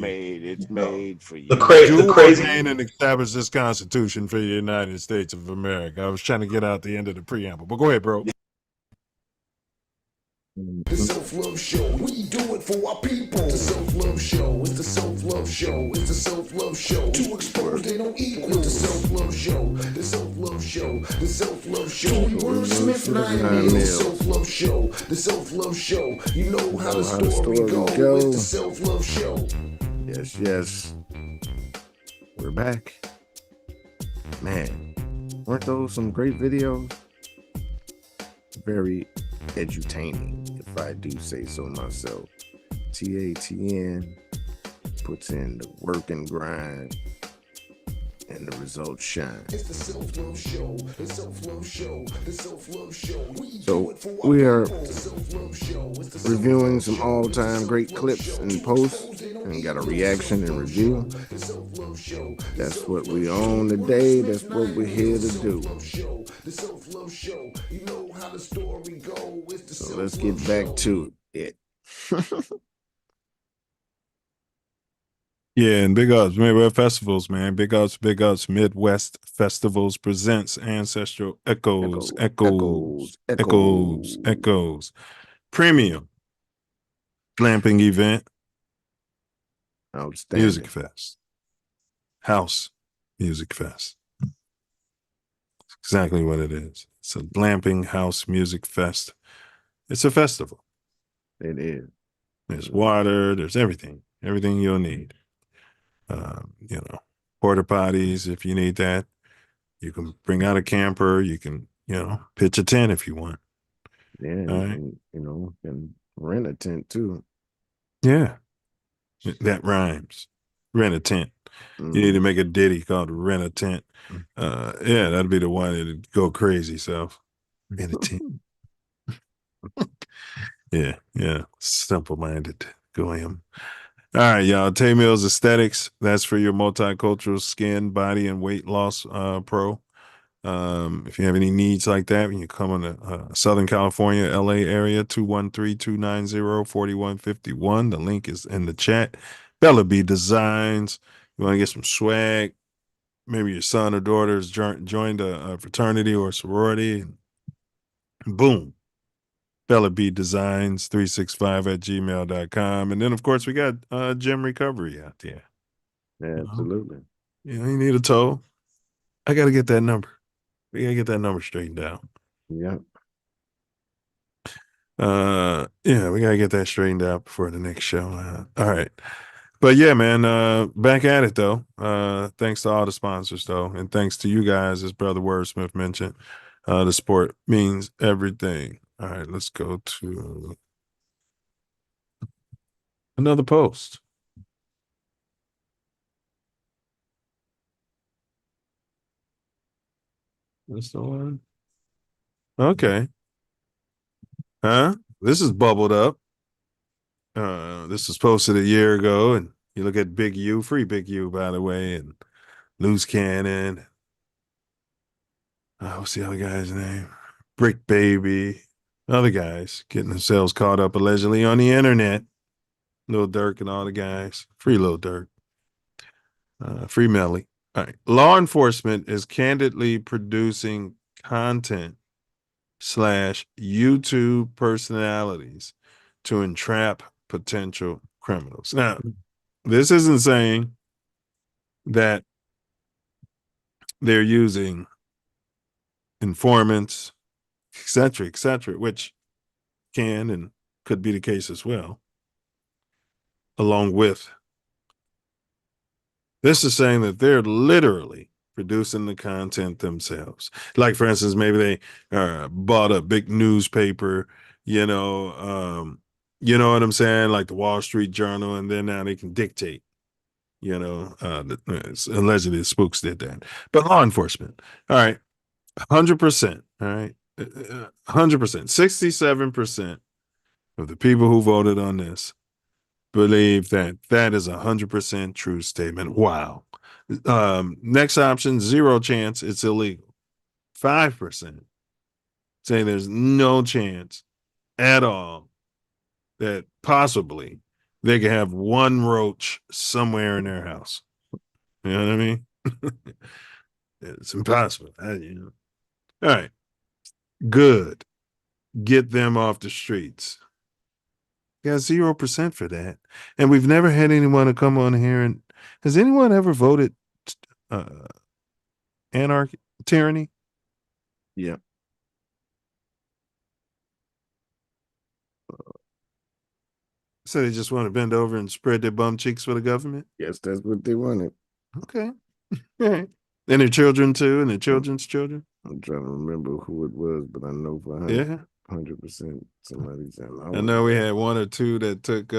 Speaker 7: made for you.
Speaker 19: The
Speaker 1: You
Speaker 19: crazy.
Speaker 1: ordain and establish this Constitution for the United States of America. I was trying to get out the end of the preamble, but go ahead, bro.
Speaker 2: The Self Love Show, we do it for our people. The Self Love Show, it's the Self Love Show, it's the Self Love Show. To expose they don't equal. The Self Love Show, the Self Love Show, the Self Love Show. We wordsmith 9 meals. The Self Love Show, the Self Love Show. You know how the story go. It's the Self Love Show.
Speaker 3: Yes. We're back. Man, weren't those some great videos? Very edutaining, if I do say so myself. TATN puts in the work and grind, and the results shine.
Speaker 2: It's the Self Love Show, the Self Love Show, the Self Love Show.
Speaker 3: So we are reviewing some all-time great clips and posts, and got a reaction and review. That's what we own today. That's what we're here to do. So let's get back to it.
Speaker 1: Yeah, and big ups, Midwest Festivals, man. Big ups, Midwest Festivals presents Ancestral Echoes. Premium glamping event.
Speaker 3: Outstanding.
Speaker 1: Music Fest. House Music Fest. Exactly what it is. It's a glamping house music fest. It's a festival.
Speaker 3: It is.
Speaker 1: There's water, there's everything you'll need. Porta potties if you need that. You can bring out a camper. You can, pitch a tent if you want.
Speaker 3: Yeah,
Speaker 1: right.
Speaker 3: And rent a tent too.
Speaker 1: Yeah, that rhymes. Rent a tent. You need to make a ditty called Rent a Tent. Yeah, that'd be the one that'd go crazy, Self. Rent a tent. Yeah. Simple-minded. Go him. All right, y'all. Tay Mills Aesthetics. That's for your multicultural skin, body, and weight loss pro. If you have any needs like that, when you come in the Southern California, LA area, 213-290-4151. The link is in the chat. Bella B Designs. You want to get some swag? Maybe your son or daughter has joined a fraternity or a sorority. Boom. Bella B Designs 365@gmail.com. And then, of course, we got Gym Recovery out there.
Speaker 3: Yeah, absolutely.
Speaker 1: You need a toe. I got to get that number. We got to get that number straightened out.
Speaker 3: Yeah.
Speaker 1: We got to get that straightened out before the next show. All right. But yeah, man, back at it, though. Thanks to all the sponsors, though. And thanks to you guys, as Brother Wordsmith mentioned. The sport means everything. All right, let's go to another post. That's the one. Okay. This is bubbled up. This was posted a year ago, and you look at Big U, free Big U, by the way, and Loose Cannon. What's the other guy's name? Brick Baby. Other guys getting themselves caught up allegedly on the internet. Lil Durk and all the guys. Free Lil Durk. Free Melly. All right. Law enforcement is candidly producing content / YouTube personalities to entrap potential criminals. Now, this isn't saying that they're using informants, et cetera, which can and could be the case as well, along with. This is saying that they're literally producing the content themselves. Like, for instance, maybe they bought a big newspaper, you know what I'm saying? Like the Wall Street Journal, and then now they can dictate, allegedly the spooks did that. But law enforcement, all right, 100%, all right, 100%, 67% of the people who voted on this believe that that is 100% true statement. Wow. Next option, zero chance it's illegal. 5% say there's no chance at all that possibly they could have one roach somewhere in their house. You know what I mean? It's impossible. All right. Good. Get them off the streets. Got 0% for that. And we've never had anyone to come on here and has anyone ever voted anarchy, tyranny?
Speaker 3: Yeah.
Speaker 1: So they just want to bend over and spread their bum cheeks for the government?
Speaker 3: Yes, that's what they wanted.
Speaker 1: Okay. All right. And their children too, and their children's children?
Speaker 3: I'm trying to remember who it was, but I know for 100% somebody said,
Speaker 1: I know we had one or two that took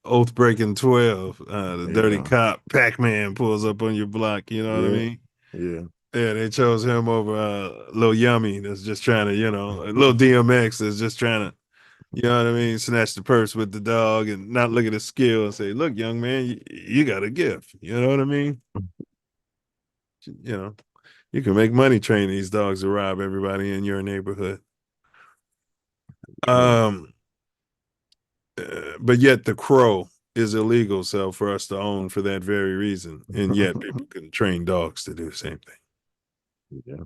Speaker 1: oath breaking 12. The dirty cop, Pac-Man pulls up on your block, you know what I mean?
Speaker 3: Yeah.
Speaker 1: Yeah, they chose him over Lil Yummy that's just trying to, Lil DMX that's just trying to, you know what I mean, snatch the purse with the dog and not look at his skill and say, look, young man, you got a gift. You know what I mean? You can make money training these dogs to rob everybody in your neighborhood. But yet the crow is illegal, so for us to own for that very reason. And yet people can train dogs to do the same thing.
Speaker 3: Yeah.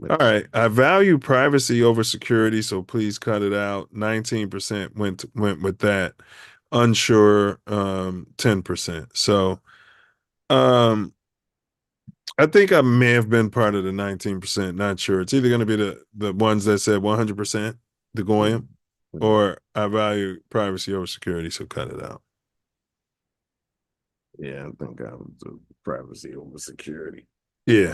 Speaker 1: All right. I value privacy over security, so please cut it out. 19% went with that. Unsure, 10%. So I think I may have been part of the 19%, not sure. It's either going to be the ones that said 100%, the Goyim, or I value privacy over security, so cut it out.
Speaker 3: Yeah, I think I was privacy over security.
Speaker 1: Yeah.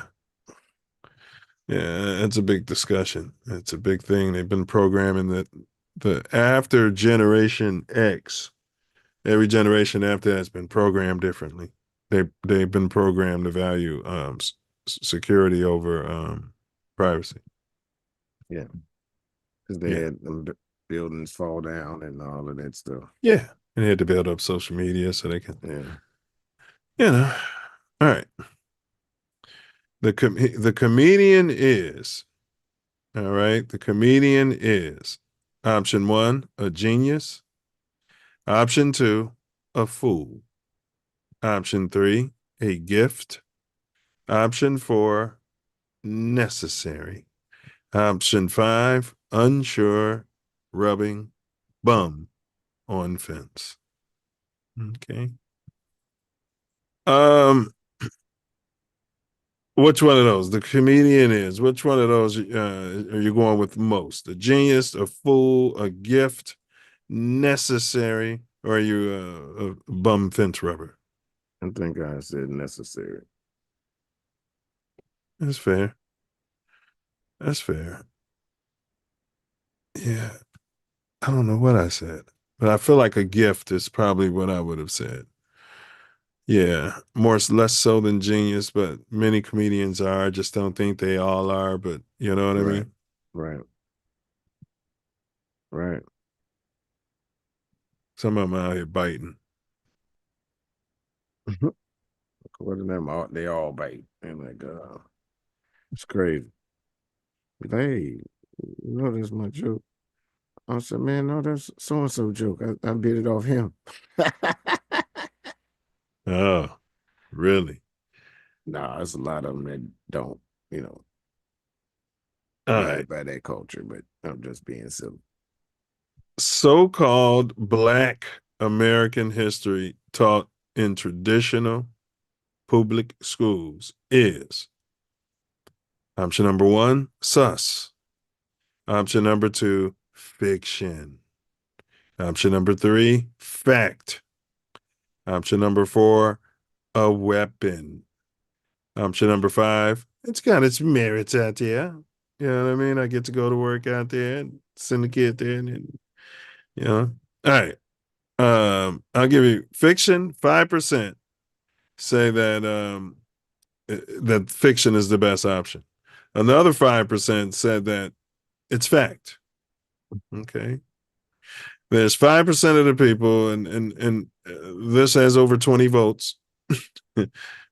Speaker 1: Yeah, it's a big discussion. It's a big thing. They've been programming the after Generation X, every generation after that's been programmed differently. They've been programmed to value security over privacy.
Speaker 3: Yeah, because they had them buildings fall down and all of that stuff.
Speaker 1: Yeah, and they had to build up social media so they can. Yeah. All right. The comedian is, all right, the comedian is option 1, a genius. Option 2, a fool. Option 3, a gift. Option 4, necessary. Option 5, unsure, rubbing bum on fence. Okay. Which one of those? The comedian is. Which one of those are you going with most? A genius, a fool, a gift, necessary, or are you a bum fence rubber?
Speaker 3: I think I said necessary.
Speaker 1: That's fair. That's fair. Yeah. I don't know what I said, but I feel like a gift is probably what I would have said. Yeah, less so than genius, but many comedians are. I just don't think they all are, but you know what I mean?
Speaker 3: Right.
Speaker 1: Some of them out here biting.
Speaker 3: According to them, they all bite. And like, it's crazy. Hey, you know that's my joke. I said, man, no, that's so-and-so joke. I bit it off him.
Speaker 1: Oh, really?
Speaker 3: Nah, there's a lot of them that don't,
Speaker 1: All right.
Speaker 3: by that culture, but I'm just being silly.
Speaker 1: So-called Black American history taught in traditional public schools is option number 1, sus. Option number 2, fiction. Option number 3, fact. Option number 4, a weapon. Option number 5, it's got its merits out there. You know what I mean? I get to go to work out there and send the kid there and All right. I'll give you fiction, 5% say that that fiction is the best option. Another 5% said that it's fact. Okay. There's 5% of the people, and this has over 20 votes,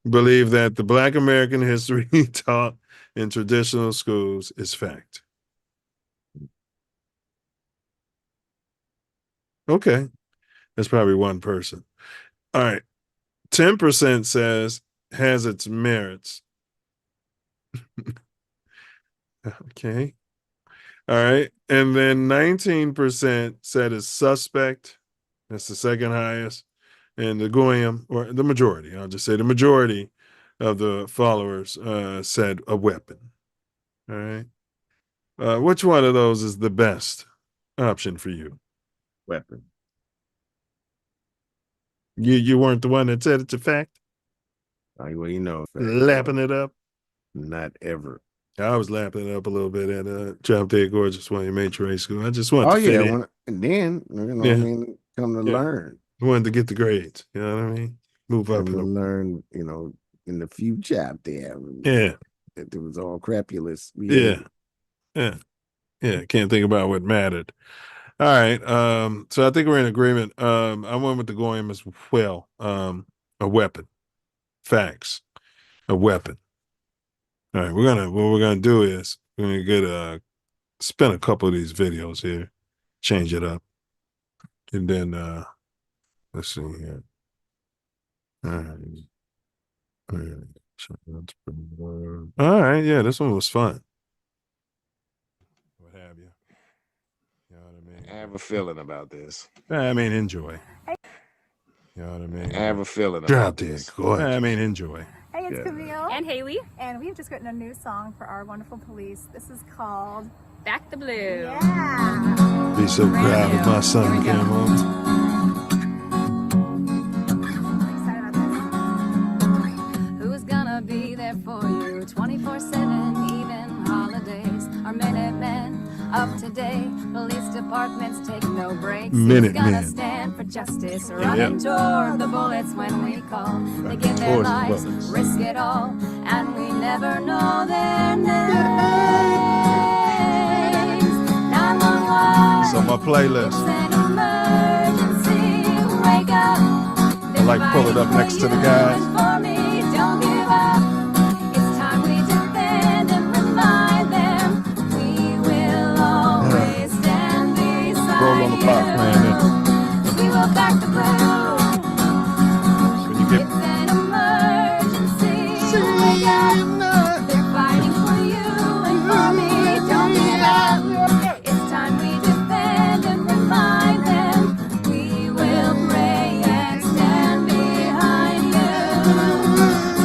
Speaker 1: believe that the Black American history taught in traditional schools is fact. Okay. That's probably one person. All right. 10% says has its merits. Okay. All right. And then 19% said it's suspect. That's the second highest. And the Goyim, or the majority, I'll just say the majority of the followers said a weapon. All right. Which one of those is the best option for you?
Speaker 3: Weapon.
Speaker 1: You weren't the one that said it's a fact?
Speaker 3: Well, you know.
Speaker 1: Lapping it up?
Speaker 3: Not ever.
Speaker 1: I was lapping it up a little bit at Drop Dead Gorgeous when you made trade school. I just wanted to fit in.
Speaker 3: And then, I mean, come to learn.
Speaker 1: I wanted to get the grades. You know what I mean? Move up.
Speaker 3: Come to learn, in the future out there.
Speaker 1: Yeah.
Speaker 3: It was all crapulous.
Speaker 1: Yeah. Can't think about what mattered. All right. So I think we're in agreement. I went with the Goyim as well. A weapon. Facts. A weapon. All right. What we're gonna do is we're gonna spin a couple of these videos here, change it up, and then let's see here. All right. Yeah, this one was fun. What have you? You know what I mean?
Speaker 3: I have a feeling about this.
Speaker 1: I mean, enjoy. You know what I mean?
Speaker 3: I have a feeling about
Speaker 1: Drop
Speaker 3: this.
Speaker 1: Dead Gorgeous. I mean, enjoy.
Speaker 4: Hey, it's Camille. And Haley. And we've just written a new song for our wonderful police. This is called Back the Blue. Yeah.
Speaker 1: Be so proud if my son came home.
Speaker 5: Who's gonna be there for you 24/7, even holidays? Our Minutemen of today. Police departments take no breaks. Who's gonna stand for justice? Running toward the bullets when we call. They give their lives, risk it all, and we never know their names. 911.
Speaker 1: It's on my playlist.
Speaker 5: It's an emergency. Wake up.
Speaker 1: I like to pull it up next to the guys.
Speaker 5: For me, don't give up. It's time we defend and remind them we will always stand beside
Speaker 1: Roll on the pop playing it.
Speaker 5: We will back the blue.
Speaker 1: When you get
Speaker 5: It's an emergency. Wake up. They're fighting for you and for me. Don't give up. It's time we defend and remind them we will pray and stand behind you.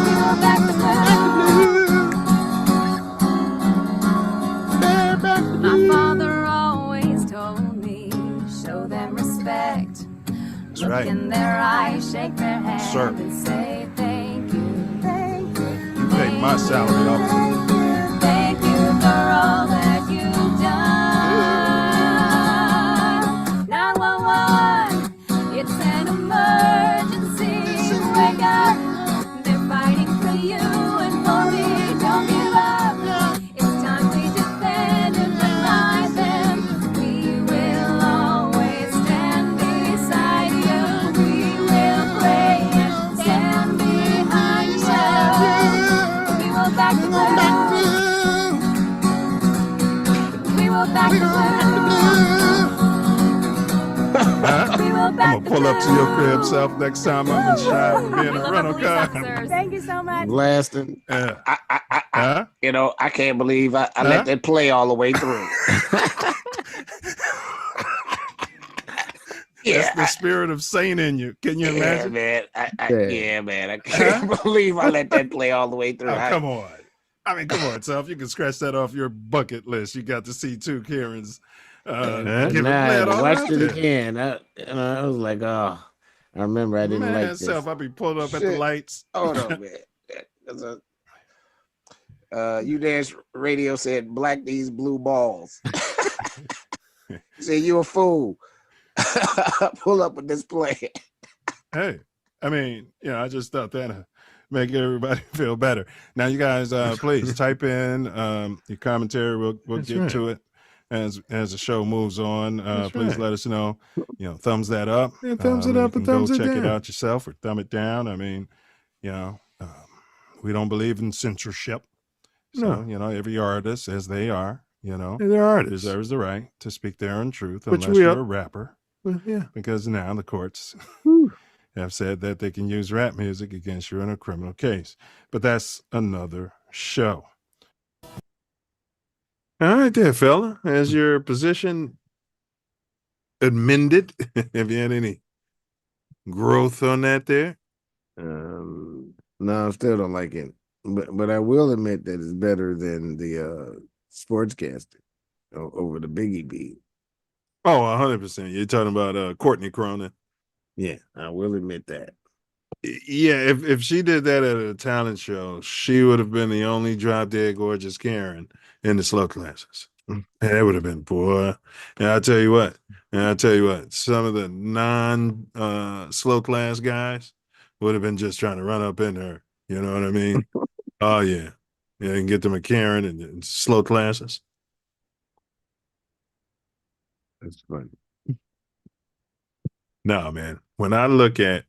Speaker 5: We will back the blue. My father always told me, show them respect.
Speaker 1: That's
Speaker 5: Look
Speaker 1: right.
Speaker 5: in their eyes, shake their hand,
Speaker 1: Sir.
Speaker 5: and say thank you. Thank you.
Speaker 1: You paid my salary, officer.
Speaker 5: Thank you for all that you've done. 911, it's an emergency. Wake up, they're fighting for you and for me. Don't give up. It's time we defend and remind them we will always stand beside you. We will pray and stand behind you. We will back the blue. We will back the blue. We will
Speaker 1: I'm
Speaker 5: back
Speaker 1: gonna pull up to your crib self next time I'm in shop and be in a rental car.
Speaker 4: Thank you so much.
Speaker 3: Blasting.
Speaker 1: Huh?
Speaker 8: I can't believe I let that play all the way through.
Speaker 1: That's the spirit of Saint in you. Can you imagine?
Speaker 8: Man. I can't believe I let that play all the way through.
Speaker 1: Oh, come on. I mean, come on, Self. You can scratch that off your bucket list. You got to see two Karens. Give it play it all
Speaker 3: watched
Speaker 1: out
Speaker 3: it
Speaker 1: there.
Speaker 3: again. I was like, oh, I remember I didn't like this.
Speaker 1: Self, I'll be pulling up at the lights.
Speaker 8: Hold on, man. You Dance Radio said, black these blue balls. Said, you a fool. Pull up a display.
Speaker 1: Hey, I mean, I just thought make everybody feel better. Now, you guys, please type in your commentary. We'll get to it as the show moves on. Please let us know. Thumbs that up.
Speaker 3: Yeah, thumbs it
Speaker 1: You
Speaker 3: up
Speaker 1: can
Speaker 3: and thumbs
Speaker 1: go
Speaker 3: it
Speaker 1: check
Speaker 3: down.
Speaker 1: it out yourself or thumb it down. I mean, we don't believe in censorship. So, every artist, as they are,
Speaker 3: they're artists.
Speaker 1: deserves the right to speak their own truth,
Speaker 3: But
Speaker 1: unless you're a rapper.
Speaker 3: Well, yeah.
Speaker 1: Because now the courts have said that they can use rap music against you in a criminal case. But that's another show. All right there, fella. Has your position amended? Have you had any growth on that there?
Speaker 3: No, I still don't like it. But I will admit that it's better than the sportscaster over the Biggie beat.
Speaker 1: Oh, 100%. You're talking about Courtney Cronin.
Speaker 3: Yeah, I will admit that.
Speaker 1: Yeah, if she did that at a talent show, she would have been the only drop dead gorgeous Karen in the slow classes. And it would have been, boy. And I'll tell you what, some of the non slow class guys would have been just trying to run up in her. You know what I mean? Oh, yeah. Yeah, and get them a Karen and slow classes.
Speaker 3: That's funny.
Speaker 1: No, man. When I look at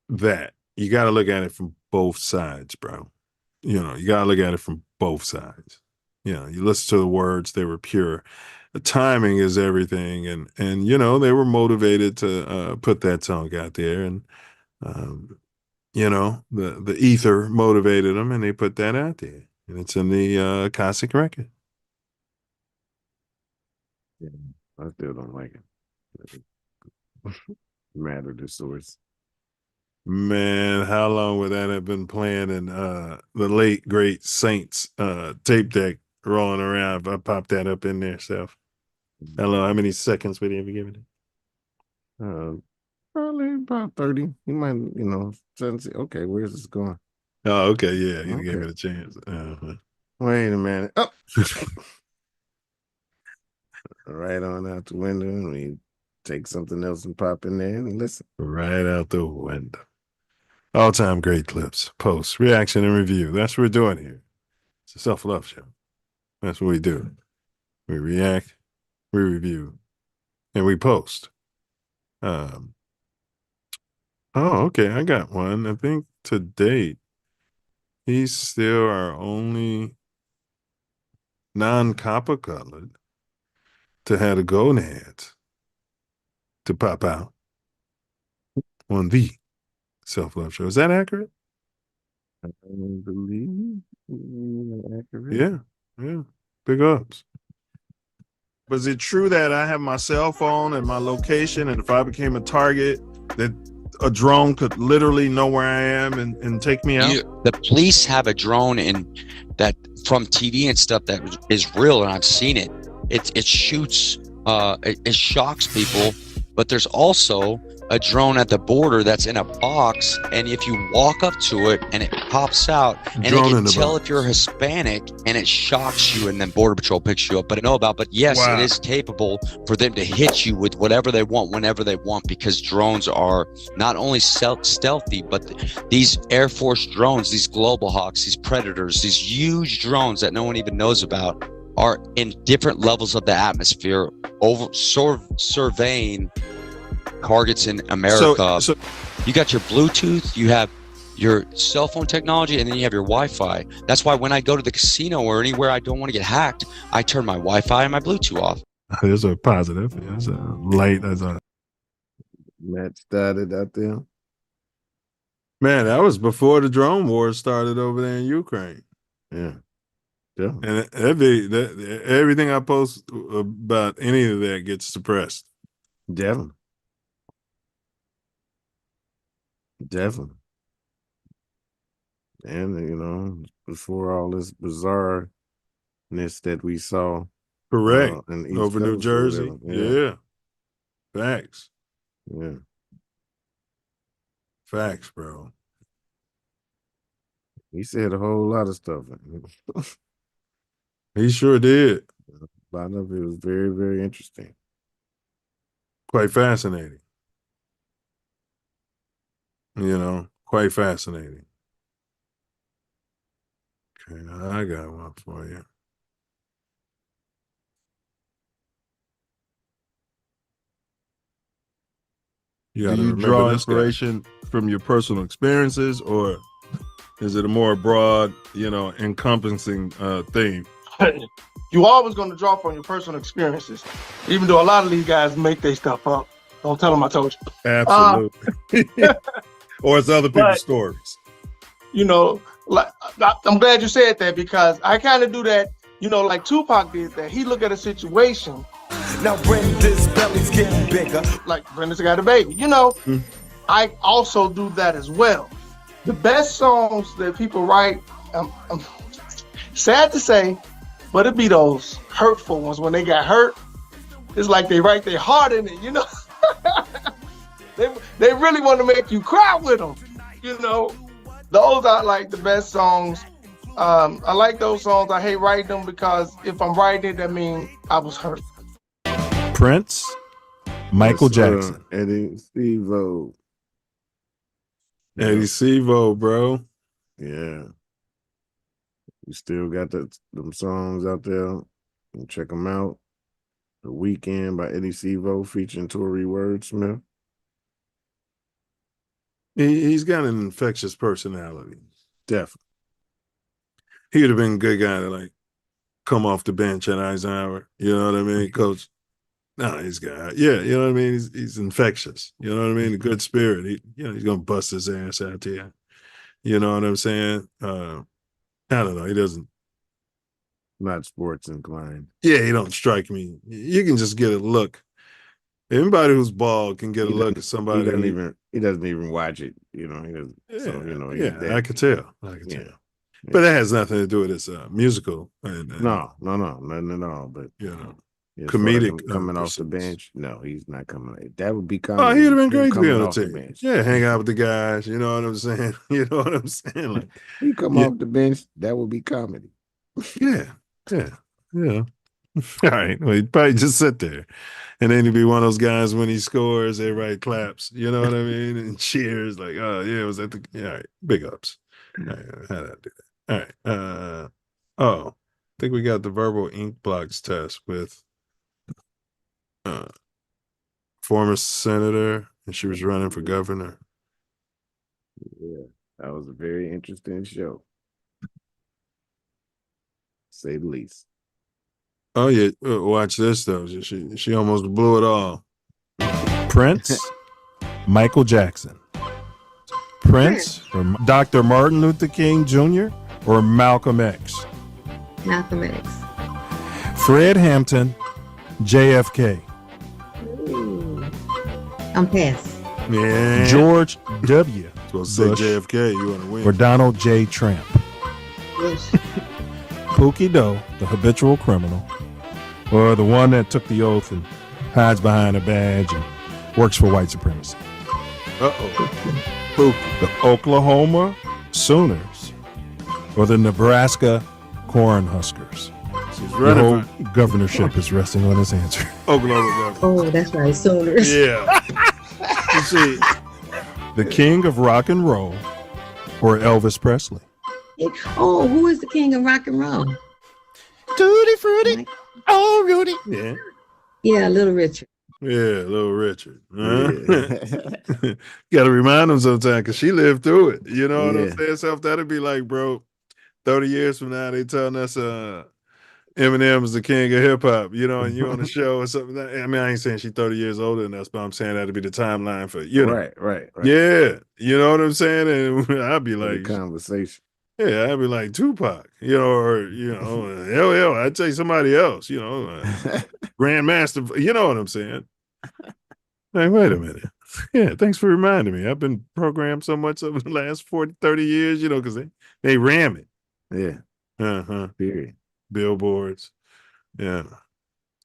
Speaker 1: that, you got to look at it from both sides, bro. You got to look at it from both sides. You listen to the words, they were pure. The timing is everything. And they were motivated to put that song out there. And, the ether motivated them and they put that out there. And it's in the classic record.
Speaker 3: Yeah, I still don't like it. Matter the source.
Speaker 1: Man, how long would that have been playing in the late great Saints tape deck rolling around? If I popped that up in there, Self. I don't know how many seconds would he have given it?
Speaker 3: Probably about 30. You might, say, okay, where's this going?
Speaker 1: Oh, okay, yeah, you gave it a chance.
Speaker 3: Wait a minute. Oh, right on out the window, and we take something else and pop in there and listen.
Speaker 1: Right out the window. All-time great clips, post, reaction, and review. That's what we're doing here. It's a Self Love Show. That's what we do. We react, we review, and we post. Oh, okay, I got one. I think to date, he's still our only non-copper colored to have the gonads to pop out on the Self Love Show. Is that accurate?
Speaker 3: I believe accurate.
Speaker 1: Yeah. Big ups. But is it true that I have my cell phone and my location, and if I became a target, that a drone could literally know where I am and take me out?
Speaker 9: The police have a drone that from TV and stuff that is real, and I've seen it. It shoots, it shocks people. But there's also a drone at the border that's in a box, and if you walk up to it and it pops out, and it can tell if you're Hispanic, and it shocks you, and then Border Patrol picks you up. But I know about, but yes, It is capable for them to hit you with whatever they want, whenever they want, because drones are not only stealthy, but these Air Force drones, these Global Hawks, these Predators, these huge drones that no one even knows about, are in different levels of the atmosphere, surveying targets in America. So you got your Bluetooth, you have your cell phone technology, and then you have your Wi-Fi. That's why when I go to the casino or anywhere I don't want to get hacked, I turn my Wi-Fi and my Bluetooth off.
Speaker 1: There's a positive. There's a light. There's a
Speaker 3: Matt started out there.
Speaker 1: Man, that was before the drone war started over there in Ukraine.
Speaker 3: Yeah.
Speaker 1: And everything I post about any of that gets suppressed.
Speaker 3: Definitely. And before all this bizarreness that we saw,
Speaker 1: correct,
Speaker 3: in East
Speaker 1: over New
Speaker 3: Coast
Speaker 1: Jersey, yeah, facts,
Speaker 3: yeah,
Speaker 1: facts, bro.
Speaker 3: He said a whole lot of stuff.
Speaker 1: He sure did.
Speaker 3: A lot of it was very, very interesting.
Speaker 1: Quite fascinating. quite fascinating. Okay, I got one for you.
Speaker 11: Do you draw inspiration from your personal experiences, or is it a more broad, encompassing theme?
Speaker 18: You always going to draw from your personal experiences, even though a lot of these guys make their stuff up. Don't tell them I told you.
Speaker 11: Absolutely. Or it's other people's stories.
Speaker 18: Like I'm glad you said that, because I kind of do that. Like Tupac did that. He look at a situation.
Speaker 24: Now Brenda's belly's getting bigger.
Speaker 18: Like Brenda's got a baby. I also do that as well. The best songs that people write, I'm sad to say, but it be those hurtful ones. When they got hurt, it's like they write their heart in it, They really want to make you cry with them, Those are like the best songs. I like those songs. I hate writing them, because if I'm writing it, that means I was hurt.
Speaker 11: Prince, Michael Jackson,
Speaker 3: Eddie Steve-O.
Speaker 1: Eddie Steve-O, bro.
Speaker 3: Yeah. You still got them songs out there. And check them out. The Weekend by Eddie Steve-O featuring Tory Wordsmith.
Speaker 1: He's got an infectious personality.
Speaker 3: Definitely.
Speaker 1: He would have been a good guy to like come off the bench at Eisenhower. You know what I mean? Coach. No, he's got, yeah, you know what I mean? He's infectious. You know what I mean? A good spirit. He's gonna bust his ass out there. You know what I'm saying? I don't know. He doesn't.
Speaker 3: Not sports inclined.
Speaker 1: Yeah, he don't strike me. You can just get a look. Anybody who's bald can get a look at somebody.
Speaker 3: He doesn't even watch it. He doesn't.
Speaker 1: I could tell. But that has nothing to do with his musical.
Speaker 3: No, nothing at all. But
Speaker 1: comedic
Speaker 3: coming off the bench. No, he's not coming. That would be
Speaker 1: comedy. Oh, he'd have been great to be on the
Speaker 3: off the
Speaker 1: team.
Speaker 3: bench.
Speaker 1: Yeah, hang out with the guys. You know what I'm saying? You know what I'm saying? Like,
Speaker 3: he come off the bench. That would be comedy.
Speaker 1: Yeah. All right. Well, he'd probably just sit there, and then he'd be one of those guys when he scores, everybody claps. You know what I mean? And cheers. Like, oh yeah, was that the? Yeah, all right. Big ups. All right, how did I do that? All right. I think we got the verbal ink blocks test with former senator, and she was running for governor.
Speaker 3: Yeah, that was a very interesting show, to say the least.
Speaker 1: Oh yeah, watch this though. She almost blew it all.
Speaker 11: Prince, Michael Jackson. Prince or Dr. Martin Luther King Jr. or Malcolm X?
Speaker 20: Malcolm X.
Speaker 11: Fred Hampton, JFK.
Speaker 20: Ooh. I'm pissed.
Speaker 1: Yeah.
Speaker 11: George W.
Speaker 1: Supposed to say JFK, you want to win.
Speaker 11: Or Donald J. Trump.
Speaker 20: Bush.
Speaker 11: Pookie Doe, the habitual criminal, or the one that took the oath and hides behind a badge and works for white supremacy.
Speaker 1: Pookie.
Speaker 11: The Oklahoma Sooners or the Nebraska Cornhuskers. The whole governorship is resting on his answer.
Speaker 1: Oklahoma governor.
Speaker 20: Oh, that's right, Sooners.
Speaker 1: Yeah. You see,
Speaker 11: the king of rock and roll or Elvis Presley.
Speaker 20: Oh, who is the king of rock and roll?
Speaker 11: Tutti Frutti. Oh, Rudy.
Speaker 1: Yeah.
Speaker 20: Yeah, Little Richard.
Speaker 1: Yeah, Little Richard. Huh? Yeah. Got to remind him sometimes because she lived through it. You know what I'm saying? So that'd be like, bro, 30 years from now, they telling us Eminem is the king of hip hop, and you on the show or something. I mean, I ain't saying she's 30 years older than us, but I'm saying that'd be the timeline for,
Speaker 3: Right.
Speaker 1: Yeah. You know what I'm saying? And I'd be like,
Speaker 3: conversation.
Speaker 1: Yeah, I'd be like Tupac, or hell, I'd say somebody else, Grandmaster, you know what I'm saying? Like, wait a minute. Yeah, thanks for reminding me. I've been programmed so much over the last 40, 30 years, because they ram it.
Speaker 3: Yeah. Period.
Speaker 1: Billboards. Yeah.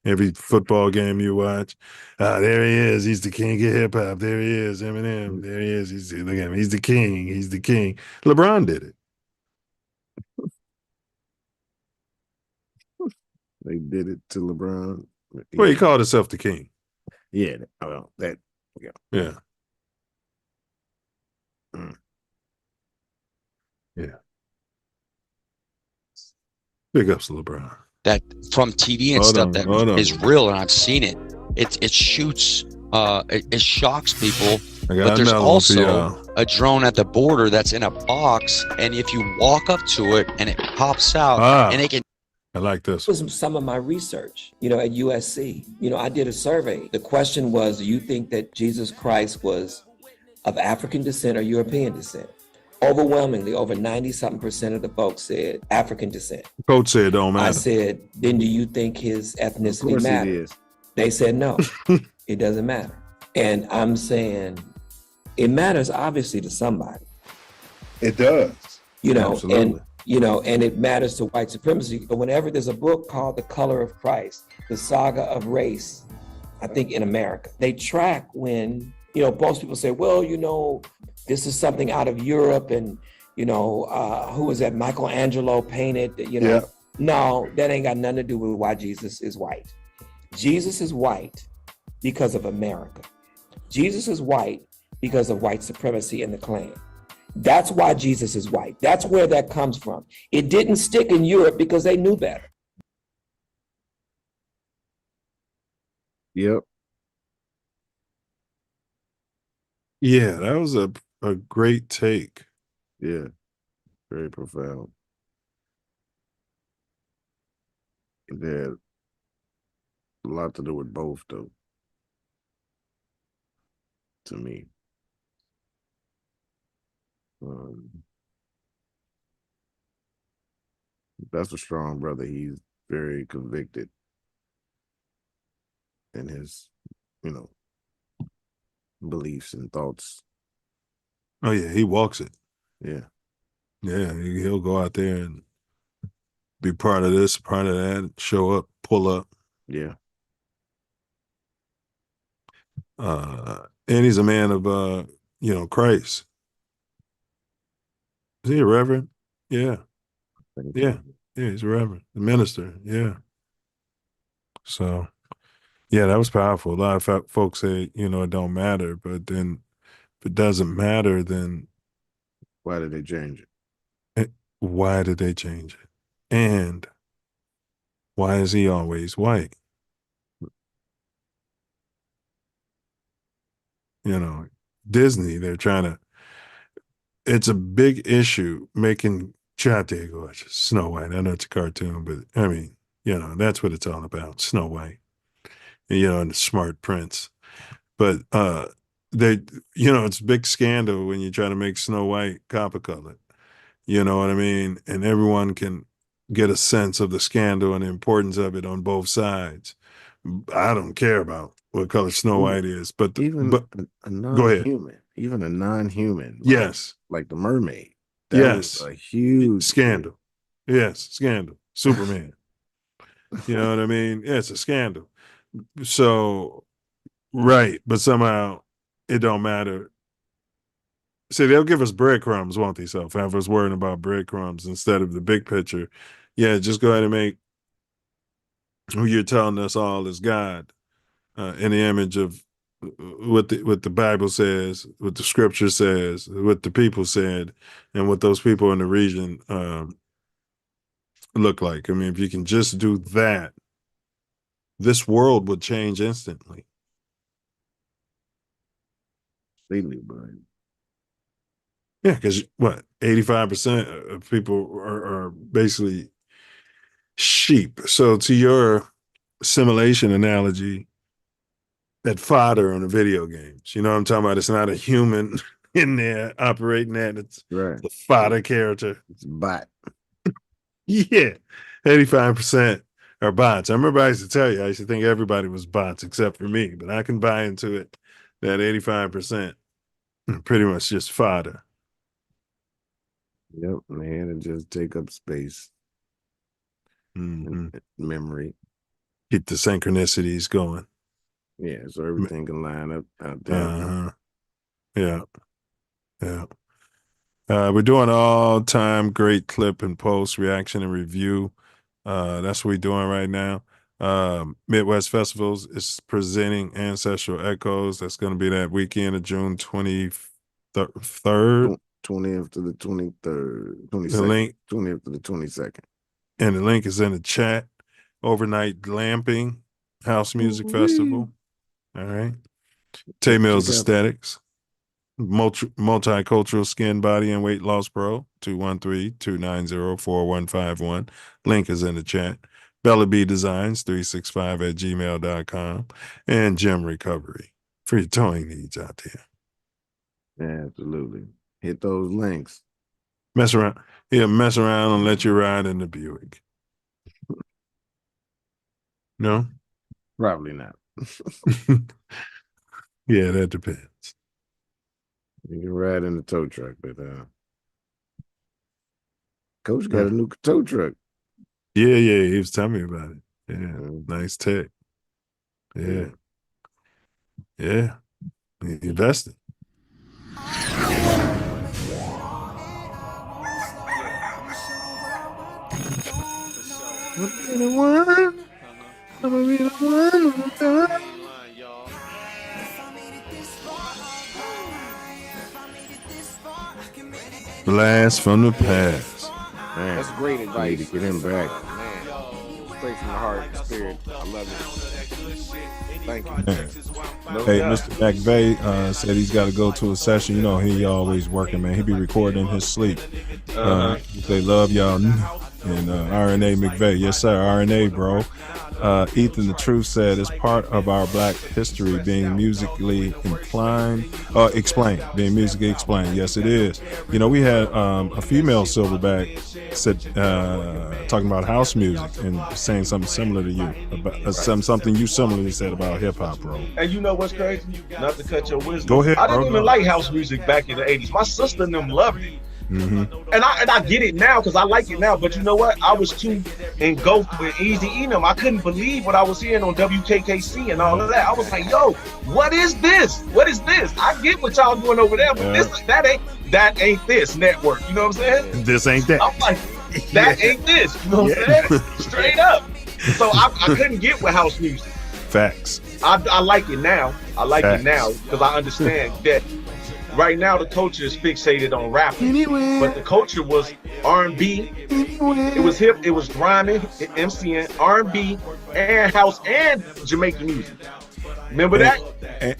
Speaker 1: Every football game you watch. There he is. He's the king of hip hop. There he is. Eminem. There he is. Look at him. He's the king. He's the king. LeBron did it.
Speaker 3: They did it to LeBron.
Speaker 1: Well, he called himself the king.
Speaker 3: Yeah. Well, that. Yeah.
Speaker 1: Yeah. Yeah. Big ups to LeBron.
Speaker 9: That from TV and stuff that is real, and I've seen it. It shoots, it shocks people. But there's also a drone at the border that's in a box, and if you walk up to it and it pops out, and it can.
Speaker 1: I like this.
Speaker 6: This was some of my research, at USC. I did a survey. The question was, do you think that Jesus Christ was of African descent or European descent? Overwhelmingly, over 90-something% of the folks said African descent.
Speaker 1: Coach said don't matter.
Speaker 6: I said, then do you think his ethnicity matters? They said no, it doesn't matter. And I'm saying it matters obviously to somebody.
Speaker 3: It does.
Speaker 6: Absolutely. And it matters to white supremacy. Whenever there's a book called The Color of Christ, the saga of race, I think in America, they track when, most people say, well, this is something out of Europe and, who was that? Michelangelo painted,
Speaker 3: Yeah.
Speaker 6: No, that ain't got nothing to do with why Jesus is white. Jesus is white because of America. Jesus is white because of white supremacy in the Klan. That's why Jesus is white. That's where that comes from. It didn't stick in Europe because they knew better.
Speaker 3: Yep.
Speaker 1: Yeah, that was a great take.
Speaker 3: Yeah. Very profound. It had a lot to do with both, though. To me. That's a strong brother. He's very convicted in his, beliefs and thoughts.
Speaker 1: Oh yeah, he walks it.
Speaker 3: Yeah.
Speaker 1: Yeah, he'll go out there and be part of this, part of that, show up, pull up.
Speaker 3: Yeah.
Speaker 1: And he's a man of Christ. Is he a reverend? Yeah. Yeah. Yeah, he's a reverend, a minister. Yeah. So, yeah, that was powerful. A lot of folks say, it don't matter, but then if it doesn't matter, then
Speaker 3: why did they change
Speaker 1: it? Why did they change it? And why is he always white? Disney, they're trying to, it's a big issue making Chate gorgeous, Snow White. I know it's a cartoon, but I mean, that's what it's all about, Snow White, and the smart prince. But it's a big scandal when you try to make Snow White copper colored. You know what I mean? And everyone can get a sense of the scandal and the importance of it on both sides. I don't care about what color Snow White is, but
Speaker 3: a non-human, even a non-human.
Speaker 1: Yes.
Speaker 3: Like the mermaid. That was a huge
Speaker 1: scandal. Yes, scandal. Superman. You know what I mean? Yeah, it's a scandal. So, right, but somehow it don't matter. See, they'll give us breadcrumbs, won't they? So if I was worrying about breadcrumbs instead of the big picture, yeah, just go ahead and make who you're telling us all is God in the image of what the Bible says, what the scripture says, what the people said, and what those people in the region look like. I mean, if you can just do that, this world would change instantly.
Speaker 3: Completely, Brian.
Speaker 1: Yeah, because 85% of people are basically sheep. So to your simulation analogy, that fodder on the video games, you know what I'm talking about? It's not a human in there operating that. It's the fodder character.
Speaker 3: It's a bot.
Speaker 1: Yeah, 85% are bots. I remember I used to tell you, I used to think everybody was bots except for me, but I can buy into it that 85% pretty much just fodder.
Speaker 3: Yep, man, and just take up space. Memory.
Speaker 1: Get the synchronicities going.
Speaker 3: Yeah, so everything can line up out there.
Speaker 1: Yeah. We're doing all-time great clip and post reaction and review. That's what we're doing right now. Midwest Festivals is presenting Ancestral Echoes. That's going to be that weekend of June 23rd.
Speaker 3: 20th to the 23rd, 22nd,
Speaker 1: The link,
Speaker 3: 20th to the 22nd.
Speaker 1: and the link is in the chat. Overnight glamping, house music festival. All right. Tay Mills
Speaker 3: Check out-
Speaker 1: Aesthetics, multicultural skin, body, and weight loss pro, 213-290-4151. Link is in the chat. Bella B Designs, 365@gmail.com. And Gym Recovery for your towing needs out there.
Speaker 3: Absolutely. Hit those links.
Speaker 1: Mess around. Yeah, mess around and let you ride in the Buick. No?
Speaker 3: Probably not.
Speaker 1: Yeah, that depends.
Speaker 3: You can ride in the tow truck, but Coach got a new tow truck.
Speaker 1: Yeah, he was telling me about it. Yeah, nice tech. Yeah. Yeah. He invested. Blast from the past.
Speaker 3: Man,
Speaker 8: That's great advice.
Speaker 3: need to get him back.
Speaker 8: Man, straight from the heart and spirit. I love it. Thank you.
Speaker 1: Man.
Speaker 8: No
Speaker 1: Hey,
Speaker 8: doubt.
Speaker 1: Mr. McVeigh said he's got to go to a session. You know, he always working, man. He be recording in his sleep. They love y'all. And RNA McVeigh. Yes, sir. RNA, bro. Ethan the Truth said it's part of our black history being musically explained. Being musically explained. Yes, it is. You know, we had a female silverback said talking about house music and saying something similar to you about something you similarly said about hip hop, bro.
Speaker 7: And you know what's crazy? Not to cut your wisdom.
Speaker 1: Go ahead,
Speaker 7: I didn't
Speaker 1: bro.
Speaker 7: even like house music back in the 80s. My sister and them loved it.
Speaker 1: Mm-hmm.
Speaker 7: And I get it now because I like it now. But you know what? I was too engulfed with Easy Enum. I couldn't believe what I was hearing on WKKC and all of that. I was like, yo, what is this? What is this? I get what y'all doing over there, but that ain't this network. You know what I'm saying?
Speaker 1: This ain't that.
Speaker 7: I'm like, that ain't this. You know what I'm saying? Straight up. So I couldn't get with house music.
Speaker 1: Facts.
Speaker 7: I like it now. I like
Speaker 1: Facts.
Speaker 7: it now because I understand that right now the culture is fixated on rapping, but the culture was R&B. It was hip. It was grimy, MCing, R&B, and house and Jamaican music. Remember that?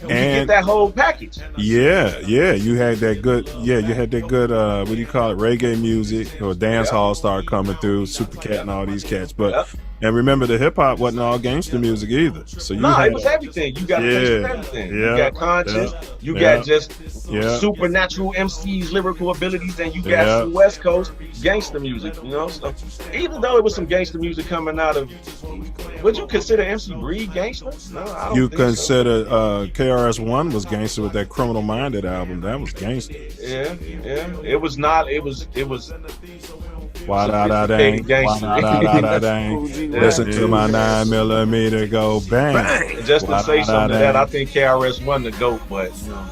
Speaker 7: You get that whole package.
Speaker 1: Yeah, you had that good. Yeah, you had that good. What do you call it? Reggae music or dance hall started coming through. Super Cat and all these cats. But and remember, the hip hop wasn't all gangster music either. So you
Speaker 7: it was everything. You got everything. You got conscious. You got just supernatural MCs, lyrical abilities, and you got some West Coast gangster music. You know, so even though it was some gangster music coming out of, would you consider MC Breed gangster? No, I don't.
Speaker 1: You
Speaker 7: think
Speaker 1: consider KRS-One was gangster with that Criminal Minded album. That was gangster.
Speaker 7: Yeah. It was not. It was.
Speaker 1: Why da dang? Listen to my 9mm go bang.
Speaker 7: Just to say something that I think KRS won the GOAT, but you know,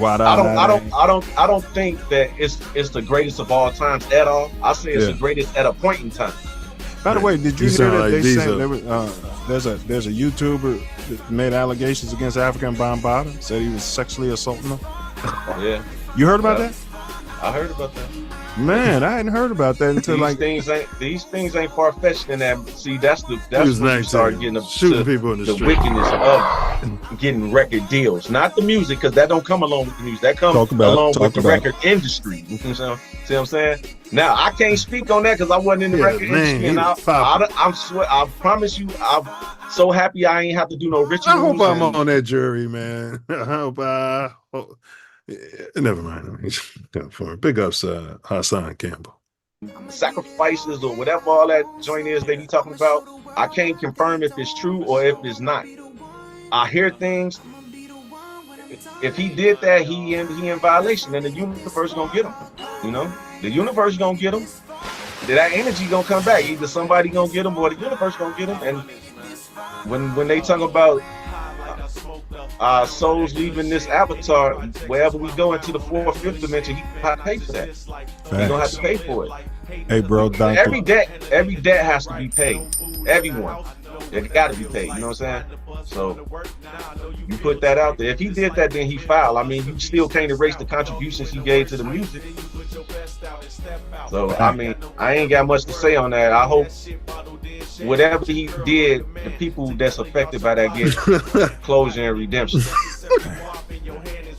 Speaker 7: I don't think that it's the greatest of all times at all. I say it's the greatest at a point in time.
Speaker 1: By the way, did you
Speaker 7: You
Speaker 1: hear
Speaker 7: sound
Speaker 1: that
Speaker 7: like
Speaker 1: they
Speaker 7: Diesel.
Speaker 1: say there was, there's a YouTuber that made allegations against African Bambaataa, said he was sexually assaulting her?
Speaker 7: Yeah.
Speaker 1: You heard about that?
Speaker 7: I heard about that.
Speaker 1: Man, I hadn't heard about that until
Speaker 7: these things ain't far fetched in that. See, that's
Speaker 1: was
Speaker 7: when you
Speaker 1: 19,
Speaker 7: start getting
Speaker 1: shooting people in the street.
Speaker 7: wickedness of getting record deals, not the music, because that don't come along with the music. That comes along with the record industry. See what I'm saying? Now I can't speak on that because I wasn't in the record industry, and I promise you, I'm so happy I ain't have to do no rituals.
Speaker 1: I hope I'm on that jury, man. I hope never mind. Big ups, Hassan Campbell.
Speaker 7: Sacrifices or whatever all that joint is they be talking about. I can't confirm if it's true or if it's not. I hear things. If he did that, he in violation, and the universe gonna get him. You know, the universe gonna get him. That energy gonna come back. Either somebody gonna get him or the universe gonna get him. And when they talk about our souls leaving this avatar, wherever we go into the 4th, 5th dimension, he have to pay for that. He gonna have to pay for it.
Speaker 1: Hey, bro,
Speaker 7: Every debt has to be paid. Everyone. It got to be paid. You know what I'm saying? So you put that out there. If he did that, then he fouled. I mean, you still can't erase the contributions he gave to the music. So I mean, I ain't got much to say on that. I hope whatever he did, the people that's affected by that get closure and redemption.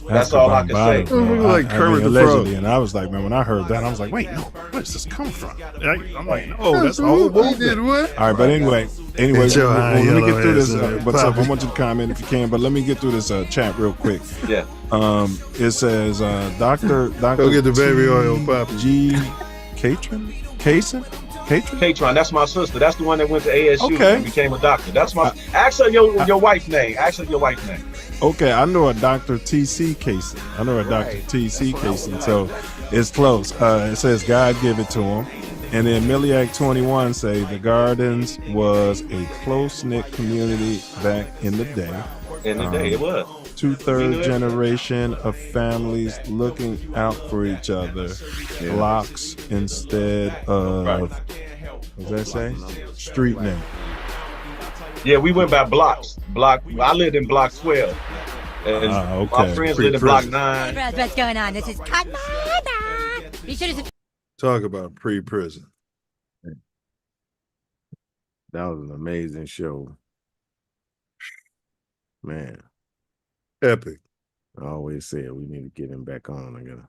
Speaker 7: That's all I can say.
Speaker 11: Like Kermit the Frog. And I was like, man, when I heard that, I was like, wait, no, where's this come from? I'm like, no, that's the whole movement. All right, but anyway, let me get through this. What's up? I want you to comment if you can, but let me get through this chat real quick.
Speaker 7: Yeah.
Speaker 11: It says, Doctor.
Speaker 10: Go get the baby oil, Papa.
Speaker 11: G. Catron.
Speaker 7: Catron, that's my sister. That's the one that went to ASU and became a doctor. That's my. Actually, your wife's name.
Speaker 11: Okay, I know a Dr. T.C. Casey. T.C. Casey. So it's close. It says God give it to him. And then Miliac 21 say the Gardens was a close-knit community back in the day.
Speaker 7: It was.
Speaker 11: 2/3 generation of families looking out for each other. Blocks instead of, what does that say? Street name.
Speaker 7: Yeah, we went by blocks. I lived in block 12. And my friends lived in block 9.
Speaker 12: Hey, bros, what's going on? This is Cut. Be sure to
Speaker 11: talk about pre-prison.
Speaker 3: That was an amazing show. Man.
Speaker 11: Epic.
Speaker 3: I always said we need to get him back on again.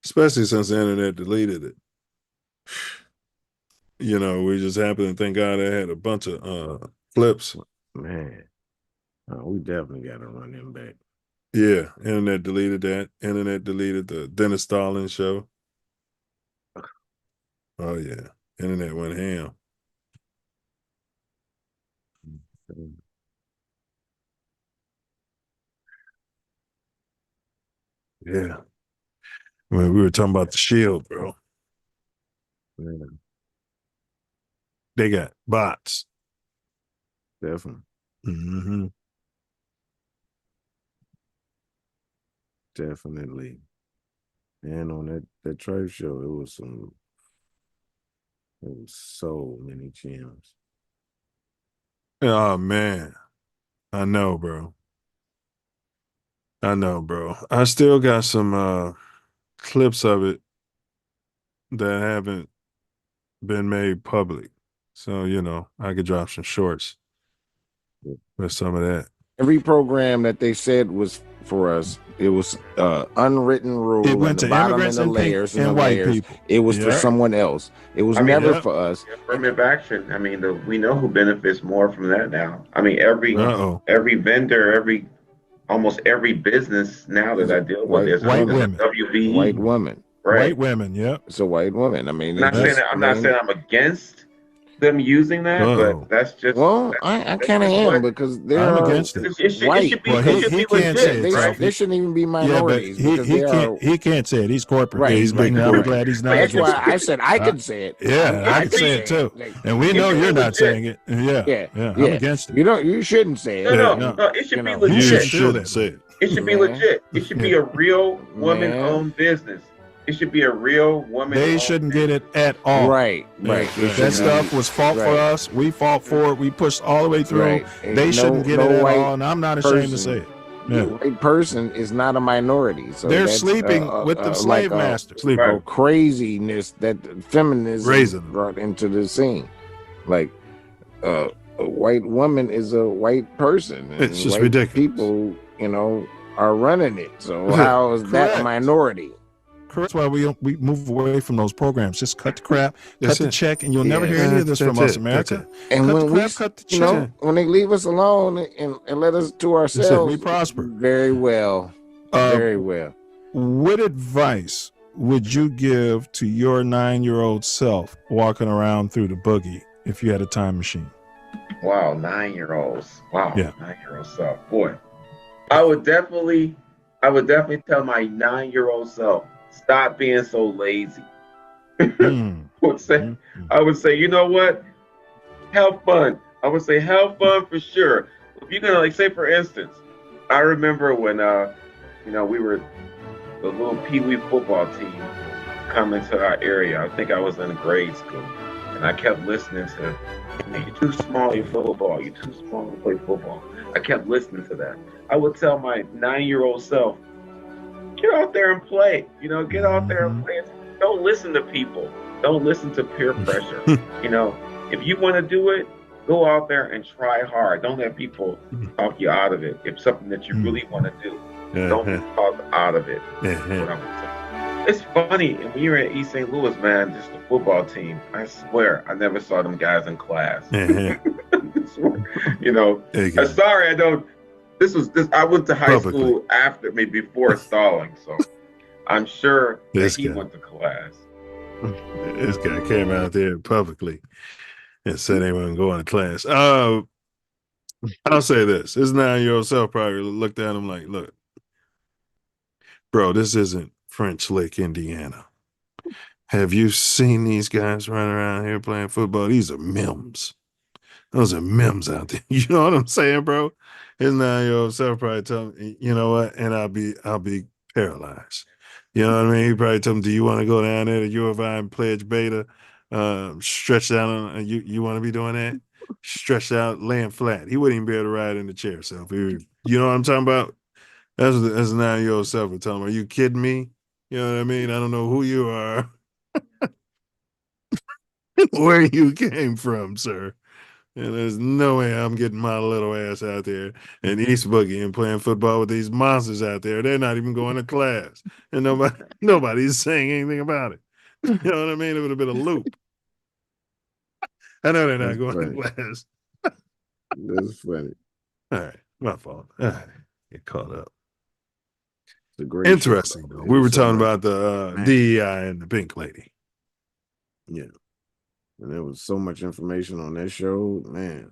Speaker 11: Especially since the internet deleted it. You know, we just happen to thank God they had a bunch of clips.
Speaker 3: Man. We definitely got to run him back.
Speaker 11: Yeah, internet deleted that. Internet deleted the Dennis Stalin show. Oh, yeah. Internet went ham. Yeah. I mean, we were talking about the Shield, bro.
Speaker 3: Yeah.
Speaker 11: They got bots.
Speaker 3: Definitely.
Speaker 11: Mm-hmm.
Speaker 3: Definitely. And on that trade show, it was so many gems.
Speaker 11: Oh, man. I know, bro. I still got some clips of it that haven't been made public. So, you know, I could drop some shorts with some of that.
Speaker 3: Every program that they said was for us, it was unwritten rule.
Speaker 11: It went
Speaker 3: to
Speaker 11: to immigrants and
Speaker 3: layers
Speaker 11: and white people.
Speaker 3: It was for someone else. It was never for us.
Speaker 17: Affirmative action. I mean, we know who benefits more from that now. I mean, every vendor, almost every business now that I deal with is
Speaker 11: white women.
Speaker 17: WB.
Speaker 3: White women.
Speaker 17: Right.
Speaker 11: White women, yeah.
Speaker 3: It's a white woman. I mean,
Speaker 17: I'm not saying I'm against them using that, but that's just.
Speaker 3: Well, I kind of am because
Speaker 11: I'm against it.
Speaker 17: It should be legit.
Speaker 3: They shouldn't even be minorities.
Speaker 11: He can't say it. He's corporate.
Speaker 3: Right.
Speaker 11: He's big. I'm glad he's not.
Speaker 3: That's why I said I could say it.
Speaker 11: Yeah, I can say it too. And we know you're not saying it. Yeah. I'm against it.
Speaker 3: You shouldn't say it.
Speaker 17: No, it should be legit.
Speaker 11: You shouldn't say it.
Speaker 17: It should be legit. It should be a real woman-owned business. It should be a real woman.
Speaker 11: They shouldn't get it at all.
Speaker 3: Right.
Speaker 11: That stuff was fought for us. We fought for it. We pushed all the way through.
Speaker 3: Right.
Speaker 11: They shouldn't get it at all, and I'm not ashamed to say it.
Speaker 3: The white person is not a minority. So
Speaker 11: they're
Speaker 3: that's,
Speaker 11: sleeping with the slave master.
Speaker 3: Craziness that feminism brought into the scene. Like a white woman is a white person. And
Speaker 11: it's just
Speaker 3: white
Speaker 11: ridiculous.
Speaker 3: People, are running it. So how is that a minority?
Speaker 11: That's why we move away from those programs. Just cut the crap, cut the check, and you'll never hear any of this from us, America.
Speaker 3: And
Speaker 11: cut the check.
Speaker 3: When they leave us alone and let us to ourselves,
Speaker 11: we prosper
Speaker 3: very well. Very well.
Speaker 11: What advice would you give to your 9-year-old self walking around through the boogie if you had a time machine?
Speaker 17: Wow, 9-year-olds. Wow,
Speaker 11: yeah.
Speaker 17: 9-year-old self. Boy, I would definitely tell my 9-year-old self, stop being so lazy. I would say, you know what? Have fun. I would say have fun for sure. If you're gonna say for instance, I remember when we were the little pee-wee football team coming to our area. I think I was in grade school. And And I kept listening to, you're too small to football. You're too small to play football. I kept listening to that. I would tell my 9-year-old self, get out there and play. You know, get out there and play. Don't listen to people. Don't listen to peer pressure. You know, if you want to do it, go out there and try hard. Don't let people talk you out of it. If something that you really want to do, don't be talked out of it. That's what I would say. It's funny, when you were at East St. Louis, man, just the football team, I swear, I never saw them guys in class. You know, I'm sorry, I don't. I went to high school after, maybe before Stalling, so I'm sure that he went to class.
Speaker 1: This guy came out there publicly and said they weren't going to class. I'll say this. His 9-year-old self probably looked at him like, look, bro, this isn't French Lick, Indiana. Have you seen these guys running around here playing football? These are Mims. Those are Mims out there. You know what I'm saying, bro? His 9-year-old self probably told him, you know what? And I'll be paralyzed. You know what I mean? He probably told him, do you want to go down there to U of I and pledge beta? Stretched out on you want to be doing that? Stretched out, laying flat. He wouldn't even be able to ride in the chair. So you know what I'm talking about? That's a 9-year-old self would tell him, are you kidding me? You know what I mean? I don't know who you are. Where you came from, sir. And there's no way I'm getting my little ass out there in East Boogie and playing football with these monsters out there. They're not even going to class. And nobody's saying anything about it. You know what I mean? It would have been a loop. I know they're not going to class.
Speaker 3: That's funny.
Speaker 1: All right. My fault. All right. Get caught up.
Speaker 3: It's a great
Speaker 1: Interesting,
Speaker 3: show,
Speaker 1: though. We were talking about the DEI and the pink lady.
Speaker 3: Yeah. And there was so much information on that show, man.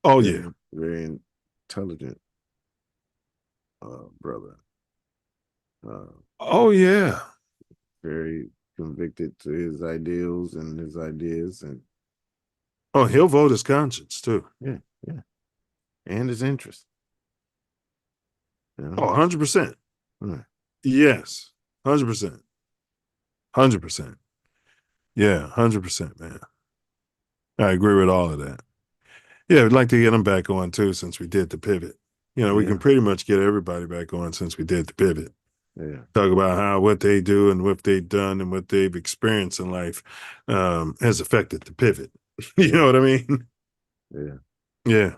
Speaker 1: Oh, yeah.
Speaker 3: Very intelligent brother.
Speaker 1: Oh, yeah.
Speaker 3: Very convicted to his ideals and his ideas. And
Speaker 1: oh, he'll vote his conscience, too.
Speaker 3: Yeah. And his interest. You know?
Speaker 1: Oh, 100%.
Speaker 3: Right.
Speaker 1: Yes. 100%. 100%. Yeah, 100%, man. I agree with all of that. Yeah, I'd like to get them back on, too, since we did the pivot. You know, we can pretty much get everybody back on since we did the pivot.
Speaker 3: Yeah.
Speaker 1: Talk about what they do and what they've done and what they've experienced in life has affected the pivot. You know what I mean?
Speaker 3: Yeah.
Speaker 1: Yeah.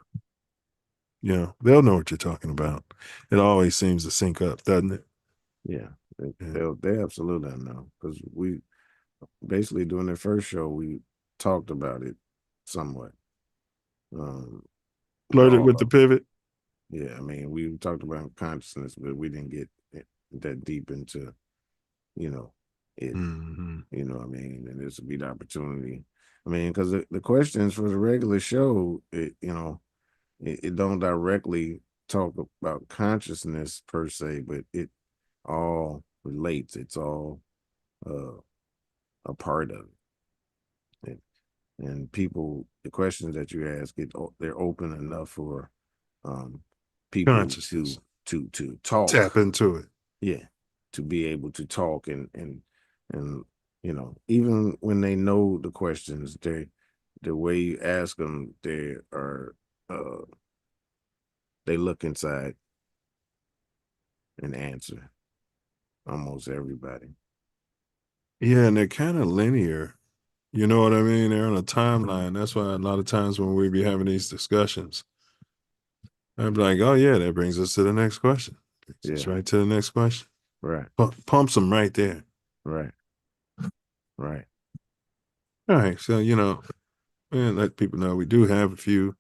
Speaker 1: You know, they'll know what you're talking about. It always seems to sync up, doesn't it?
Speaker 3: Yeah. They absolutely know. Because we basically during their first show, we talked about it somewhat.
Speaker 1: Flirted with the pivot?
Speaker 3: Yeah, I mean, we talked about consciousness, but we didn't get that deep into, you know, it. You know what I mean? And this would be the opportunity. I mean, because the questions for the regular show, it don't directly talk about consciousness per se, but it all relates. It's all a part of it. And people, the questions that you ask, they're open enough for people to talk,
Speaker 1: tap into it.
Speaker 3: Yeah, to be able to talk and you know, even when they know the questions, the way you ask them, they look inside and answer almost everybody.
Speaker 1: Yeah, and they're kind of linear. You know what I mean? They're on a timeline. That's why a lot of times when we be having these discussions, I'm like, oh, yeah, that brings us to the next question. It's right to the next question.
Speaker 3: Right.
Speaker 1: Pumps them right there.
Speaker 3: Right. Right.
Speaker 1: All right. So, you know, and let people know we do have a few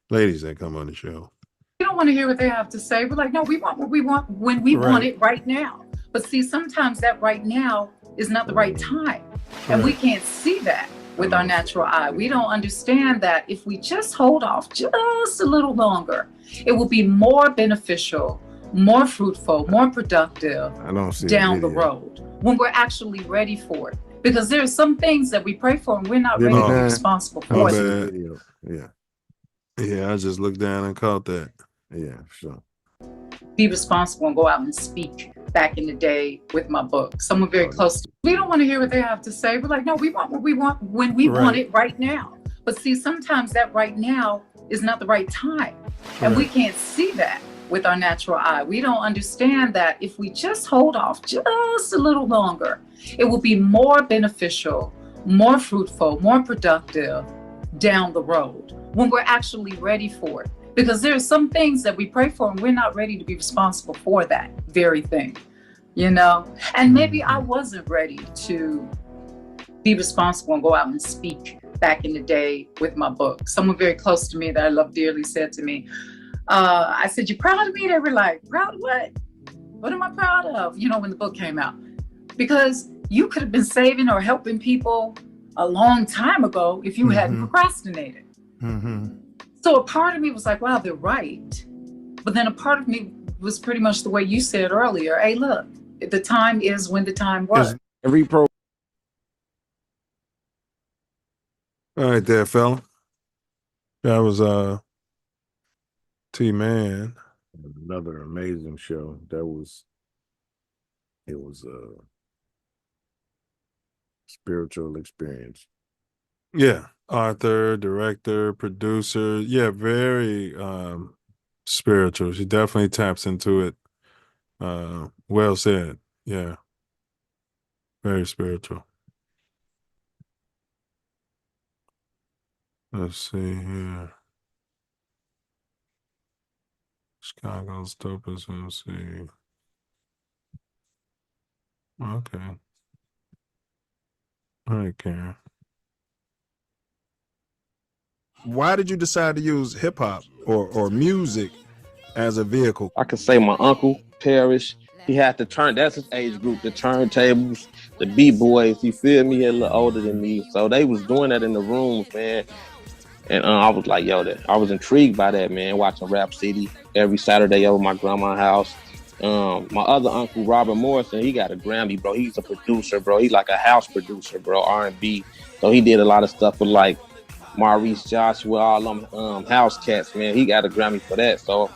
Speaker 1: ladies that come on the show.
Speaker 13: We don't want to hear what they have to say. We're like, no, we want what we want when we want it right now. But see, sometimes that right now is not the right time. And we can't see that with our natural eye. We don't understand that if we just hold off just a little longer, it will be more beneficial, more fruitful, more productive down the road when we're actually ready for it. Because there are some things that we pray for and we're not ready to be responsible for them.
Speaker 1: Yeah, I just looked down and caught that.
Speaker 3: Yeah, sure.
Speaker 13: Be responsible and go out and speak back in the day with my book. Someone very close to me. We don't want to hear what they have to say. We're like, no, we want what we want when we want it right now. But see, sometimes that right now is not the right time. And we can't see that with our natural eye. We don't understand that if we just hold off just a little longer, it will be more beneficial, more fruitful, more productive down the road when we're actually ready for it. Because there are some things that we pray for and we're not ready to be responsible for that very thing, you know? And maybe I wasn't ready to be responsible and go out and speak back in the day with my book. Someone very close to me that I love dearly said to me, I said, "You proud of me?" They were like, "Proud of what? What am I proud of?" You know, when the book came out. Because you could have been saving or helping people a long time ago if you hadn't procrastinated. So a part of me was like, wow, they're right. But then a part of me was pretty much the way you said earlier. Hey, look, the time is when the time was.
Speaker 3: All
Speaker 1: right there, fella. That was T-Man.
Speaker 3: Another amazing show. It was a spiritual experience.
Speaker 1: Yeah. Author, director, producer. Yeah, very spiritual. She definitely taps into it. Well said. Yeah. Very spiritual. Let's see here. Chicago's dopest MC. Okay. All right, Karen.
Speaker 11: Why did you decide to use hip hop or music as a vehicle?
Speaker 14: I could say my uncle Parrish, he had to turn, that's his age group, the turntables, the B-boys, you feel me? He a little older than me. So they was doing that in the rooms, man. And I was like, yo, I was intrigued by that, man, watching Rap City every Saturday over my grandma's house. My other uncle, Robert Morrison, he got a Grammy, bro. He's a producer, bro. He's like a house producer, bro, R&B. So he did a lot of stuff with like Maurice Joshua, all them house cats, man. He got a Grammy for that. So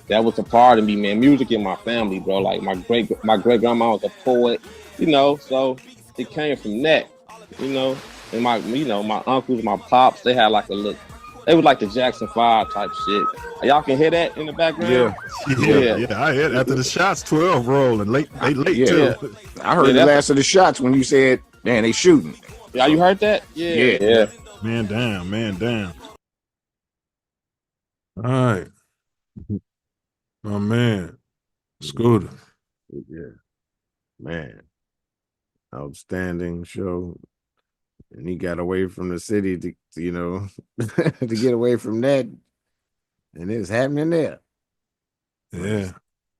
Speaker 14: that was a part of me, man. Music in my family, bro. Like my great grandma was a poet, you know. So it came from that, you know. And my uncles, my pops, they had like a look. They was like the Jackson 5 type shit. Y'all can hear that in the background?
Speaker 11: Yeah. I heard after the shots 12 rolling. They late too.
Speaker 8: I heard the last of the shots when you said, man, they shooting.
Speaker 14: Yeah, you heard that? Yeah.
Speaker 11: Man down.
Speaker 1: All right. My man. Scooter.
Speaker 3: Yeah. Man. Outstanding show. And he got away from the city to to get away from that. And it's happening there.
Speaker 1: Yeah.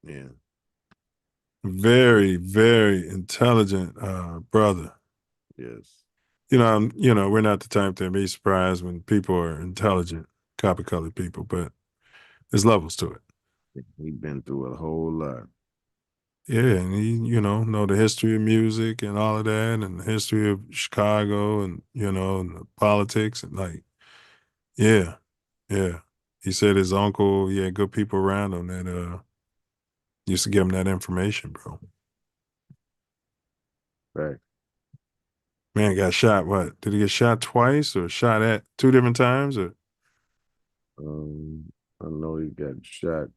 Speaker 3: Yeah.
Speaker 1: Very, very intelligent brother.
Speaker 3: Yes.
Speaker 1: We're not the type to be surprised when people are intelligent, copper-colored people, but there's levels to it.
Speaker 3: He's been through a whole lot.
Speaker 1: Yeah, and he, know the history of music and all of that, and the history of Chicago, and and the politics, and yeah. He said his uncle, he had good people around him that used to give him that information, bro.
Speaker 3: Right.
Speaker 1: Man got shot. What? Did he get shot twice, or shot at 2 different times, or?
Speaker 3: I know he got shot.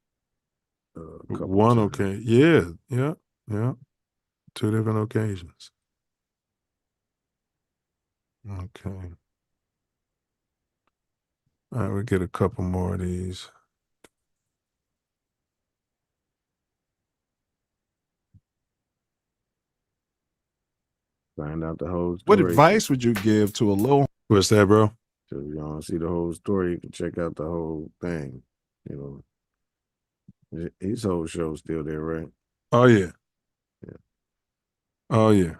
Speaker 3: A couple
Speaker 1: One,
Speaker 3: times.
Speaker 1: okay. Yeah. 2 different occasions. Okay. All right, we'll get a couple more of these.
Speaker 3: Find out the whole story.
Speaker 11: What advice would you give to a little?
Speaker 1: What's that, bro?
Speaker 3: So if you want to see the whole story, you can check out the whole thing. His whole show's still there, right?
Speaker 1: Oh, yeah.
Speaker 3: Yeah.
Speaker 1: Oh, yeah.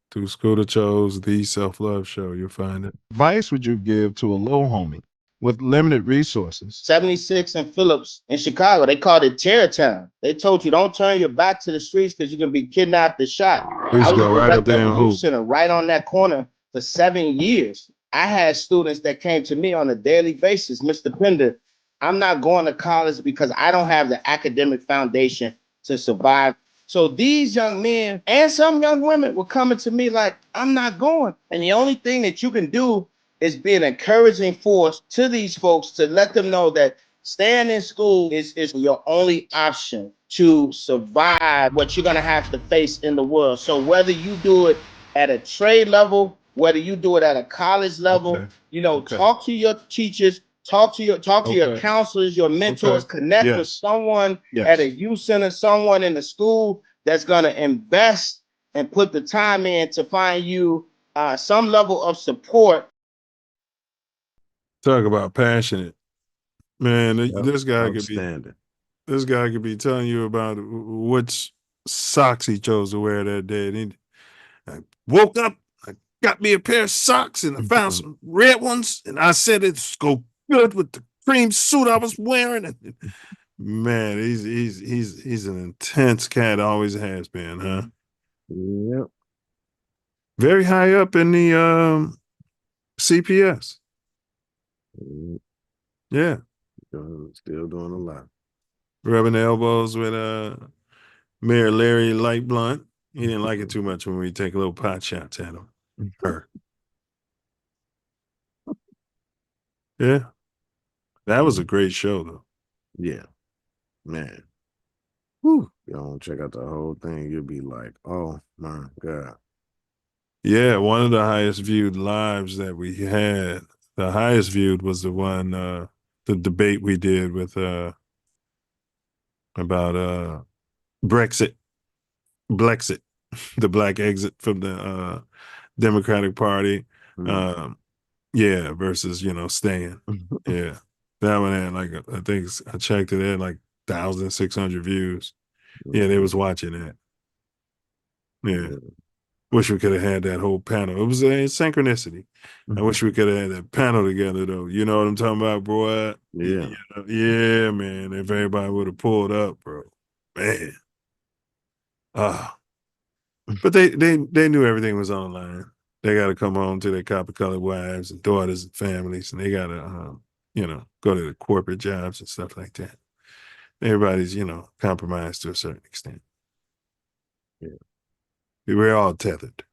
Speaker 1: Through Scooter Chose, the Self Luv Show, you'll find it.
Speaker 11: Advice would you give to a little homie with limited resources?
Speaker 21: 76 and Phillips in Chicago, they called it Terror Town. They told you don't turn your back to the streets because you're gonna be kidnapped and shot.
Speaker 1: We used
Speaker 21: I
Speaker 1: to
Speaker 21: was
Speaker 1: go
Speaker 21: a
Speaker 1: right up
Speaker 21: director
Speaker 1: there
Speaker 21: of
Speaker 1: and
Speaker 21: a youth
Speaker 1: hoop.
Speaker 21: center right on that corner for 7 years. I had students that came to me on a daily basis, Mr. Pender, I'm not going to college because I don't have the academic foundation to survive So these young men and some young women were coming to me like, I'm not going. And the only thing that you can do is be an encouraging force to these folks to let them know that staying in school is your only option to survive what you're gonna have to face in the world. So whether you do it at a trade level, whether you do it at a college level, talk to your teachers, talk to your counselors, your mentors, connect with someone at a youth center, someone in the school that's gonna invest and put the time in to find you some level of support.
Speaker 1: Talk about passionate, man. This guy could
Speaker 3: Outstanding.
Speaker 1: be telling you about which socks he chose to wear that day. And I woke up, I got me a pair of socks, and I found some red ones, and I said it's go good with the cream suit I was wearing. And man, he's an intense cat, always has been, huh?
Speaker 3: Yep.
Speaker 1: Very high up in the CPS. Yeah.
Speaker 3: Still doing a lot.
Speaker 1: Rubbing elbows with Mayor Larry Light Blunt. He didn't like it too much when we take little pot shots at him. Her. Yeah. That was a great show, though.
Speaker 3: Yeah. Man. Whew. You don't check out the whole thing, you'll be like, oh my God.
Speaker 1: Yeah, one of the highest viewed lives that we had. The highest viewed was the one, the debate we did with about Brexit, the black exit from the Democratic Party. Yeah, versus, staying. Yeah. That one had I think I checked it, had 1,600 views. Yeah, they was watching that. Yeah. Wish we could have had that whole panel. It was a synchronicity. I wish we could have had that panel together, though. You know what I'm talking about, boy?
Speaker 3: Yeah.
Speaker 1: Yeah, man. If everybody would have pulled up, bro. Man. But they knew everything was online. They got to come home to their copper-colored wives and daughters and families, and they got to, go to the corporate jobs and stuff like that. Everybody's, compromised to a certain extent. Yeah. We're all tethered.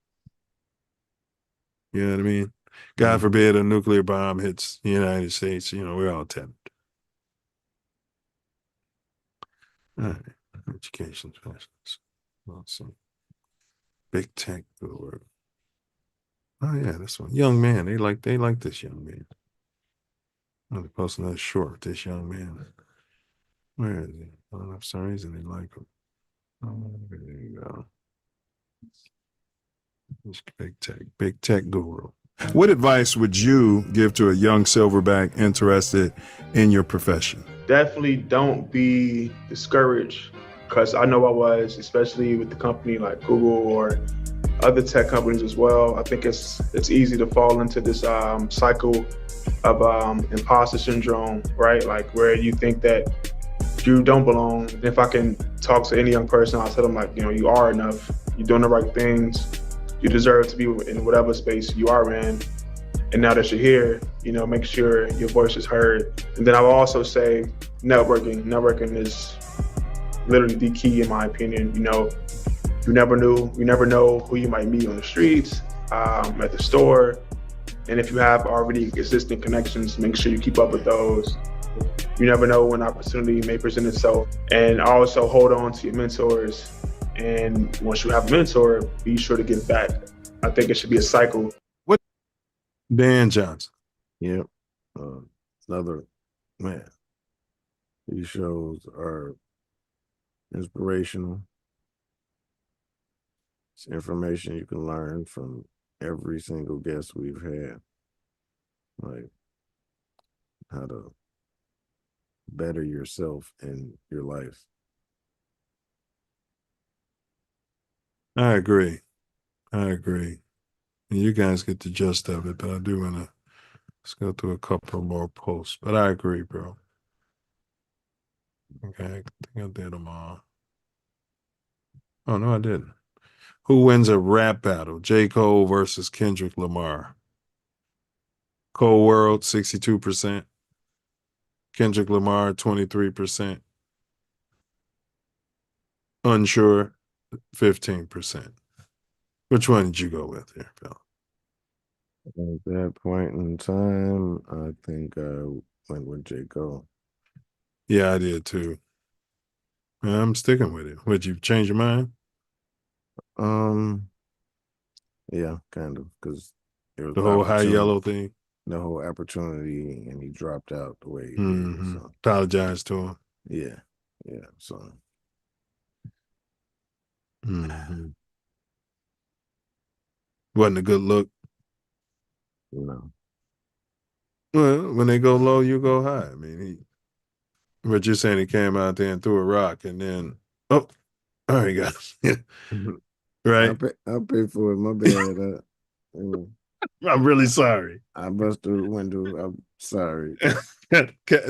Speaker 1: You know what I mean? God forbid a nuclear bomb hits the United States, we're all tethered. All right. Education specialists. Let's see. Big tech for the world. Oh yeah, this one. Young man. They like this young man. Oh, they're posting another short with this young man. Where is he? I don't know, for some reason they like him. Oh, there you go. This big tech guru. What advice would you give to a young silverback interested in your profession?
Speaker 15: Definitely don't be discouraged, because I know I was, especially with the company like Google or other tech companies as well. I think it's easy to fall into this cycle of imposter syndrome, right? Like where you think that you don't belong. If I can talk to any young person, I'll tell them you are enough. You're doing the right things. You deserve to be in whatever space you are in. And now that you're here, make sure your voice is heard. And then I will also say networking. Networking is literally the key in my opinion. You never know who you might meet on the streets, at the store. And if you have already existing connections, make sure you keep up with those. You never know when opportunity may present itself. And also hold on to your mentors. And once you have a mentor, be sure to give back. I think it should be a cycle.
Speaker 1: What? Dan Johnson.
Speaker 3: Yep. Another man. These shows are inspirational. It's information you can learn from every single guest we've had. Like how to better yourself in your life.
Speaker 1: I agree. And you guys get the gist of it, but I do want to let's go through a couple more posts. But I agree, bro. Okay, I think I did them all. Oh, no, I didn't. Who wins a rap battle? J. Cole versus Kendrick Lamar. Cole World, 62%. Kendrick Lamar, 23%. Unsure, 15%. Which one did you go with here, Phil?
Speaker 3: At that point in time, I think I went with J. Cole.
Speaker 1: Yeah, I did too. I'm sticking with it. Would you change your mind?
Speaker 3: Yeah, kind of, because it was
Speaker 1: The whole high yellow thing.
Speaker 3: the whole opportunity, and he dropped out the way he did.
Speaker 1: Mm-hmm.
Speaker 3: So
Speaker 1: Apologize to him.
Speaker 3: yeah. So
Speaker 1: Mm-hmm. Wasn't a good look.
Speaker 3: no.
Speaker 1: Well, when they go low, you go high. I mean, but you're saying he came out there and threw a rock, and then all right, guys, right?
Speaker 3: I'll pay for it. My bad.
Speaker 1: I'm really sorry.
Speaker 3: I busted the window. I'm sorry.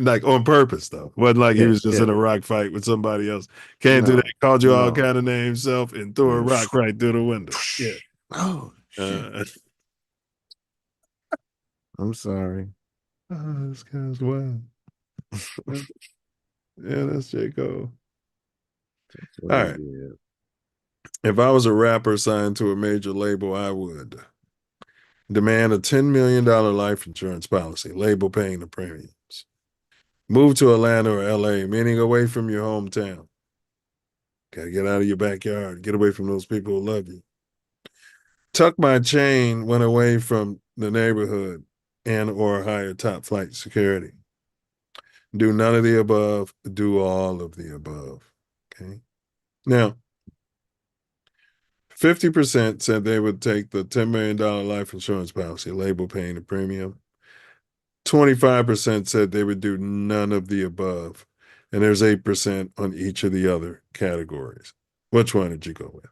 Speaker 1: Like on purpose, though. Wasn't like he was just in a rock fight with somebody else. Came through there, called you all kind of names, self, and threw a rock right through the window. Yeah.
Speaker 3: Oh, shit. I'm sorry.
Speaker 1: Oh, this guy's wild. Yeah, that's J. Cole. All right. If I was a rapper signed to a major label, I would demand a $10 million life insurance policy, label paying the premiums. Move to Atlanta or LA, meaning away from your hometown. Gotta get out of your backyard, get away from those people who love you. Tuck my chain when away from the neighborhood and or hire top flight security. Do none of the above, do all of the above. Okay. Now, 50% said they would take the $10 million life insurance policy, label paying the premium. 25% said they would do none of the above. And there's 8% on each of the other categories. Which one did you go with?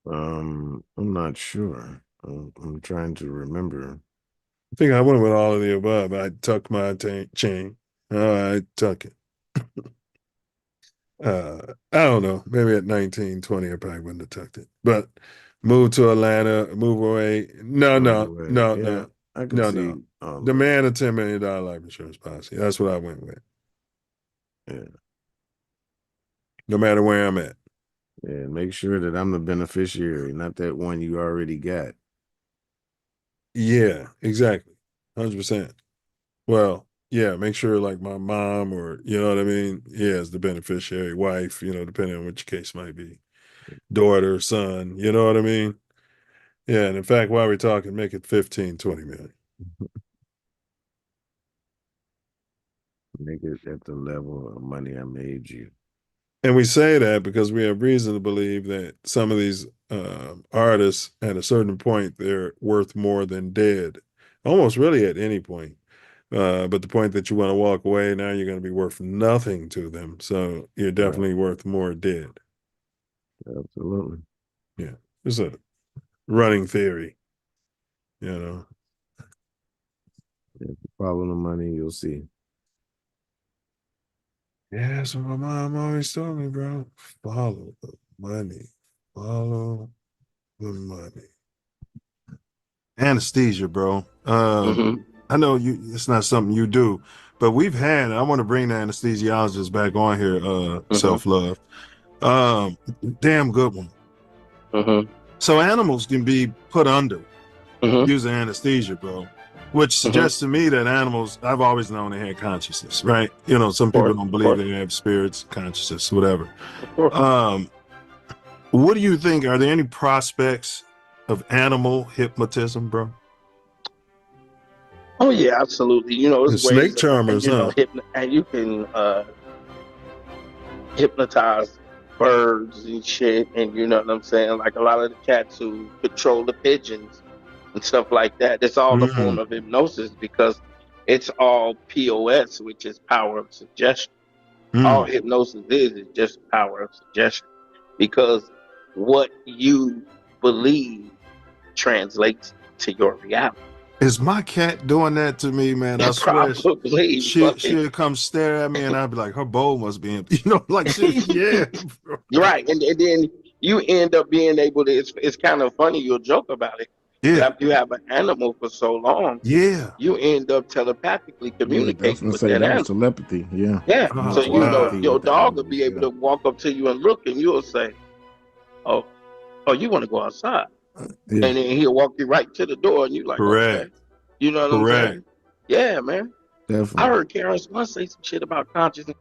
Speaker 3: I'm not sure. I'm trying to remember.
Speaker 1: I think I went with all of the above. I tuck my chain. I tuck it. I don't know. Maybe at 19, 20, I probably wouldn't have tucked it. But move to Atlanta, move away. No.
Speaker 3: I can see.
Speaker 1: Demand a $10 million life insurance policy. That's what I went with.
Speaker 3: Yeah.
Speaker 1: No matter where I'm at.
Speaker 3: Yeah, make sure that I'm the beneficiary, not that one you already got.
Speaker 1: Yeah, exactly. 100%. Well, yeah, make sure like my mom or, you know what I mean? Yeah, is the beneficiary, wife, depending on which case might be. Daughter, son, you know what I mean? Yeah, and in fact, while we're talking, make it 15, 20 million.
Speaker 3: Make it at the level of money I made you.
Speaker 1: And we say that because we have reason to believe that some of these artists, at a certain point, they're worth more than dead. Almost really at any point. But the point that you want to walk away, now you're going to be worth nothing to them. So you're definitely worth more dead.
Speaker 3: Absolutely.
Speaker 1: Yeah. It's a running theory,
Speaker 3: If you follow the money, you'll see.
Speaker 1: Yeah, that's what my mom always told me, bro. Follow the money. Follow the money. Anesthesia, bro. I know it's not something you do, but we've had, I want to bring the anesthesiologist back on here, Self Love. Damn good one. So animals can be put under using anesthesia, bro, which suggests to me that animals, I've always known they had consciousness, right? Some people don't believe they have spirits, consciousness, whatever. What do you think? Are there any prospects of animal hypnotism, bro?
Speaker 14: Oh yeah, absolutely. It's
Speaker 1: snake
Speaker 14: ways
Speaker 1: charmers, huh?
Speaker 14: And you can hypnotize birds and shit, and you know what I'm saying? Like a lot of the cats who control the pigeons and stuff like that. It's all a form of hypnosis because it's all POS, which is power of suggestion. All hypnosis is just power of suggestion, because what you believe translates to your reality.
Speaker 1: Is my cat doing that to me, man? I swear.
Speaker 14: Probably.
Speaker 1: She'll come stare at me and I'll be like, her bowl must be empty. Yeah.
Speaker 14: Right. And then you end up being able to, it's kind of funny, you'll joke about it.
Speaker 1: Yeah.
Speaker 14: After you have an animal for so long,
Speaker 1: Yeah.
Speaker 14: you end up telepathically
Speaker 3: Yeah, I was
Speaker 14: communicating
Speaker 3: gonna
Speaker 14: with
Speaker 3: say
Speaker 14: that
Speaker 3: that was
Speaker 14: animal.
Speaker 3: telepathy. Yeah.
Speaker 14: Yeah.
Speaker 1: Oh,
Speaker 14: So you know
Speaker 1: wow.
Speaker 14: your
Speaker 3: with the
Speaker 14: dog will be
Speaker 3: animals,
Speaker 14: able to walk up to you and look, and you'll say, "Oh, oh, you want to go outside?"
Speaker 3: Yeah.
Speaker 14: And then he'll walk you right to the door, and you like, "Okay."
Speaker 1: Correct.
Speaker 14: You know what I'm
Speaker 1: Correct.
Speaker 14: saying? Yeah, man. I
Speaker 3: Definitely.
Speaker 14: heard Karen once say some shit about consciousness.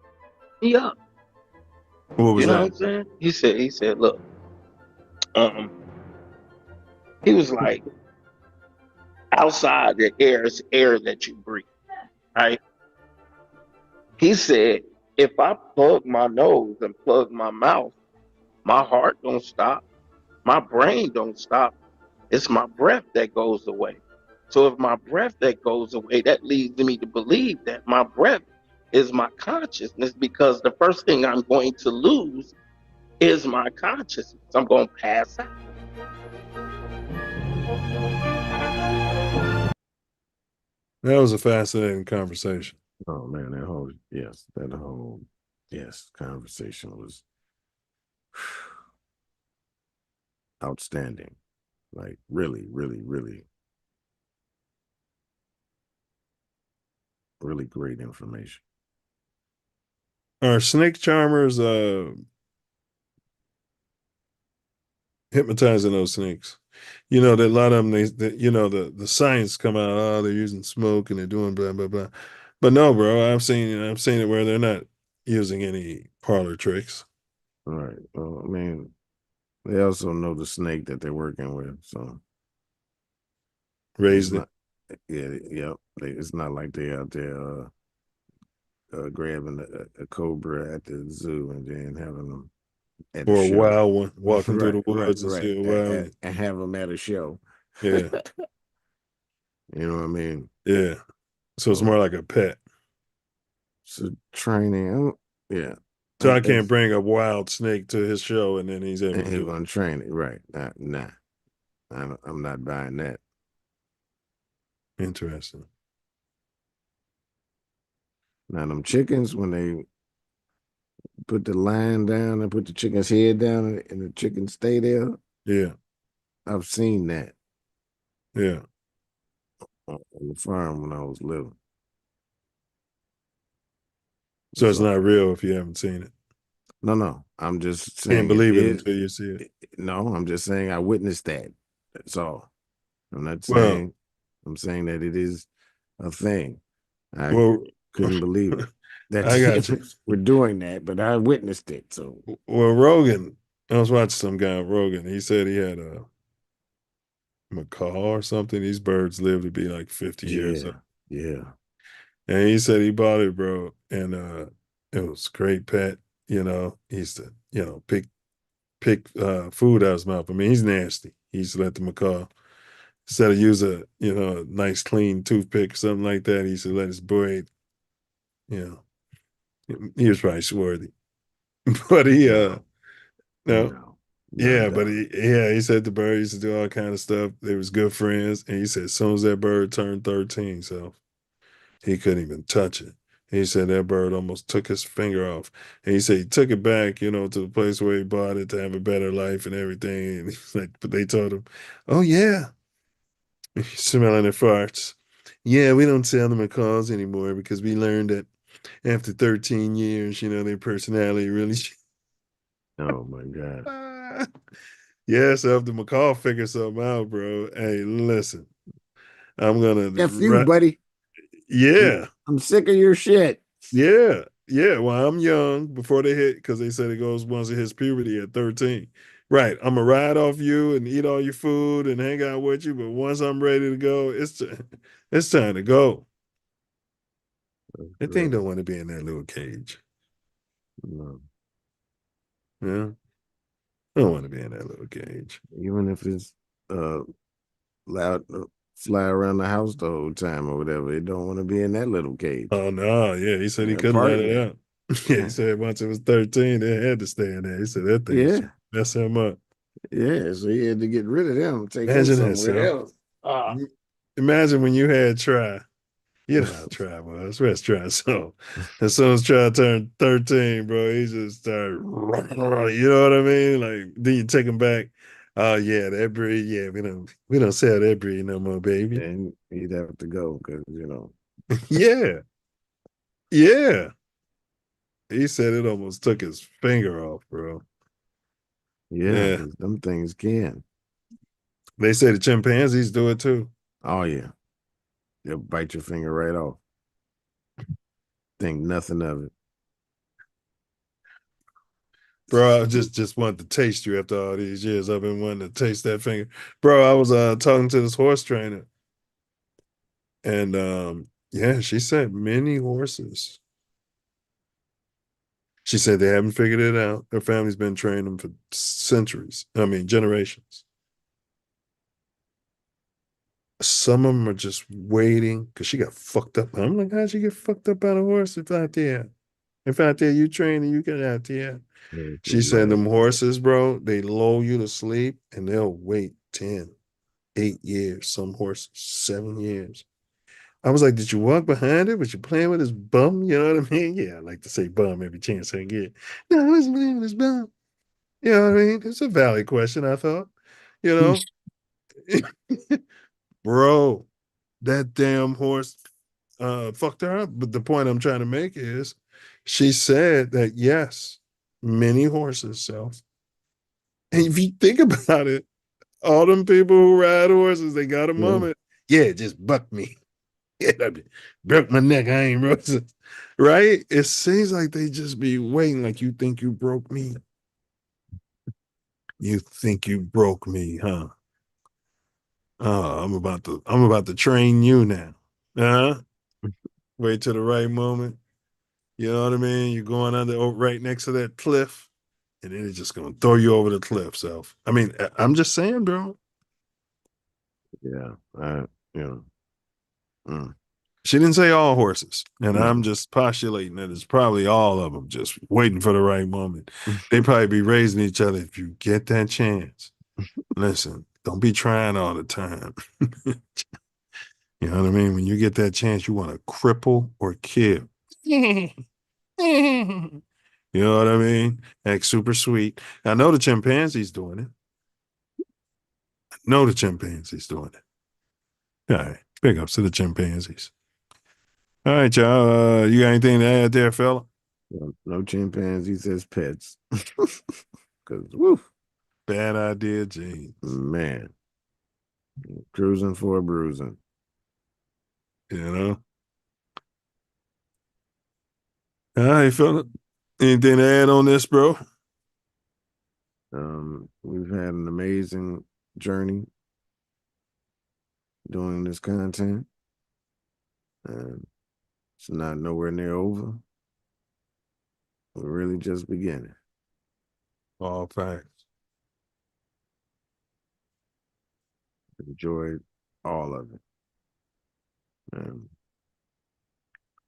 Speaker 14: He up.
Speaker 1: What was
Speaker 14: You know what
Speaker 1: that?
Speaker 14: I'm saying? He said, look, um, he was like, outside the air is air that you breathe, right? He said, if I plug my nose and plug my mouth, my heart don't stop, my brain don't stop. It's my breath that goes away. So if my breath that goes away, that leads me to believe that my breath is my consciousness, because the first thing I'm going to lose is my consciousness. I'm going to pass out.
Speaker 1: That was a fascinating conversation.
Speaker 3: Oh man, that whole conversation was outstanding. Like really, really, really, really great information.
Speaker 1: Are snake charmers hypnotizing those snakes? You know that a lot of them, the science come out, oh, they're using smoke and they're doing blah blah blah. But no, bro, I've seen it where they're not using any parlor tricks.
Speaker 3: All right. Well, I mean, they also know the snake that they're working with, so
Speaker 1: Raised it.
Speaker 3: It's not like they out there grabbing a cobra at the zoo and then having them at
Speaker 1: Or
Speaker 3: a
Speaker 1: a
Speaker 3: show.
Speaker 1: wild one walking through
Speaker 3: right,
Speaker 1: the woods and
Speaker 3: right,
Speaker 1: see a wild one.
Speaker 3: and have them at a show.
Speaker 1: Yeah.
Speaker 3: You know what I mean?
Speaker 1: Yeah. So it's more like a pet.
Speaker 3: So training, yeah.
Speaker 1: So I can't bring a wild snake to his show and then he's able
Speaker 3: And
Speaker 1: to
Speaker 3: he's
Speaker 1: do it.
Speaker 3: gonna train it, right? Nah. I'm not buying that.
Speaker 1: Interesting.
Speaker 3: Now them chickens, when they put the line down and put the chicken's head down and the chicken stay there.
Speaker 1: Yeah.
Speaker 3: I've seen that.
Speaker 1: Yeah.
Speaker 3: On the farm when I was little.
Speaker 1: So it's not real if you haven't seen it.
Speaker 3: No. I'm just saying.
Speaker 1: Can't believe it until you see it.
Speaker 3: No, I'm just saying I witnessed that. That's all. I'm not
Speaker 1: Well-
Speaker 3: saying. I'm saying that it is a thing. I
Speaker 1: Well-
Speaker 3: couldn't believe it. That
Speaker 1: I got you.
Speaker 3: we're doing that, but I witnessed it. So
Speaker 1: Well, Rogan, I was watching some guy on Rogan. He said he had a macaw or something. These birds live to be like 50 years old.
Speaker 3: Yeah.
Speaker 1: And he said he bought it, bro. And it was a great pet. You know, he used to, pick food out of his mouth. I mean, he's nasty. He used to let the macaw, instead of use a nice clean toothpick or something like that, he used to let his boy, he was probably swarthy. But he he said the bird used to do all kind of stuff. They was good friends. And he said as soon as that bird turned 13, so he couldn't even touch it. He said that bird almost took his finger off. And he said he took it back, to the place where he bought it to have a better life and everything. And he's like, but they told him, oh yeah. He's smelling the farts. Yeah, we don't sell them at calls anymore because we learned that after 13 years, their personality really.
Speaker 3: Oh my God.
Speaker 1: Yeah, so if the macaw figures something out, bro, hey, listen, I'm gonna
Speaker 3: F you, buddy.
Speaker 1: Yeah.
Speaker 3: I'm sick of your shit.
Speaker 1: Yeah. Yeah. Well, I'm young before they hit, because they said it goes once it hits puberty at 13. Right. I'm gonna ride off you and eat all your food and hang out with you, but once I'm ready to go, it's time to go. That thing don't want to be in that little cage.
Speaker 3: No.
Speaker 1: Yeah. I don't want to be in that little cage.
Speaker 3: Even if it's loud, fly around the house the whole time or whatever, it don't want to be in that little cage.
Speaker 1: Oh no, yeah. He said he couldn't let it out. Yeah, he said once it was 13, they had to stay in there. He said that thing should mess him up.
Speaker 3: Yeah, so he had to get rid of them, take
Speaker 1: Imagine
Speaker 3: him
Speaker 1: that,
Speaker 3: somewhere
Speaker 1: son. Imagine when you had Try. You know how Try was. Where's Try? So as soon as Try turned 13, bro, he just started, you know what I mean? Like, then you take him back. Oh yeah, that breed. Yeah, we don't sell that breed no more, baby.
Speaker 3: And he'd have to go because
Speaker 1: Yeah, yeah. He said it almost took his finger off, bro.
Speaker 3: Yeah, 'cause them things can.
Speaker 1: They say the chimpanzees do it too.
Speaker 3: Oh yeah, they'll bite your finger right off. Think nothing of it.
Speaker 1: Bro, I just wanted to taste you after all these years. I've been wanting to taste that finger. Bro, I was talking to this horse trainer. And yeah, she said many horses. She said they haven't figured it out. Her family's been training them for centuries. I mean, generations. Some of them are just waiting because she got fucked up. I'm like, how'd you get fucked up by a horse if out there? If out there you train and you get out there. She said them horses, bro, they lull you to sleep and they'll wait 10, 8 years. Some horses, 7 years. I was like, did you walk behind it? Was you playing with his bum? You know what I mean? Yeah, I like to say bum every chance I get. No, I wasn't playing with his bum. You know what I mean? It's a valid question, I thought. You know? Bro, that damn horse fucked her up. But the point I'm trying to make is she said that yes, many horses sell. And if you think about it, all them people who ride horses, they got a moment. Yeah, just buck me. Yeah, broke my neck. I ain't roses. Right? It seems like they just be waiting, like you think you broke me. You think you broke me, huh? Oh, I'm about to train you now. Huh? Wait till the right moment. You know what I mean? You're going under right next to that cliff, and then it's just gonna throw you over the cliff. So I mean, I'm just saying, bro.
Speaker 3: Yeah, you know.
Speaker 1: She didn't say all horses, and I'm just postulating that it's probably all of them just waiting for the right moment. They probably be raising each other. If you get that chance, listen, don't be trying all the time. You know what I mean? When you get that chance, you want to cripple or kill. You know what I mean? Act super sweet. I know the chimpanzee's doing it. I know the chimpanzee's doing it. All right. Big ups to the chimpanzees. All right, y'all. You got anything to add there, fella?
Speaker 3: No chimpanzees as pets. Because, woo.
Speaker 1: Bad idea, James.
Speaker 3: Man. Cruising for a bruising.
Speaker 1: You know? All right, fella. Anything to add on this, bro?
Speaker 3: We've had an amazing journey doing this content. And it's not nowhere near over. We're really just beginning.
Speaker 1: All facts.
Speaker 3: Enjoyed all of it.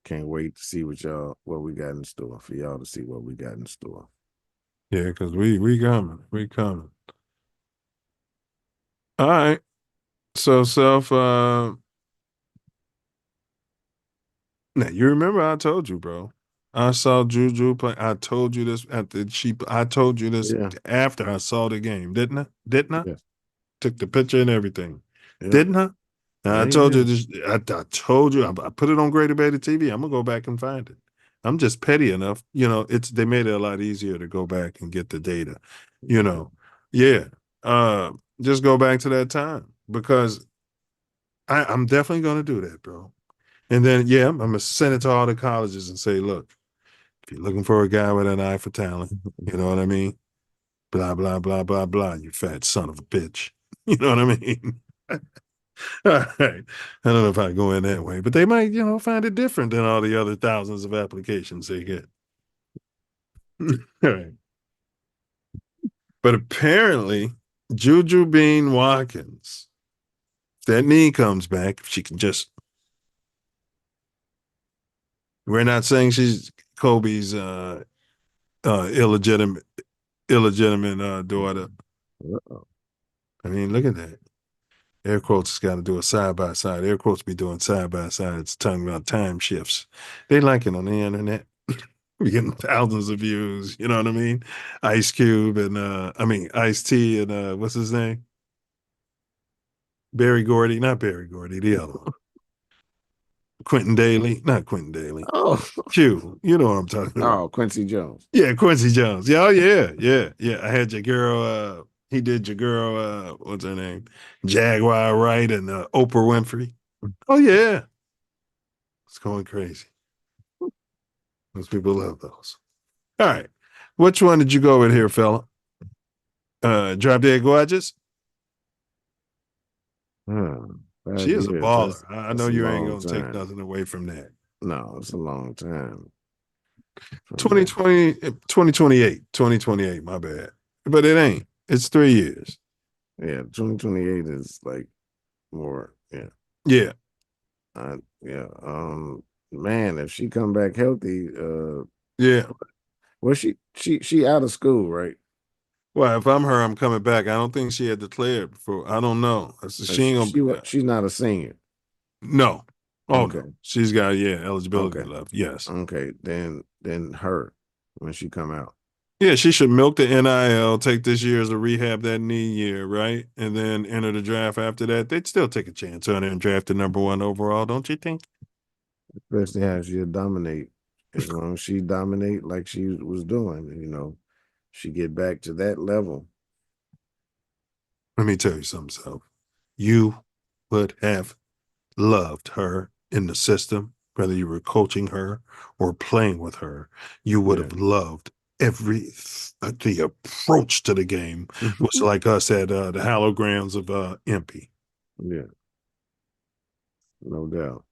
Speaker 3: Can't wait to see what we got in store for y'all to see what we got in store.
Speaker 1: Yeah, because we coming. We coming. All right. So now you remember I told you, bro. I saw Juju play. I told you this I told you this after I saw the game, didn't I? Didn't I?
Speaker 3: Yeah.
Speaker 1: Took the picture and everything.
Speaker 3: Yeah.
Speaker 1: Didn't I?
Speaker 3: Yeah,
Speaker 1: I told you this. I told you. I put it on Greater Beta TV. I'm gonna go back and find it. I'm just petty enough. You know, they made it a lot easier to go back and get the data. You know, yeah. Just go back to that time because I'm definitely gonna do that, bro. And then I'm gonna send it to all the colleges and say, look, if you're looking for a guy with an eye for talent, you know what I mean? Blah, blah, blah, blah, blah, you fat son of a bitch. You know what I mean? All right. I don't know if I go in that way, but they might, find it different than all the other thousands of applications they get. All right. But apparently, Juju Bean Watkins, if that knee comes back, if she can just. We're not saying she's Kobe's illegitimate daughter. I mean, look at that. Air quotes has got to do a side by side. Air quotes be doing side by sides, talking about time shifts. They like it on the internet. We're getting thousands of views. You know what I mean? Ice Cube and Ice T and what's his name? Barry Gordy, not Barry Gordy, the other one. Quentin Daly, not Quentin Daly.
Speaker 3: Oh,
Speaker 1: Q, you know what I'm talking about.
Speaker 3: oh, Quincy Jones.
Speaker 1: Yeah, Quincy Jones. Yeah, oh yeah. I had your girl. He did your girl. What's her name? Jaguar Wright and Oprah Winfrey. Oh yeah, it's going crazy. Those people love those. All right, which one did you go with here, fella? Drop Dead Gorgeous. She is a baller. I know you ain't gonna take nothing away from that.
Speaker 3: No, it's a long time.
Speaker 1: 2028, my bad. But it ain't. It's 3 years.
Speaker 3: Yeah, 2028 is like more, yeah.
Speaker 1: Yeah.
Speaker 3: Yeah. Man, if she come back healthy,
Speaker 1: yeah.
Speaker 3: Well, she out of school, right?
Speaker 1: Well, if I'm her, I'm coming back. I don't think she had declared before. I don't know.
Speaker 3: She's not a senior.
Speaker 1: No. Oh,
Speaker 3: okay.
Speaker 1: No. She's got eligibility left. Yes.
Speaker 3: Okay. Then her when she come out.
Speaker 1: Yeah, she should milk the NIL, take this year as a rehab that knee year, right? And then enter the draft after that. They'd still take a chance on her and draft the #1 overall, don't you think?
Speaker 3: Especially how she'll dominate. As long as she dominate like she was doing, she get back to that level.
Speaker 1: Let me tell you something, Self. You would have loved her in the system, whether you were coaching her or playing with her. You would have loved the approach to the game was like us at the Holograms of Impy.
Speaker 3: Yeah. No doubt.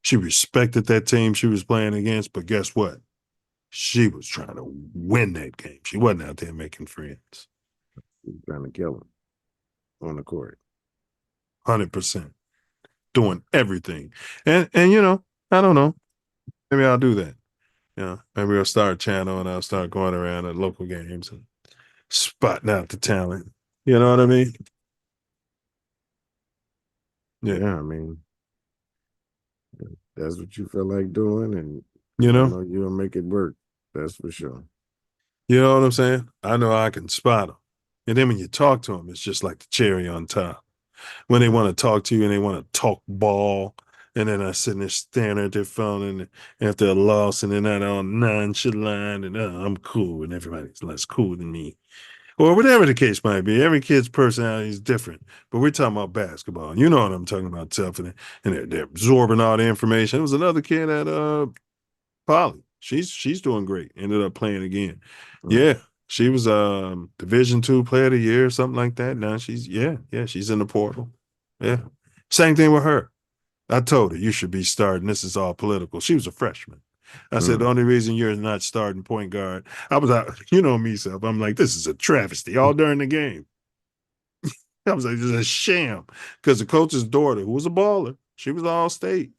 Speaker 1: She respected that team she was playing against, but guess what? She was trying to win that game. She wasn't out there making friends.
Speaker 3: She was trying to kill him on the court.
Speaker 1: 100%. Doing everything. And I don't know. Maybe I'll do that. Maybe I'll start a channel and I'll start going around at local games and spotting out the talent. You know what I mean?
Speaker 3: Yeah, I mean, that's what you feel like doing, and you'll make it work. That's for sure.
Speaker 1: You know what I'm saying? I know I can spot them. And then when you talk to them, it's just like the cherry on top. When they want to talk to you and they want to talk ball, and then I sitting there staring at their phone, and after a loss, and they're not all nonchalant, and I'm cool, and everybody's less cool than me. Or whatever the case might be. Every kid's personality is different. But we're talking about basketball. You know what I'm talking about, Self. And they're absorbing all the information. There was another kid at Poly. She's doing great. Ended up playing again. Yeah. She was Division II Player of the Year or something like that. Now she's in the portal. Yeah. Same thing with her. I told her you should be starting. This is all political. She was a freshman. I said, the only reason you're not starting point guard, I was out, you know me, Self. I'm like, this is a travesty all during the game. I was like, this is a sham. Because the coach's daughter, who was a baller, she was all state,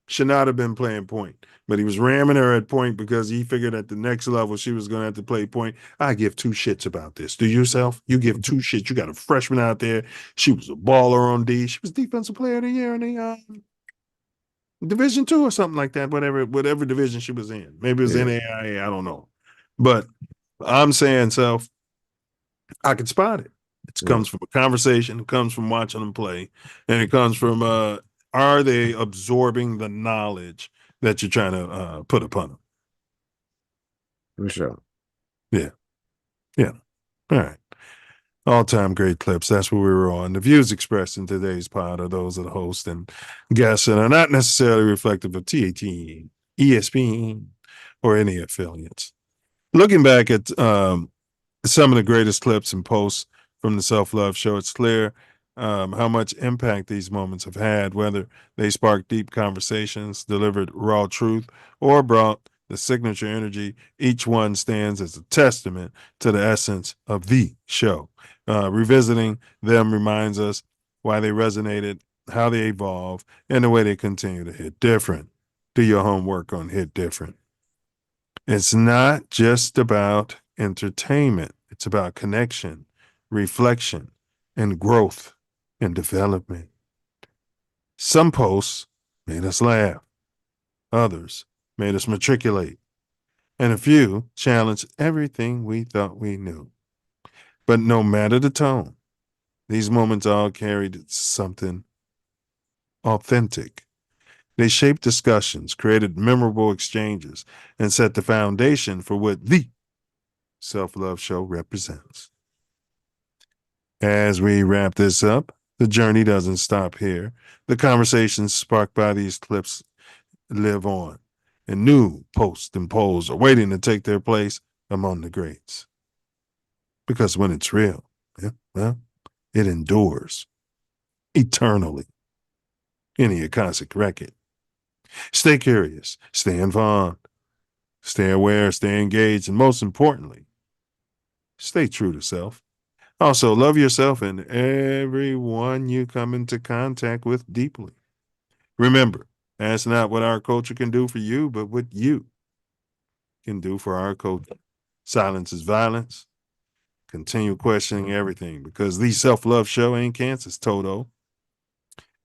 Speaker 1: should not have been playing point. But he was ramming her at point because he figured at the next level she was going to have to play point. I give two shits about this. Do you, Self? You give two shits. You got a freshman out there. She was a baller on D. She was Defensive Player of the Year in the Division II or something like that, whatever division she was in. Maybe it was NAIA, I don't know. But I'm saying, Self, I could spot it. It comes from a conversation, it comes from watching them play, and it comes from are they absorbing the knowledge that you're trying to put upon them?
Speaker 3: For sure.
Speaker 1: Yeah. Yeah. All right. All-time great clips. That's what we were on. The views expressed in today's pod are those of the host and guests and are not necessarily reflective of TATN, ESPN, or any affiliates. Looking back at some of the greatest clips and posts from the Self Luv Show, it's clear how much impact these moments have had, whether they sparked deep conversations, delivered raw truth, or brought the signature energy. Each one stands as a testament to the essence of the show. Revisiting them reminds us why they resonated, how they evolve, and the way they continue to hit different. Do your homework on Hit Different. It's not just about entertainment. It's about connection, reflection, and growth and development. Some posts made us laugh. Others made us matriculate. and a few challenge everything we thought we knew. But no matter the tone, these moments all carried something authentic. They shaped discussions, created memorable exchanges, and set the foundation for what the Self Love Show represents. As we wrap this up, the journey doesn't stop here. The conversations sparked by these clips live on, and new posts and polls are waiting to take their place among the greats. Because when it's real, well, it endures eternally. Any Akashic record. Stay curious, stay informed, stay aware, stay engaged, and most importantly, stay true to self. Also, love yourself and everyone you come into contact with deeply. Remember, ask not what our culture can do for you, but what you can do for our culture. Silence is violence. Continue questioning everything because the Self Love Show ain't cancer, Toto.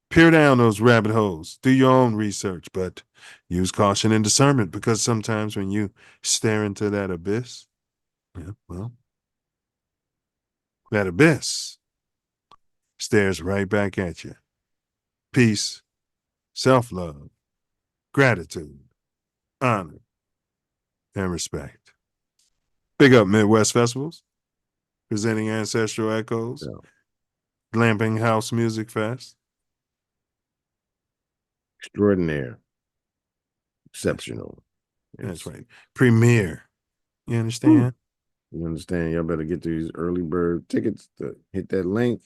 Speaker 1: Peer down those rabbit holes. Do your own research, but use caution and discernment because sometimes when you stare into that abyss, well, that abyss stares right back at you. Peace, self-love, gratitude, honor, and respect. Big up Midwest Festivals, presenting Ancestral Echoes, Glamping House Music Fest.
Speaker 3: Extraordinaire. Exceptional.
Speaker 1: That's right. Premiere. You understand?
Speaker 3: You understand? Y'all better get these early bird tickets to hit that link.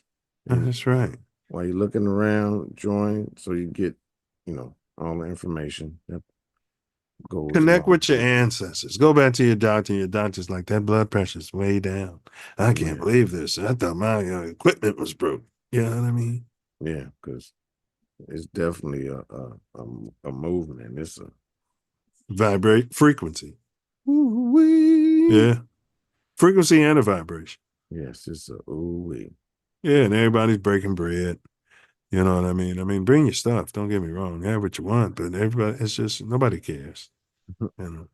Speaker 1: That's right.
Speaker 3: While you're looking around, join so you get, all the information.
Speaker 1: Connect with your ancestors. Go back to your doctor. Your doctor's like, that blood pressure's way down. I can't believe this. I thought my equipment was broke. You know what I mean?
Speaker 3: Yeah, because it's definitely a movement. It's a
Speaker 1: vibrate frequency. Yeah. Frequency and a vibration.
Speaker 3: Yes, it's a ooh-wee.
Speaker 1: Yeah, and everybody's breaking bread. You know what I mean? I mean, bring your stuff. Don't get me wrong. Have what you want, but everybody, it's just nobody cares. You know?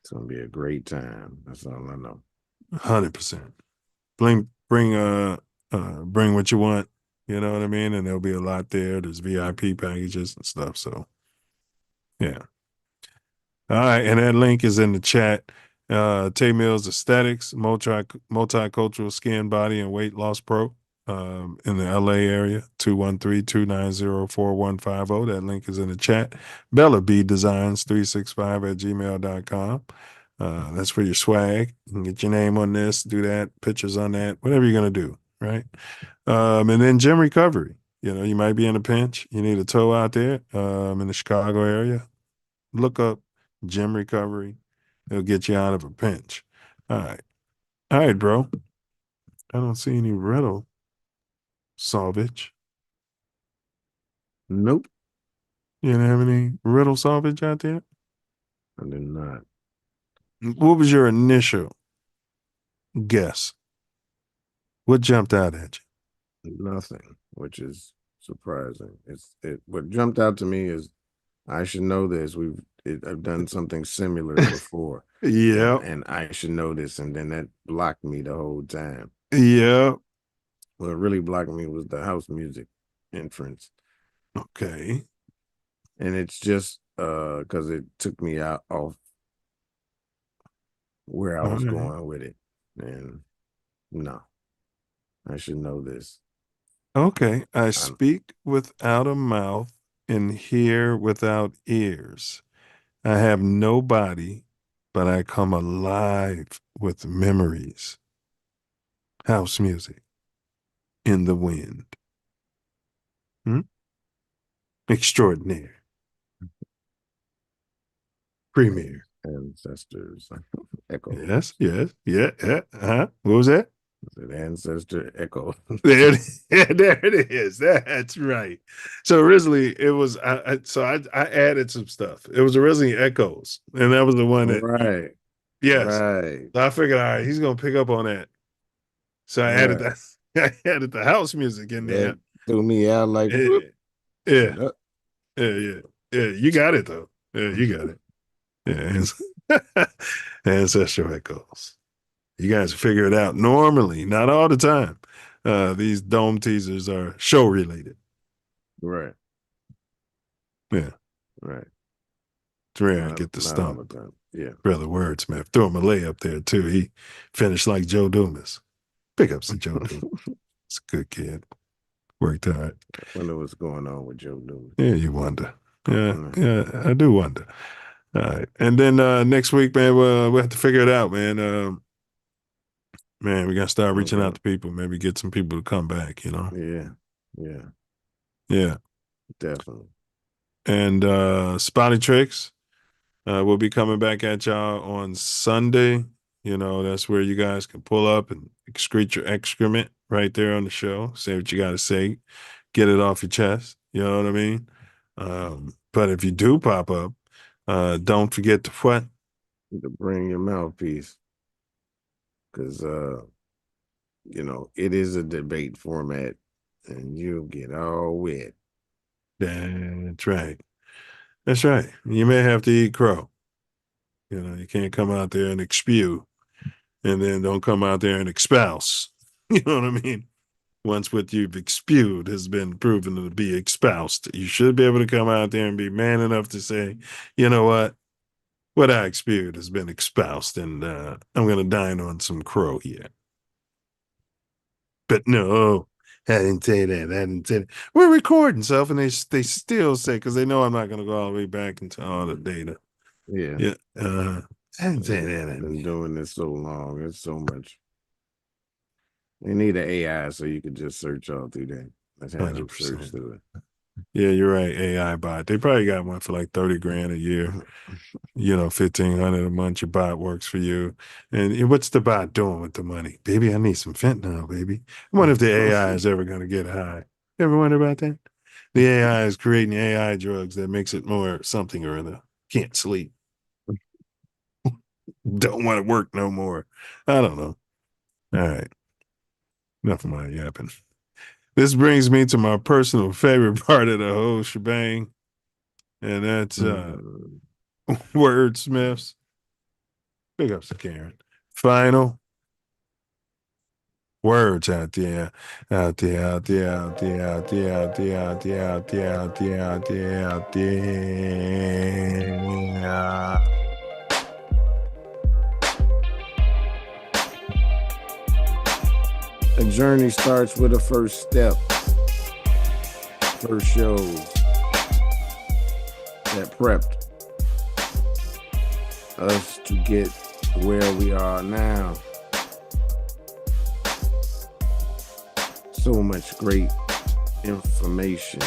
Speaker 3: It's gonna be a great time. That's all I know.
Speaker 1: 100%. Bring what you want. You know what I mean? And there'll be a lot there. There's VIP packages and stuff. So, yeah. All right, and that link is in the chat. Tay Mills Aesthetics, multicultural skin, body, and weight loss pro in the LA area, 213-290-4150. That link is in the chat. Bella B Designs 365 at gmail.com. That's for your swag. You can get your name on this, do that, pictures on that, whatever you're going to do, right? And then Gym Recovery. You might be in a pinch. You need a toe out there in the Chicago area. Look up Gym Recovery. It'll get you out of a pinch. All right, bro. I don't see any riddle salvage.
Speaker 3: Nope.
Speaker 1: You don't have any riddle salvage out there?
Speaker 3: I do not.
Speaker 1: What was your initial guess? What jumped out at
Speaker 3: you? Nothing, which is surprising. What jumped out to me is I should know this. I've done something similar before.
Speaker 1: Yeah.
Speaker 3: And I should know this. And then that blocked me the whole time.
Speaker 1: Yeah.
Speaker 3: What really blocked me was the house music entrance.
Speaker 1: Okay.
Speaker 3: And it's just because it took me out off where I was going with it. And no, I should know this.
Speaker 1: Okay. I speak without a mouth and hear without ears. I have no body, but I come alive with memories. House music in the wind. Extraordinaire. Premier.
Speaker 3: Ancestors. Echo.
Speaker 1: Yes. Yeah. What was that?
Speaker 3: Ancestor Echo.
Speaker 1: There it is. That's right. So originally it was, I added some stuff. It was originally Echoes, and that was the one that.
Speaker 3: Right.
Speaker 1: Yes.
Speaker 3: Right.
Speaker 1: So I figured, all right, he's gonna pick up on that. So I added that. I added the house music in there.
Speaker 3: That threw me out like.
Speaker 1: Yeah. You got it though. Yeah, you got it. Yeah. Ancestral echoes. You guys figure it out normally, not all the time. These dome teasers are show related.
Speaker 3: Right.
Speaker 1: Yeah.
Speaker 3: Right.
Speaker 1: It's rare I get the
Speaker 3: Not all
Speaker 1: stump.
Speaker 3: the time. Yeah.
Speaker 1: Brother Wordsmith. Threw him a layup there, too. He finished like Joe Dumas. Big ups to Joe Dumas. It's a good kid. Worked hard.
Speaker 3: I wonder what's going on with Joe Dumas.
Speaker 1: Yeah, you wonder. Yeah, I do wonder. All right. And then next week, man, we'll have to figure it out, man. Man, we got to start reaching out to people. Maybe get some people to come back, you know?
Speaker 3: Yeah. Yeah.
Speaker 1: Yeah.
Speaker 3: Definitely.
Speaker 1: And Spotty Tricks will be coming back at y'all on Sunday. You know, that's where you guys can pull up and excrete your excrement right there on the show. Say what you got to say. Get it off your chest. You know what I mean? But if you do pop up, don't forget to what?
Speaker 3: To bring your mouthpiece. Because, you know, it is a debate format and you'll get all wet.
Speaker 1: That's right. That's right. You may have to eat crow. You know, you can't come out there and expew and then don't come out there and espouse. You know what I mean? Once what you've expewed has been proven to be espoused, you should be able to come out there and be man enough to say, you know what I spewed has been espoused, and I'm going to dine on some crow here. But no, I didn't say that. We're recording stuff, and they still say, because they know I'm not going to go all the way back into all the data.
Speaker 3: Yeah.
Speaker 1: Yeah. I didn't say that.
Speaker 3: I've been doing this so long. It's so much. They need an AI so you could just search all through that. Let's have them search through it.
Speaker 1: Yeah, you're right. AI bot. They probably got one for like 30 grand a year. You know, 1,500 a month. Your bot works for you. And what's the bot doing with the money? Baby, I need some fentanyl, baby. I wonder if the AI is ever going to get high. You ever wonder about that? The AI is creating AI drugs that makes it more something or other. Can't sleep. Don't want to work no more. I don't know. All right. Enough of my yapping. This brings me to my personal favorite part of the whole shebang, and that's wordsmiths. Big ups to Karen. Final words out there.
Speaker 3: A journey starts with a first step. First shows that prepped us to get where we are now. So much great information.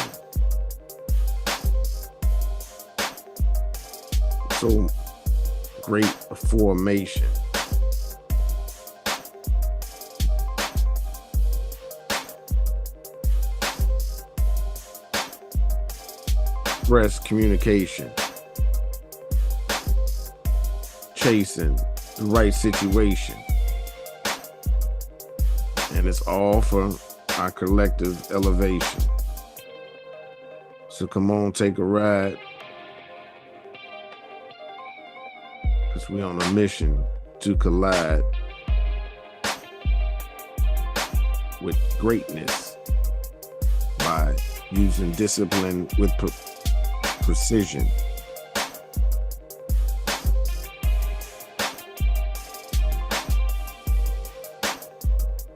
Speaker 3: So great formation. Express communication. Chasing the right situation. And it's all for our collective elevation. So come on, take a ride. Because we're on a mission to collide with greatness by using discipline with precision.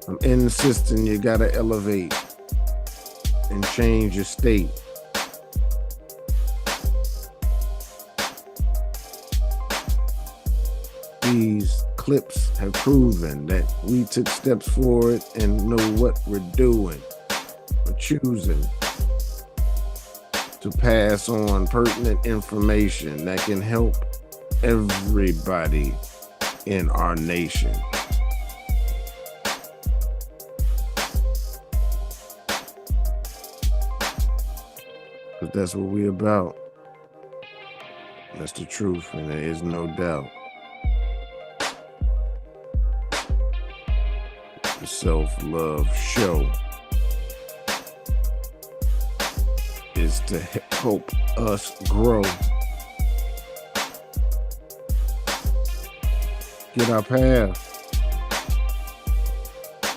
Speaker 3: I'm insisting you gotta elevate and change your state. These clips have proven that we took steps forward and know what we're doing. We're choosing to pass on pertinent information that can help everybody in our nation. But that's what we're about. That's the truth, and there is no doubt. The Self Love Show is to help us grow Get our path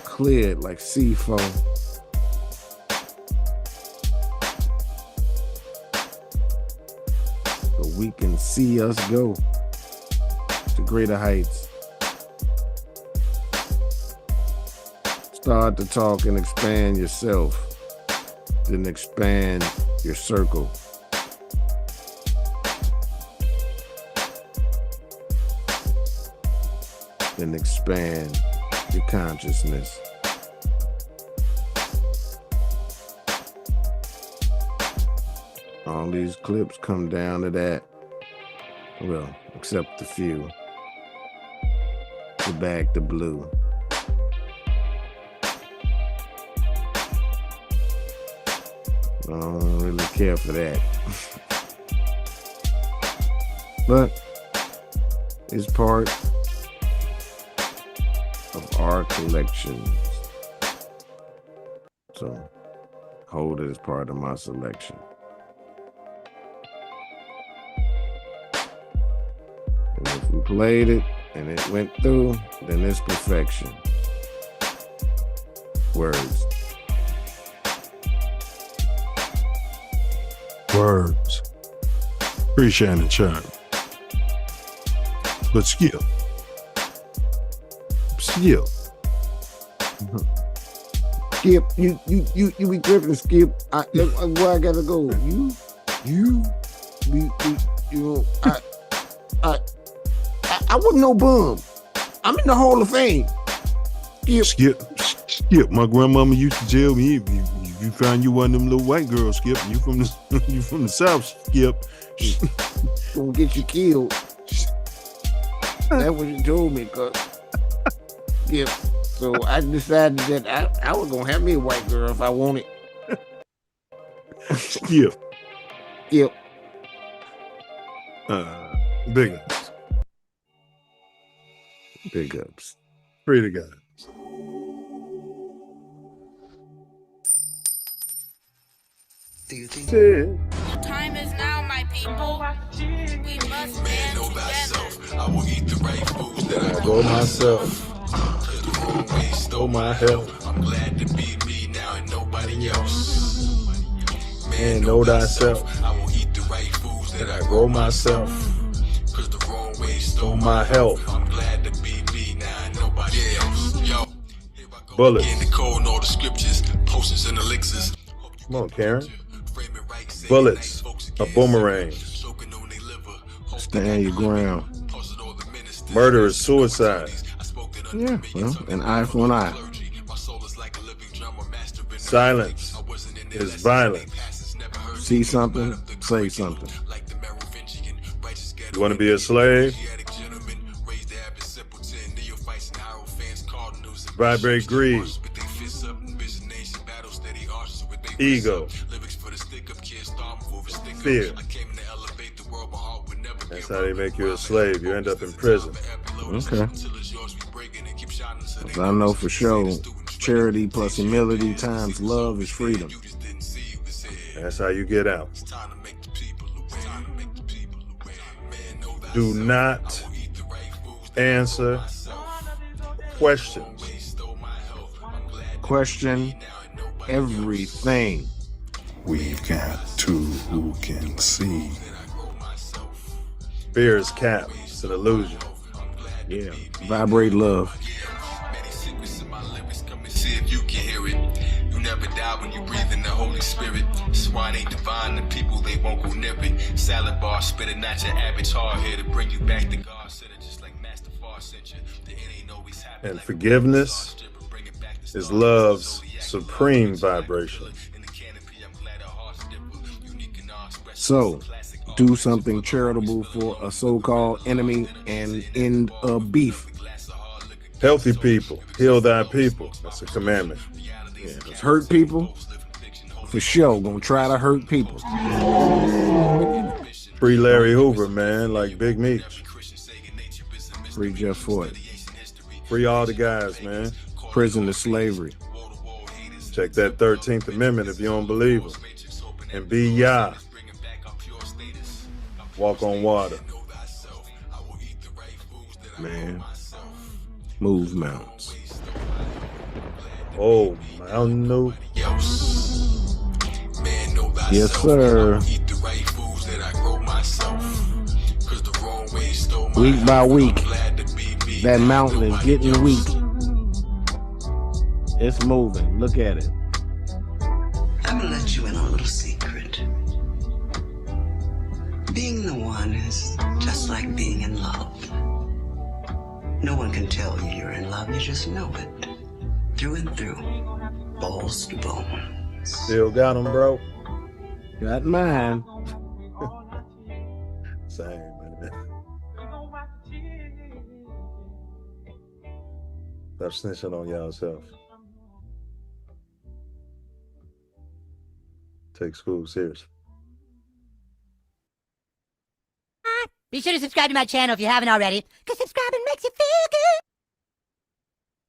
Speaker 3: cleared like sea foam. So we can see us go to greater heights. Start to talk and expand yourself. Then expand your circle. Then expand your consciousness. All these clips come down to that. Well, except the few. To back the blue. I don't really care for that. But it's part of our collections. So hold it as part of my selection. And if we played it and it went through, then it's perfection. Words.
Speaker 1: Words. Appreciate it, Chuck. But skill. Skip,
Speaker 3: you be gripping, Skip. Where I gotta go? You know, I wasn't no bum. I'm in the Hall of Fame.
Speaker 1: Skip. My grandmama used to tell me if you found you one of them little white girls, Skip, you from the South, Skip.
Speaker 3: Gonna get you killed. That's what you told me, cuz. Skip. So I decided that I was gonna have me a white girl if I wanted.
Speaker 1: Skip.
Speaker 3: Skip.
Speaker 1: Big ups.
Speaker 3: Big ups.
Speaker 1: Pray to God.
Speaker 12: Time is now, my people. We must stand together.
Speaker 1: I will eat the right foods that I grow myself. The wrong way stole my health. I'm glad to be me now and nobody else. Man, know thyself. I will eat the right foods that I grow myself. Cause the wrong way stole my health. I'm glad to be me now and nobody else. Yo, bullets. In the code and all the scriptures, potions and elixirs. Come on, Karen. Bullets, a boomerang.
Speaker 3: Stand your ground.
Speaker 1: Murder is suicide.
Speaker 3: Yeah, well, an eye for an eye.
Speaker 1: Silence is violence.
Speaker 3: See something, say something.
Speaker 1: You want to be a slave? Vibrate greed. Ego. Fear. That's how they make you a slave. You end up in prison.
Speaker 3: Okay. I know for sure, charity plus humility times love is freedom.
Speaker 1: That's how you get out. Do not answer questions.
Speaker 3: Question everything.
Speaker 10: We've got two who can see.
Speaker 1: Fear is cap. It's an illusion.
Speaker 3: Yeah. Vibrate love.
Speaker 1: See if you can hear it. You never die when you breathe in the Holy Spirit. Swine ain't divine, the people they won't go near it. Salad bar, spit it, not your avatar here to bring you back to God. Said it just like Master Far sent you. The end ain't always happy. And forgiveness is love's supreme vibration.
Speaker 3: So, do something charitable for a so-called enemy and end a beef.
Speaker 1: Healthy people, heal thy people. That's a commandment.
Speaker 3: Yeah, just hurt people, for sure, gonna try to hurt people.
Speaker 1: Free Larry Hoover, man, like Big Meech.
Speaker 3: Free Jeff Ford.
Speaker 1: Free all the guys, man.
Speaker 3: Prison to slavery.
Speaker 1: Check that 13th Amendment if you don't believe them. And be Yah. Walk on water.
Speaker 3: Man, Move mountains.
Speaker 1: Oh, Mountain Dew.
Speaker 3: Yes, sir. Week by week, that mountain is getting weak. It's moving. Look at it.
Speaker 16: I'm gonna let you in on a little secret. Being the one is just like being in love. No one can tell you you're in love, you just know it. Through and through. Balls to bones.
Speaker 1: Still got them, bro.
Speaker 3: Got mine.
Speaker 1: Same, man. Stop snitching on yourself. Take school serious.
Speaker 19: Be sure to subscribe to my channel if you haven't already, because subscribing makes you feel good.